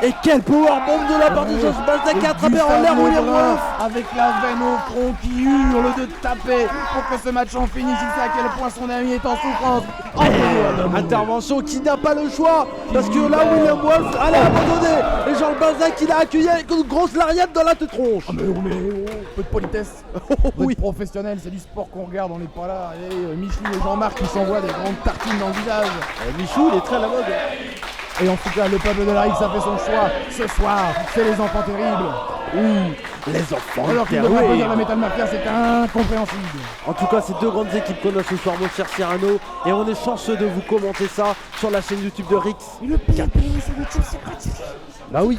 Et quel powerbomb de la part de Georges Balzac qui a attrapé en l'air William Wolf. Avec la veine au front qui hurle de taper pour que ce match en finisse. Il sait à quel point son ami est en souffrance. Intervention qui n'a pas le choix parce que là William Wolf allait abandonner et Georges Balzac il a accueilli avec une grosse lariate dans la tronche. Mais peu de politesse. Oui, professionnel, c'est du sport qu'on regarde, on n'est pas là. Et Michou et Jean-Marc qui s'envoient des grandes tartines dans le visage. Michou il est très à la mode. Et en tout cas, le peuple de la Rix a fait son choix. Ce soir, c'est les enfants terribles. Les enfants alors qu'il devrait venir la Metal Mafia, c'est incompréhensible. En tout cas, c'est deux grandes équipes qu'on a ce soir, mon cher Cyrano. Et on est chanceux de vous commenter ça sur la chaîne YouTube de Rix. Et le pire, sur YouTube, c'est gratuit. Bah oui.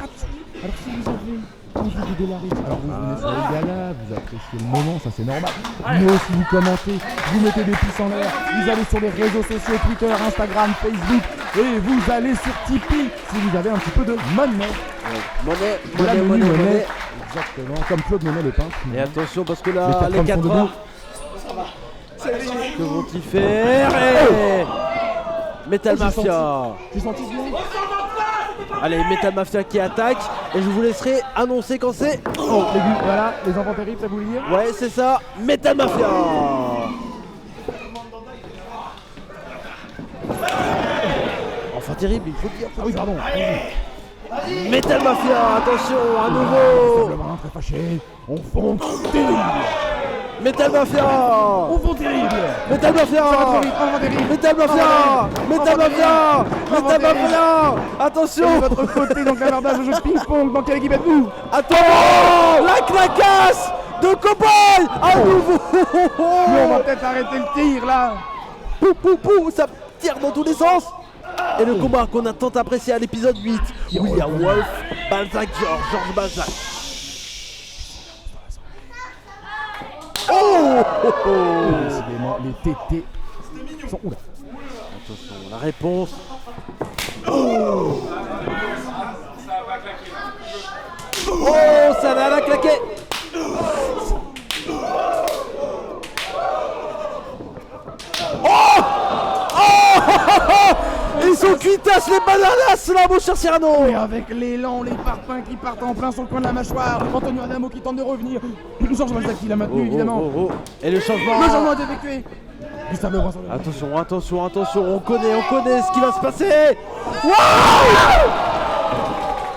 Alors si vous avez envie d'aider la Rix, alors vous venez sur le gala, vous appréciez le moment, ça c'est normal. Mais aussi vous commentez, vous mettez des pouces en l'air, vous allez sur les réseaux sociaux, Twitter, Instagram, Facebook, et vous allez sur Tipeee si vous avez un petit peu de monnaie. Monnaie. Exactement, comme Claude Monet le peintre. Et attention parce que là, les 4 heures, que vont-ils faire? Metal Mafia. J'ai senti bien. Allez, Metal Mafia qui attaque. Et je vous laisserai annoncer quand c'est. Oh, voilà, les enfants terribles, ça vous le dire? Ouais, c'est ça, Metal Mafia. Enfant terrible, il faut le dire. Ah oui, pardon. Metal Mafia, attention, à nouveau. Très fâché. On fond terrible. Metal Mafia. On fond terrible. Metal Mafia. Metal Mafia. Metal Mafia. Metal Mafia. Attention. De votre côté, donc l'avardage de jeu de ping-pong. Dans quelle équipe êtes-vous? Attends. La clacasse de Cowboy à nouveau. Mais on va peut-être arrêter le tir là. Pou pou pou, ça tire dans tous les sens. Et le combat qu'on a tant apprécié à l'épisode 8, William Wolf, Balzac, Georges Balzac. Décidément, les tétés sont... Oula. Attention, la réponse. Oh, ça l'a claqué. Ils sont cuitasses les bananas là mon cher Cyrano. Et avec l'élan, les parpaings qui partent en plein sur le coin de la mâchoire. Antonio Adamo qui tente de revenir. Georges Balzac qui l'a maintenu évidemment. Et le changement. Le changement est effectué. Gustave Lebrun sur le... Attention, on connaît ce qui va se passer. Wow.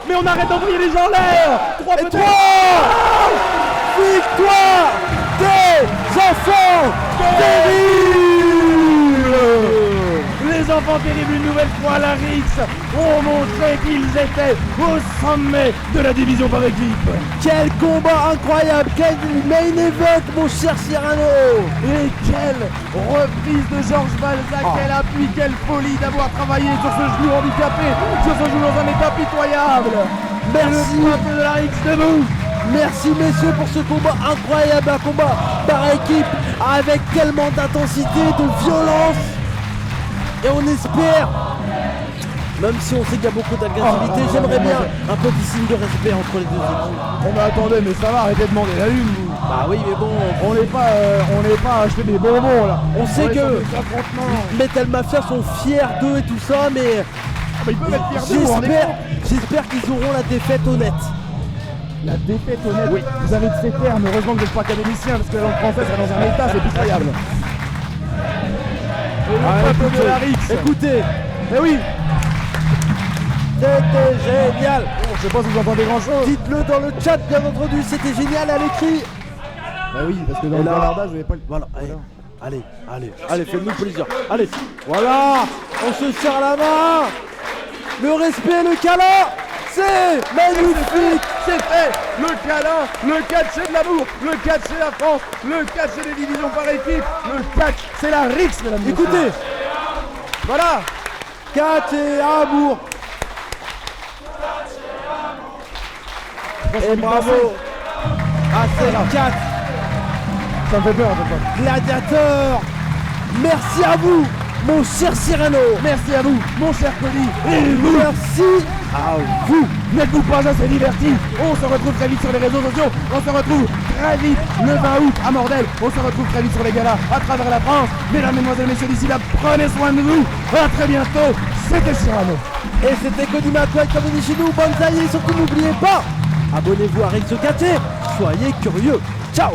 Mais on arrête d'envoyer les gens en l'air. 3 peut-être. Victoire des enfants terribles. Les enfants terribles, une nouvelle fois, la Rix ont montré qu'ils étaient au sommet de la division par équipe. Quel combat incroyable, quel main event mon cher Cyrano. Et quelle reprise de Georges Balzac, quel appui, quelle folie d'avoir travaillé sur ce genou handicapé, sur ce genou dans un état pitoyable. Merci le peuple de la Rix debout. Merci messieurs pour ce combat incroyable, un combat par équipe avec tellement d'intensité, de violence. Et on espère, même si on sait qu'il y a beaucoup d'agressivité, j'aimerais bien un petit signe de respect entre les deux équipes. On mais attendez, mais ça va, arrêtez de demander la lune vous. Bah oui mais bon, on n'est pas à acheter des bonbons là. On sait que Metal Mafia sont fiers d'eux et tout ça, mais ils peuvent être fiers d'eux. J'espère qu'ils auront la défaite honnête. La défaite honnête, oui. Vous avez de ces termes, heureusement que vous n'êtes pas académicien parce que la langue française est dans un état, c'est pitoyable. Écoutez, de la Rix. Écoutez, eh oui. C'était génial. Je sais pas si vous entendez grand chose. Dites-le dans le chat bien entendu, c'était génial à l'écrit. Bah oui, parce que dans le bavardage, vous n'avez pas le... Voilà, allez, faites-nous plaisir. Allez, voilà, on se serre la main. Le respect, le câlin, C'est magnifique. C'est fait. Le câlin, le catch c'est de l'amour, le catch c'est la France, le catch c'est les divisions par équipe, le catch c'est la rixe de l'amour. Écoutez, voilà. catch et amour. Et bravo à ces 4 Ça me fait peur, papa. gladiateurs. Merci à vous, mon cher Cyrano. Merci à vous, mon cher Cody. Et merci à vous. N'êtes-vous pas assez divertis? On se retrouve très vite sur les réseaux sociaux. On se retrouve très vite le 20 août à Mordel. On se retrouve très vite sur les galas à travers la France. Mesdames, mesdemoiselles, messieurs, d'ici là, prenez soin de vous. À très bientôt. C'était Cyrano. Et c'était Cody McQuaid comme on dit chez nous. Bonne taille et surtout n'oubliez pas, abonnez-vous à Rix KT. Soyez curieux. Ciao.